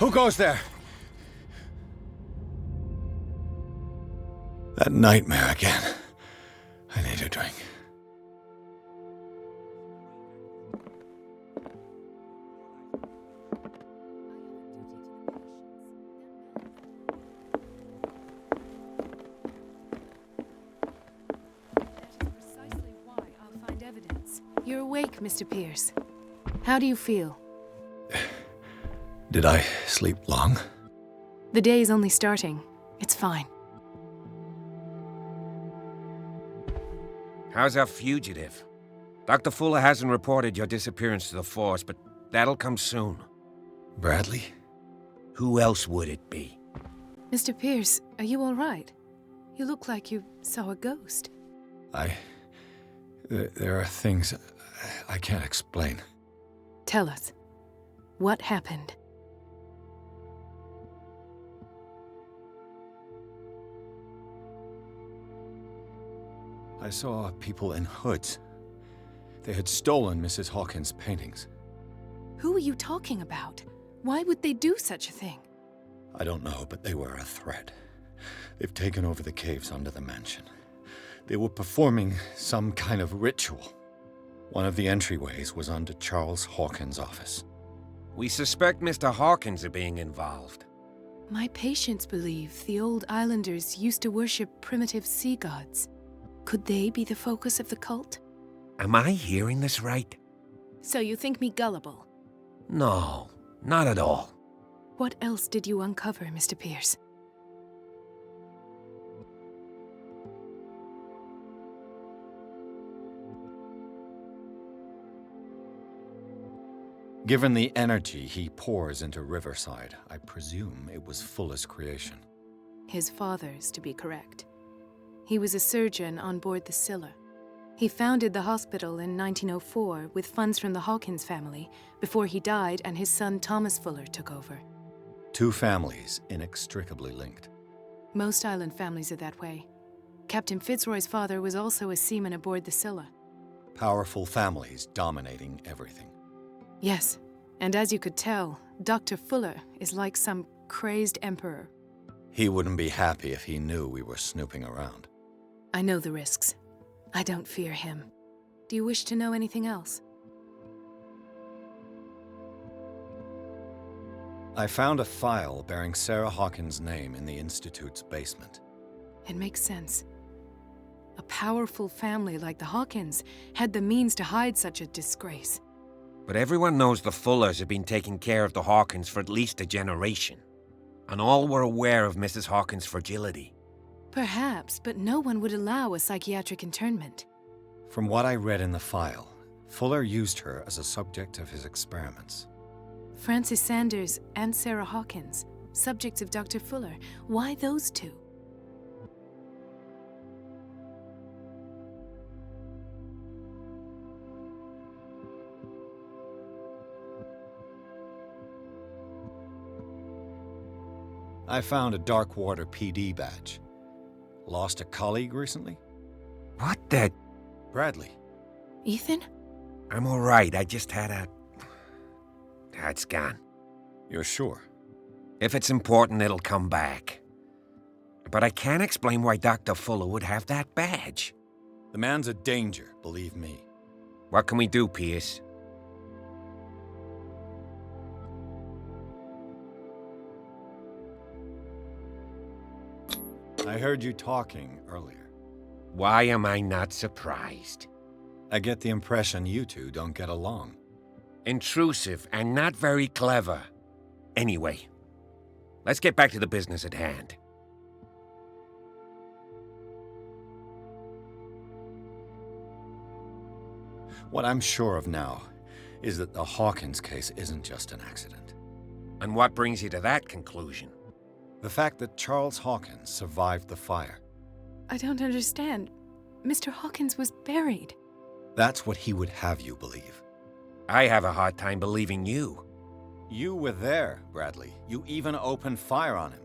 Who goes there? That nightmare again. I need a drink. Precisely why I'll find evidence. You're awake, Mr. Pierce. How do you feel? Did I sleep long? The day is only starting. It's fine. How's our fugitive? Dr. Fuller hasn't reported your disappearance to the force, but that'll come soon. Bradley? Who else would it be? Mr. Pierce, are you all right? You look like you saw a ghost. There are things I can't explain. Tell us. What happened? I saw people in hoods. They had stolen Mrs. Hawkins' paintings. Who are you talking about? Why would they do such a thing? I don't know, but they were a threat. They've taken over the caves under the mansion. They were performing some kind of ritual. One of the entryways was under Charles Hawkins' office. We suspect Mr. Hawkins of being involved. My patients believe the old islanders used to worship primitive sea gods. Could they be the focus of the cult? Am I hearing this right? So you think me gullible? No, not at all. What else did you uncover, Mr. Pierce? Given the energy he pours into Riverside, I presume it was Fuller's creation. His father's, to be correct. He was a surgeon on board the Scylla. He founded the hospital in 1904 with funds from the Hawkins family before he died and his son Thomas Fuller took over. Two families inextricably linked. Most island families are that way. Captain Fitzroy's father was also a seaman aboard the Scylla. Powerful families dominating everything. Yes, and as you could tell, Dr. Fuller is like some crazed emperor. He wouldn't be happy if he knew we were snooping around. I know the risks. I don't fear him. Do you wish to know anything else? I found a file bearing Sarah Hawkins' name in the Institute's basement. It makes sense. A powerful family like the Hawkins had the means to hide such a disgrace. But everyone knows the Fullers have been taking care of the Hawkins for at least a generation. And all were aware of Mrs. Hawkins' fragility. Perhaps, but no one would allow a psychiatric internment. From what I read in the file, Fuller used her as a subject of his experiments. Francis Sanders and Sarah Hawkins, subjects of Dr. Fuller. Why those two? I found a Darkwater PD badge. Lost a colleague recently? What the? Bradley. Ethan? I'm all right. I just had a... It's gone. You're sure? If it's important, it'll come back. But I can't explain why Dr. Fuller would have that badge. The man's a danger, believe me. What can we do, Pierce? I heard you talking earlier. Why am I not surprised? I get the impression you two don't get along. Intrusive and not very clever. Anyway, let's get back to the business at hand. What I'm sure of now is that the Hawkins case isn't just an accident. And what brings you to that conclusion? The fact that Charles Hawkins survived the fire. I don't understand. Mr. Hawkins was buried. That's what he would have you believe. I have a hard time believing you. You were there, Bradley. You even opened fire on him.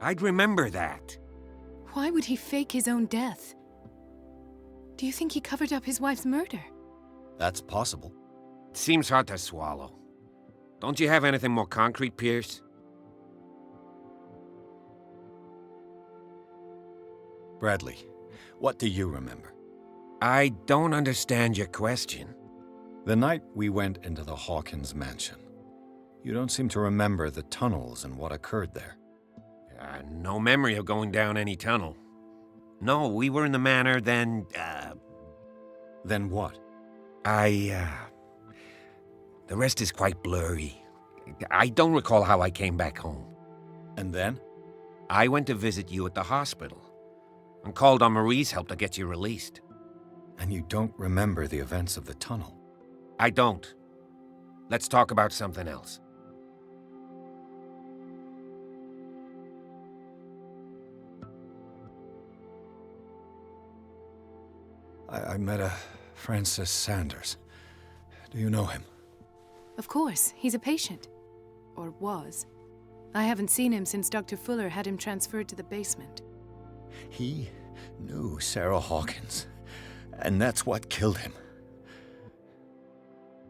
I'd remember that. Why would he fake his own death? Do you think he covered up his wife's murder? That's possible. It seems hard to swallow. Don't you have anything more concrete, Pierce? Bradley, what do you remember? I don't understand your question. The night we went into the Hawkins mansion. You don't seem to remember the tunnels and what occurred there. No memory of going down any tunnel. No, we were in the manor, then, Then what? The rest is quite blurry. I don't recall how I came back home. And then? I went to visit you at the hospital, and called on Marie's help to get you released. And you don't remember the events of the tunnel? I don't. Let's talk about something else. I met a Francis Sanders. Do you know him? Of course, he's a patient. Or was. I haven't seen him since Dr. Fuller had him transferred to the basement. He knew Sarah Hawkins, and that's what killed him.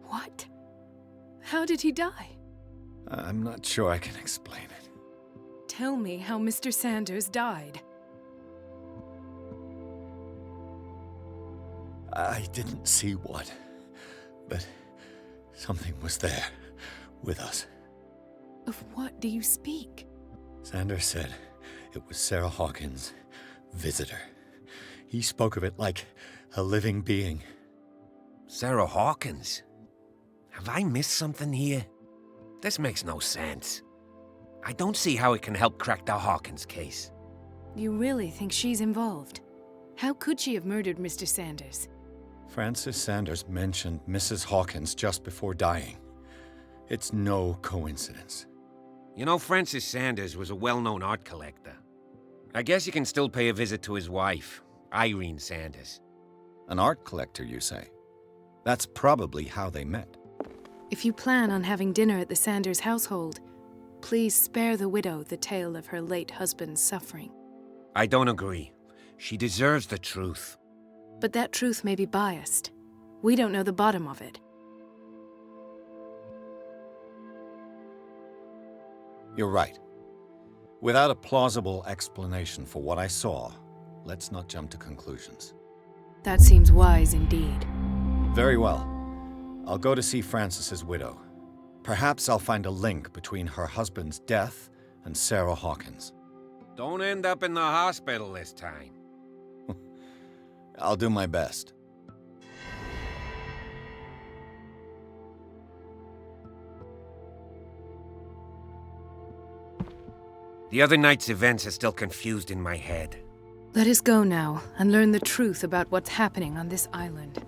What? How did he die? I'm not sure I can explain it. Tell me how Mr. Sanders died. I didn't see what, but something was there with us. Of what do you speak? Sanders said it was Sarah Hawkins' visitor. He spoke of it like a living being. Sarah Hawkins? Have I missed something here? This makes no sense. I don't see how it can help crack the Hawkins case. You really think she's involved? How could she have murdered Mr. Sanders? Francis Sanders mentioned Mrs. Hawkins just before dying. It's no coincidence. You know, Francis Sanders was a well-known art collector. I guess you can still pay a visit to his wife, Irene Sanders. An art collector, you say? That's probably how they met. If you plan on having dinner at the Sanders household, please spare the widow the tale of her late husband's suffering. I don't agree. She deserves the truth. But that truth may be biased. We don't know the bottom of it. You're right. Without a plausible explanation for what I saw, let's not jump to conclusions. That seems wise indeed. Very well. I'll go to see Francis's widow. Perhaps I'll find a link between her husband's death and Sarah Hawkins. Don't end up in the hospital this time. I'll do my best. The other night's events are still confused in my head. Let us go now and learn the truth about what's happening on this island.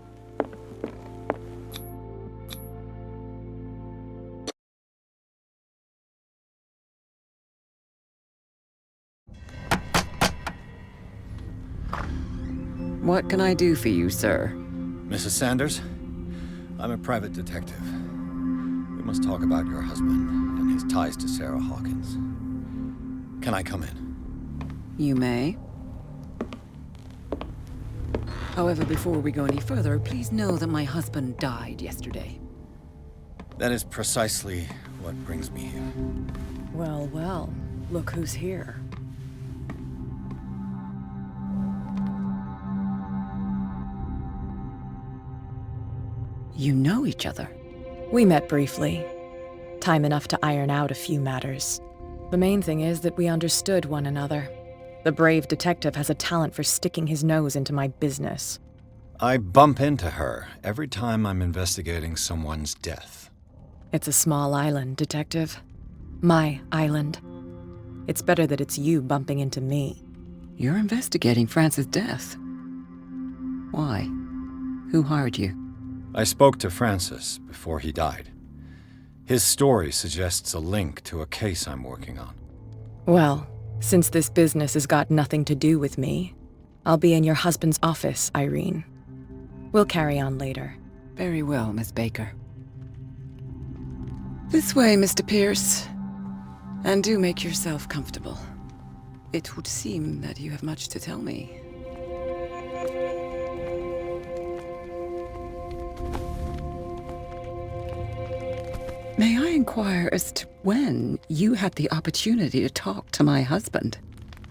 What can I do for you, sir? Mrs. Sanders, I'm a private detective. We must talk about your husband and his ties to Sarah Hawkins. Can I come in? You may. However, before we go any further, please know that my husband died yesterday. That is precisely what brings me here. Well, well, look who's here. You know each other? We met briefly. Time enough to iron out a few matters. The main thing is that we understood one another. The brave detective has a talent for sticking his nose into my business. I bump into her every time I'm investigating someone's death. It's a small island, Detective. My island. It's better that it's you bumping into me. You're investigating Francis' death. Why? Who hired you? I spoke to Francis before he died. His story suggests a link to a case I'm working on. Well, since this business has got nothing to do with me, I'll be in your husband's office, Irene. We'll carry on later. Very well, Miss Baker. This way, Mr. Pierce. And do make yourself comfortable. It would seem that you have much to tell me. May I inquire as to when you had the opportunity to talk to my husband?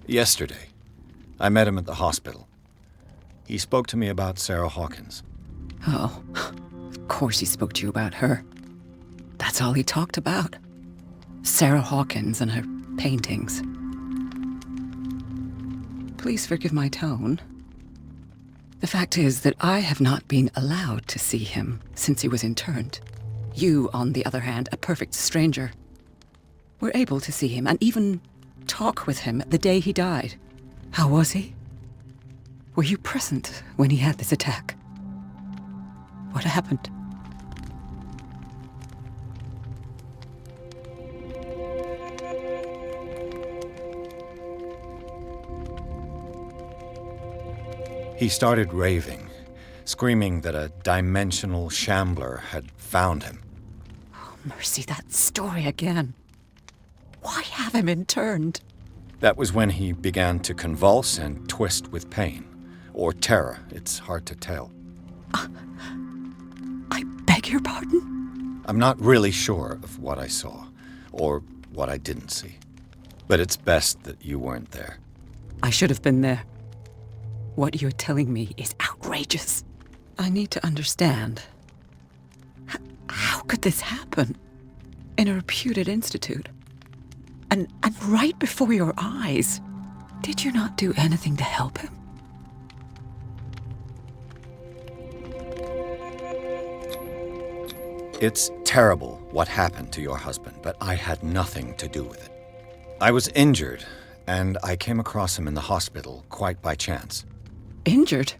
Yesterday. I met him at the hospital. He spoke to me about Sarah Hawkins. Oh, of course he spoke to you about her. That's all he talked about. Sarah Hawkins and her paintings. Please forgive my tone. The fact is that I have not been allowed to see him since he was interned. You, on the other hand, a perfect stranger, were able to see him and even talk with him the day he died. How was he? Were you present when he had this attack? What happened? He started raving, screaming that a dimensional shambler had found him. Oh, mercy, that story again. Why have him interned? That was when he began to convulse and twist with pain. Or terror, it's hard to tell. I beg your pardon? I'm not really sure of what I saw, or what I didn't see. But it's best that you weren't there. I should have been there. What you're telling me is outrageous. I need to understand. How could this happen? In a reputed institute? And right before your eyes? Did you not do anything to help him? It's terrible what happened to your husband, but I had nothing to do with it. I was injured, and I came across him in the hospital quite by chance. Injured?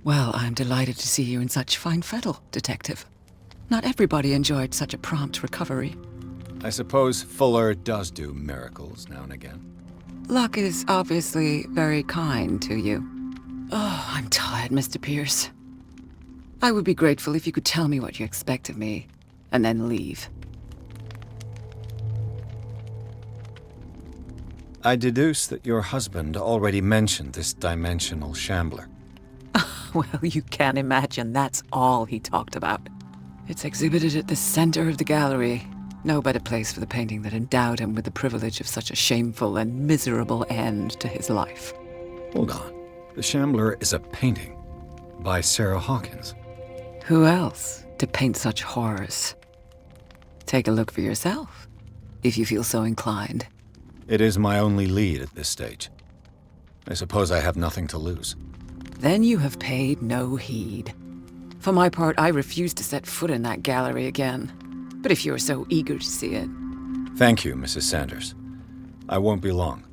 Well, I'm delighted to see you in such fine fettle, Detective. Not everybody enjoyed such a prompt recovery. I suppose Fuller does do miracles now and again. Luck is obviously very kind to you. Oh, I'm tired, Mr. Pierce. I would be grateful if you could tell me what you expect of me, and then leave. I deduce that your husband already mentioned this dimensional shambler. Well, you can imagine that's all he talked about. It's exhibited at the center of the gallery. No better place for the painting that endowed him with the privilege of such a shameful and miserable end to his life. Hold on. The shambler is a painting by Sarah Hawkins. Who else to paint such horrors? Take a look for yourself, if you feel so inclined. It is my only lead at this stage. I suppose I have nothing to lose. Then you have paid no heed. For my part, I refuse to set foot in that gallery again. But if you're so eager to see it... Thank you, Mrs. Sanders. I won't be long.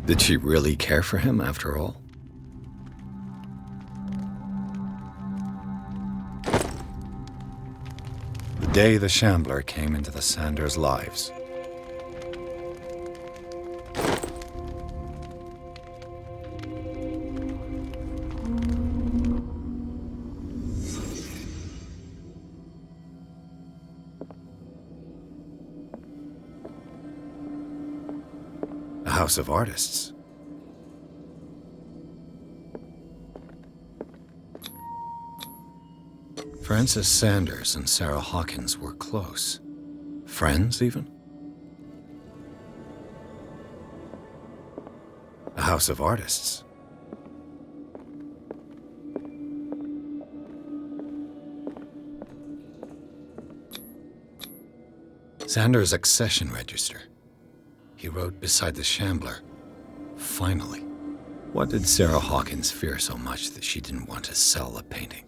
Did she really care for him after all? The day the Shambler came into the Sanders' lives. A house of artists. Frances Sanders and Sarah Hawkins were close. Friends, even? house of artists. Sanders' accession register. He wrote beside the shambler, "Finally." What did Sarah Hawkins fear so much that she didn't want to sell the painting?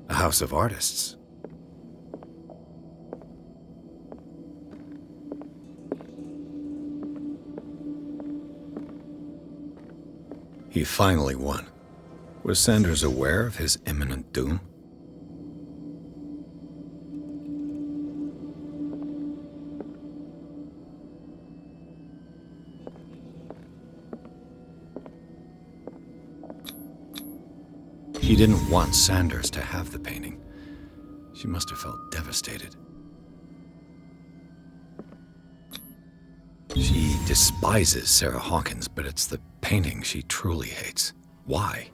A house of artists. He finally won. Was Sanders aware of his imminent doom? She didn't want Sanders to have the painting. She must have felt devastated. She despises Sarah Hawkins, but it's the painting she truly hates. Why?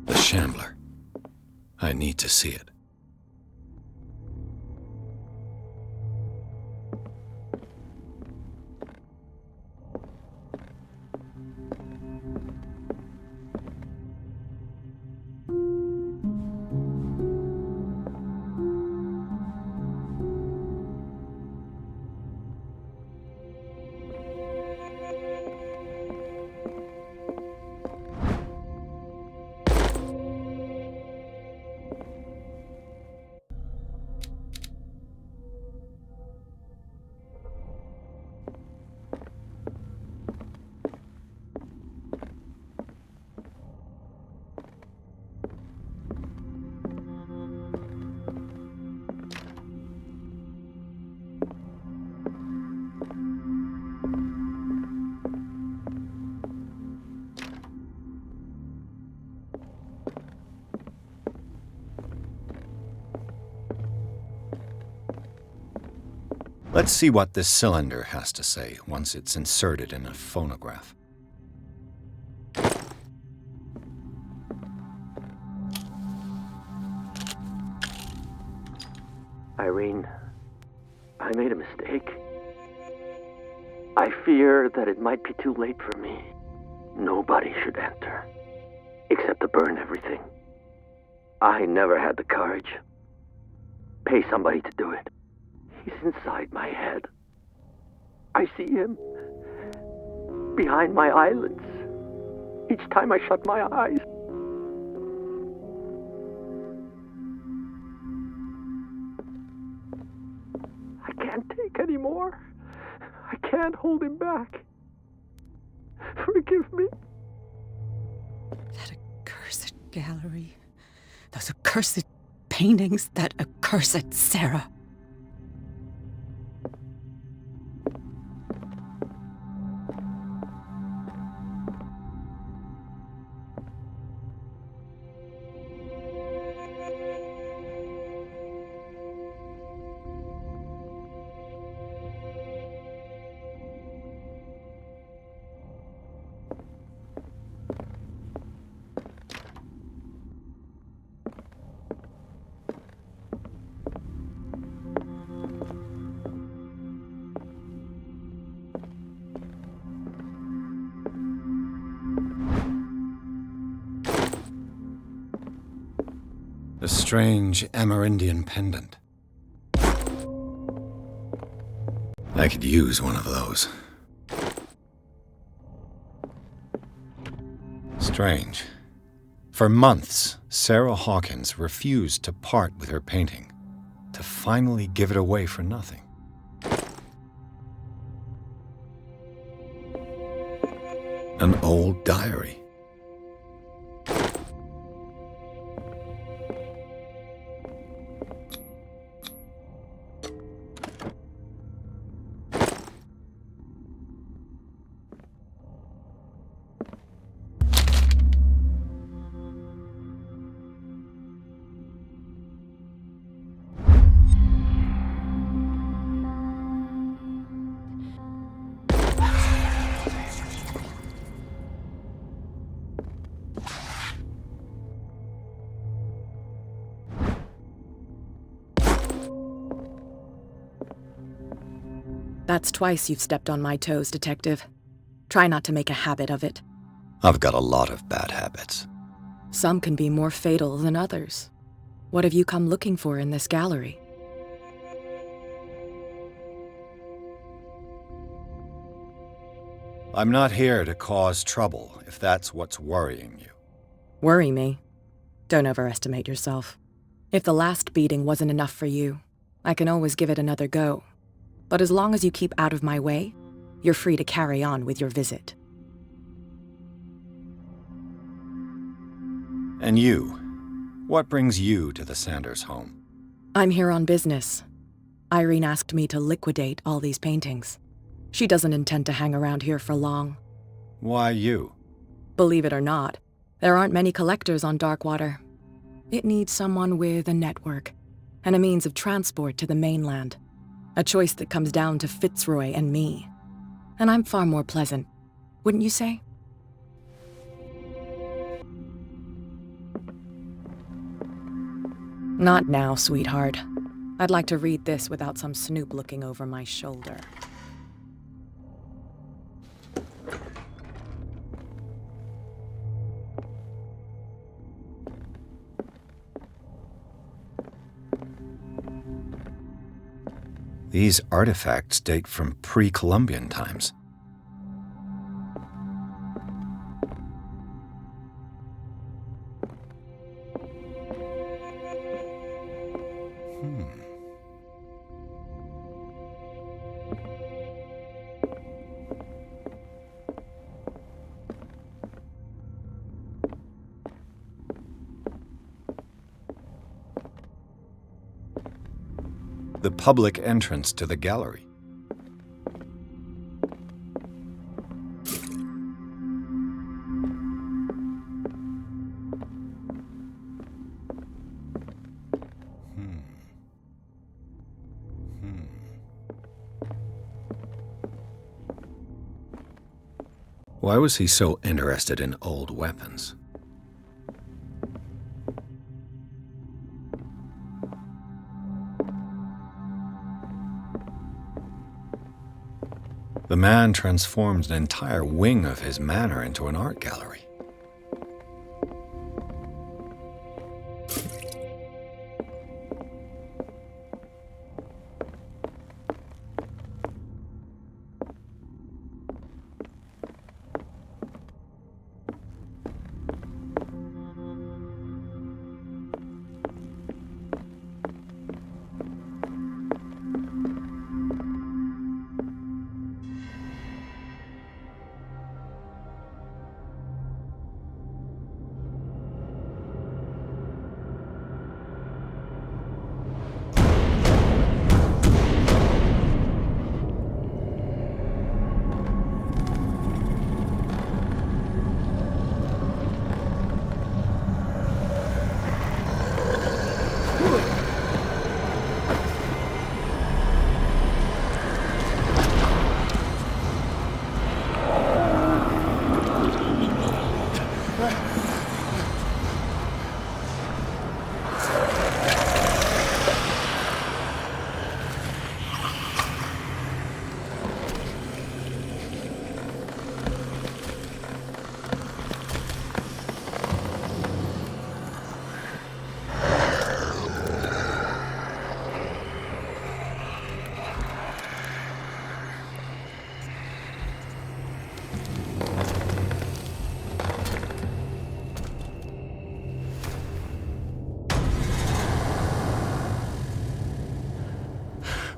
The Shambler. I need to see it. Let's see what this cylinder has to say once it's inserted in a phonograph. Irene, I made a mistake. I fear that it might be too late for me. Nobody should enter, except to burn everything. I never had the courage. Pay somebody to do it. He's inside my head. I see him behind my eyelids each time I shut my eyes. I can't take any more. I can't hold him back. Forgive me. That accursed gallery. Those accursed paintings. That accursed Sarah. A strange Amerindian pendant. I could use one of those. Strange. For months, Sarah Hawkins refused to part with her painting, to finally give it away for nothing. An old diary. That's twice you've stepped on my toes, Detective. Try not to make a habit of it. I've got a lot of bad habits. Some can be more fatal than others. What have you come looking for in this gallery? I'm not here to cause trouble, if that's what's worrying you. Worry me? Don't overestimate yourself. If the last beating wasn't enough for you, I can always give it another go. But as long as you keep out of my way, you're free to carry on with your visit. And you? What brings you to the Sanders home? I'm here on business. Irene asked me to liquidate all these paintings. She doesn't intend to hang around here for long. Why you? Believe it or not, there aren't many collectors on Darkwater. It needs someone with a network and a means of transport to the mainland. A choice that comes down to Fitzroy and me. And I'm far more pleasant, wouldn't you say? Not now, sweetheart. I'd like to read this without some snoop looking over my shoulder. These artifacts date from pre-Columbian times. The public entrance to the gallery. Why was he so interested in old weapons? The man transformed an entire wing of his manor into an art gallery.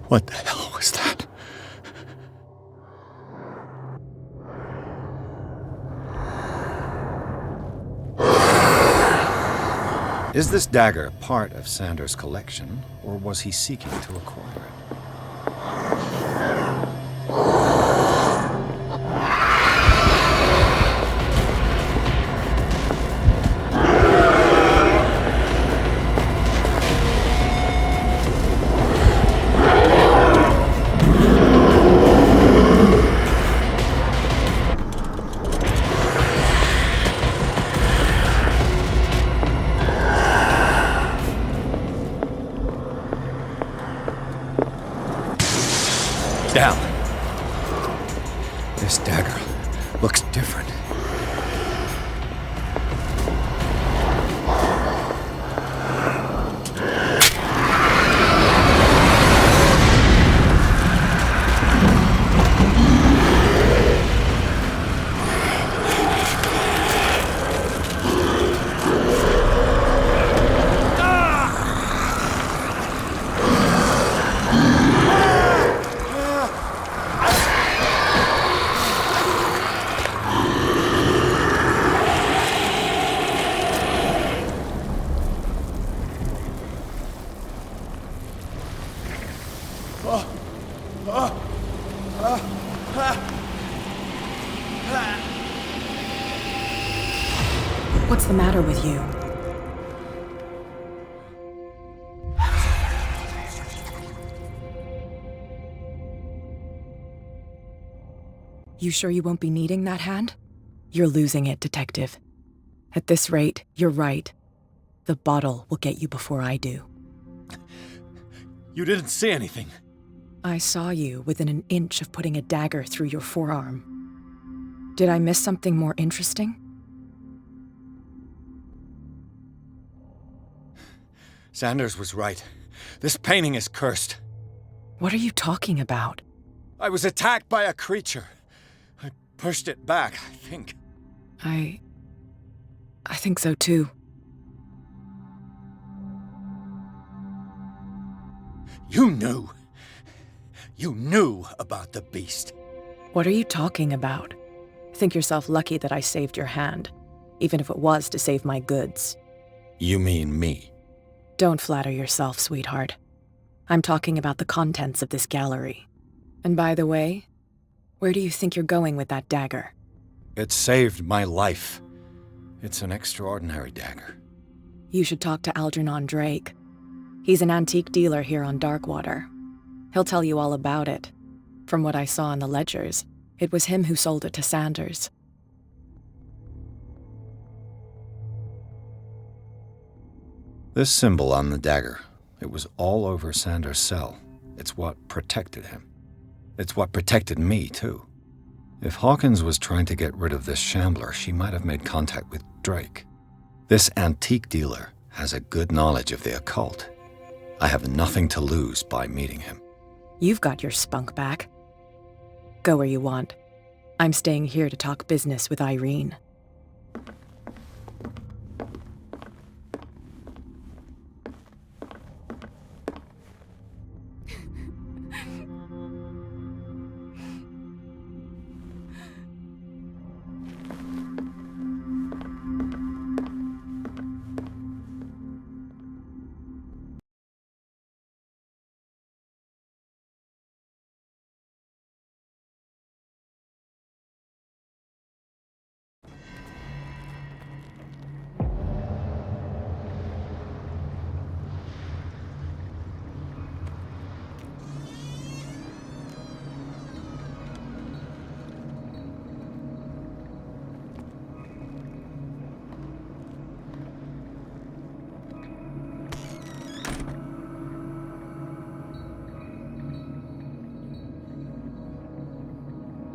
What the hell was that? Is this dagger part of Sanders' collection, or was he seeking to acquire it? This dagger looks different. What's the matter with you? You sure you won't be needing that hand? You're losing it, Detective. At this rate, you're right. The bottle will get you before I do. You didn't see anything. I saw you within an inch of putting a dagger through your forearm. Did I miss something more interesting? Sanders was right. This painting is cursed. What are you talking about? I was attacked by a creature. I pushed it back, I think. I think so too. You knew. You knew about the beast. What are you talking about? Think yourself lucky that I saved your hand, even if it was to save my goods. You mean me? Don't flatter yourself, sweetheart. I'm talking about the contents of this gallery. And by the way, where do you think you're going with that dagger? It saved my life. It's an extraordinary dagger. You should talk to Algernon Drake. He's an antique dealer here on Darkwater. He'll tell you all about it. From what I saw in the ledgers, it was him who sold it to Sanders. This symbol on the dagger, it was all over Sanders' cell. It's what protected him. It's what protected me, too. If Hawkins was trying to get rid of this shambler, she might have made contact with Drake. This antique dealer has a good knowledge of the occult. I have nothing to lose by meeting him. You've got your spunk back. Go where you want. I'm staying here to talk business with Irene.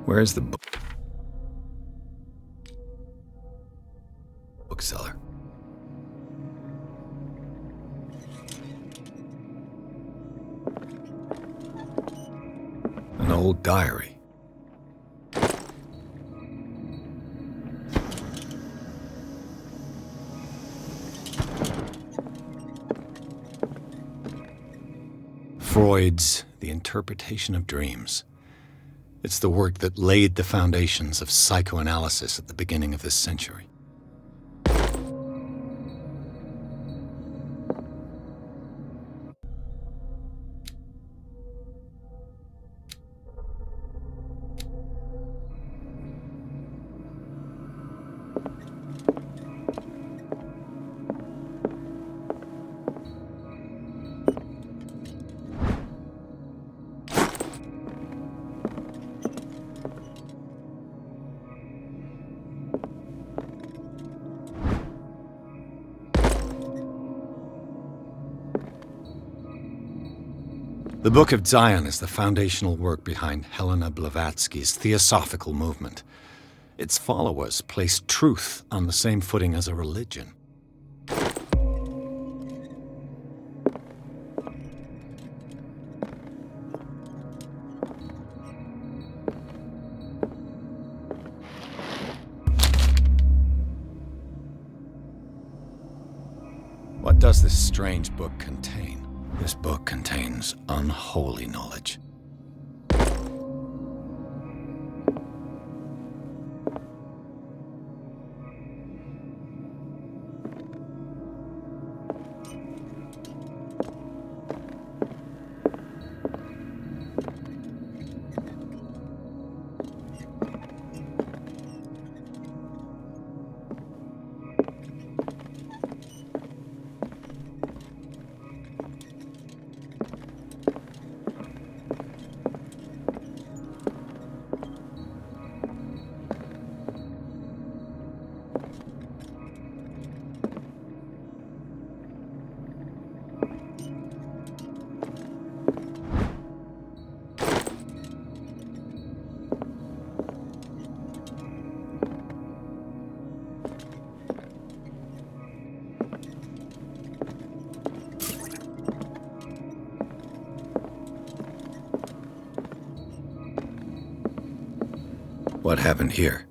Where's the bookseller? An old diary. Freud's The Interpretation of Dreams. It's the work that laid the foundations of psychoanalysis at the beginning of this century. The Book of Zion is the foundational work behind Helena Blavatsky's Theosophical movement. Its followers place truth on the same footing as a religion. What does this strange book contain? This book contains unholy knowledge. What happened here?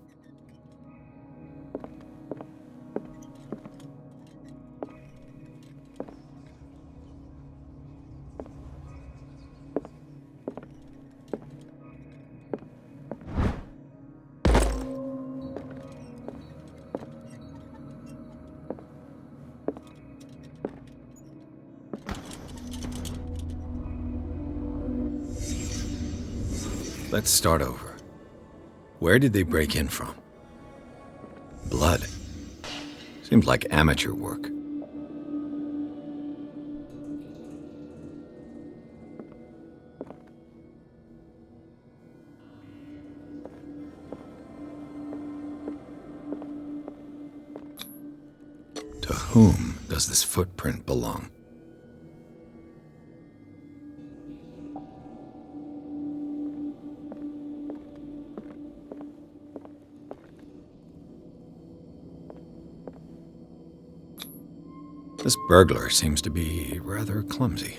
Let's start over. Where did they break in from? Blood. Seems like amateur work. To whom does this footprint belong? This burglar seems to be rather clumsy.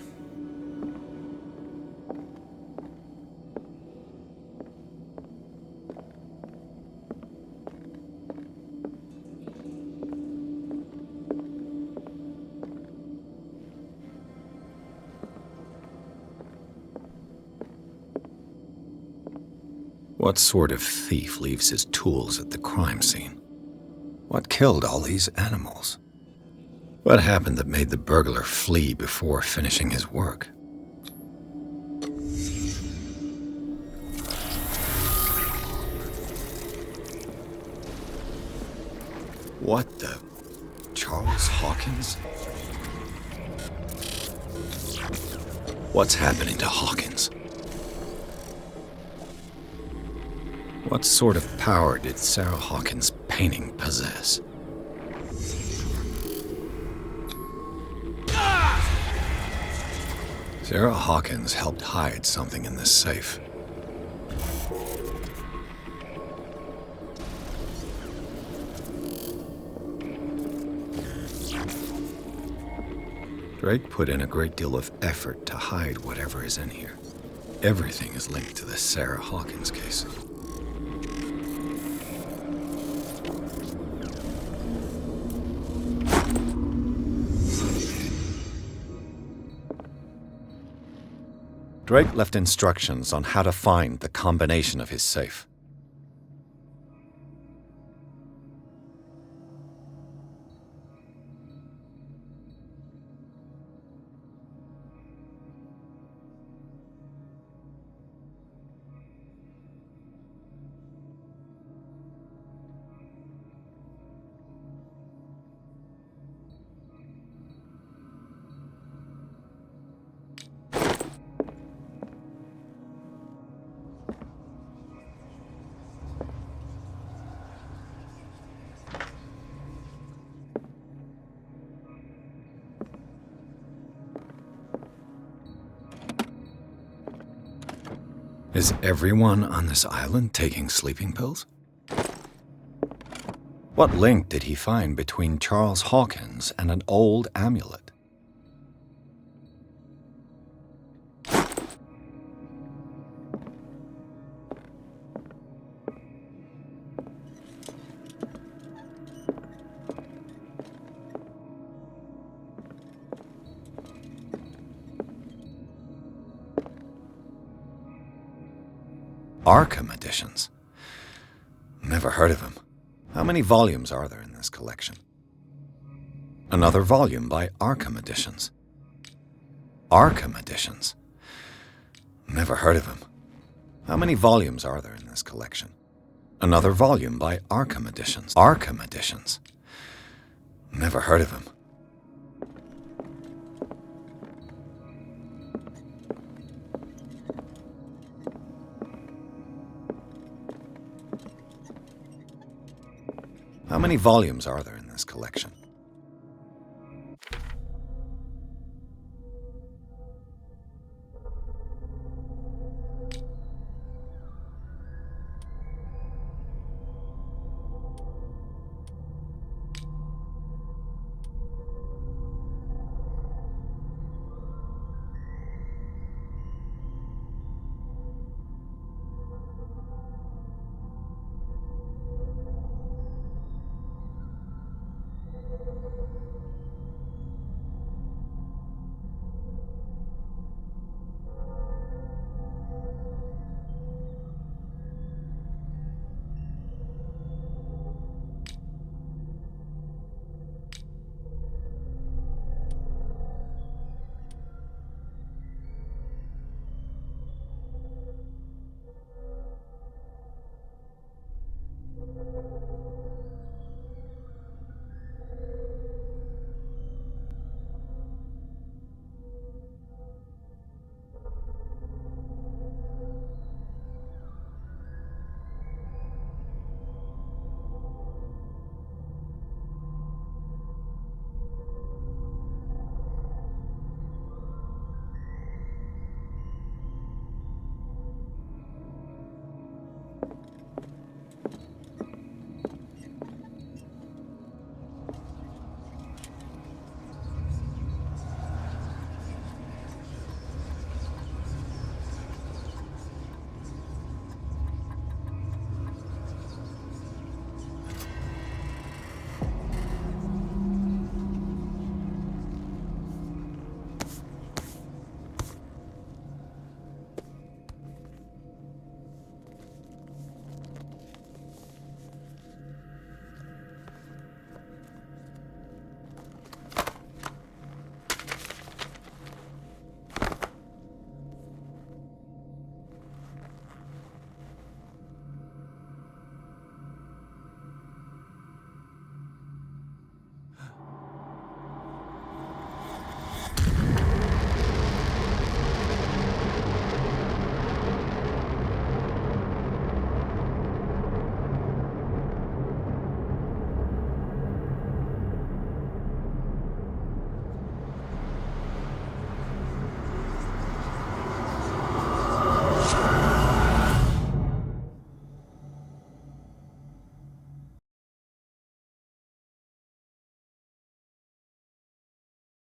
What sort of thief leaves his tools at the crime scene? What killed all these animals? What happened that made the burglar flee before finishing his work? What the... Charles Hawkins? What's happening to Hawkins? What sort of power did Sarah Hawkins' painting possess? Sarah Hawkins helped hide something in this safe. Drake put in a great deal of effort to hide whatever is in here. Everything is linked to the Sarah Hawkins case. Drake left instructions on how to find the combination of his safe. Is everyone on this island taking sleeping pills? What link did he find between Charles Hawkins and an old amulet? Arkham editions. Never heard of him. How many volumes are there in this collection? Another volume by Arkham Editions. Arkham Editions. Never heard of him. How many volumes are there in this collection? Another volume by Arkham Editions. Arkham Editions. Never heard of him. How many volumes are there in this collection?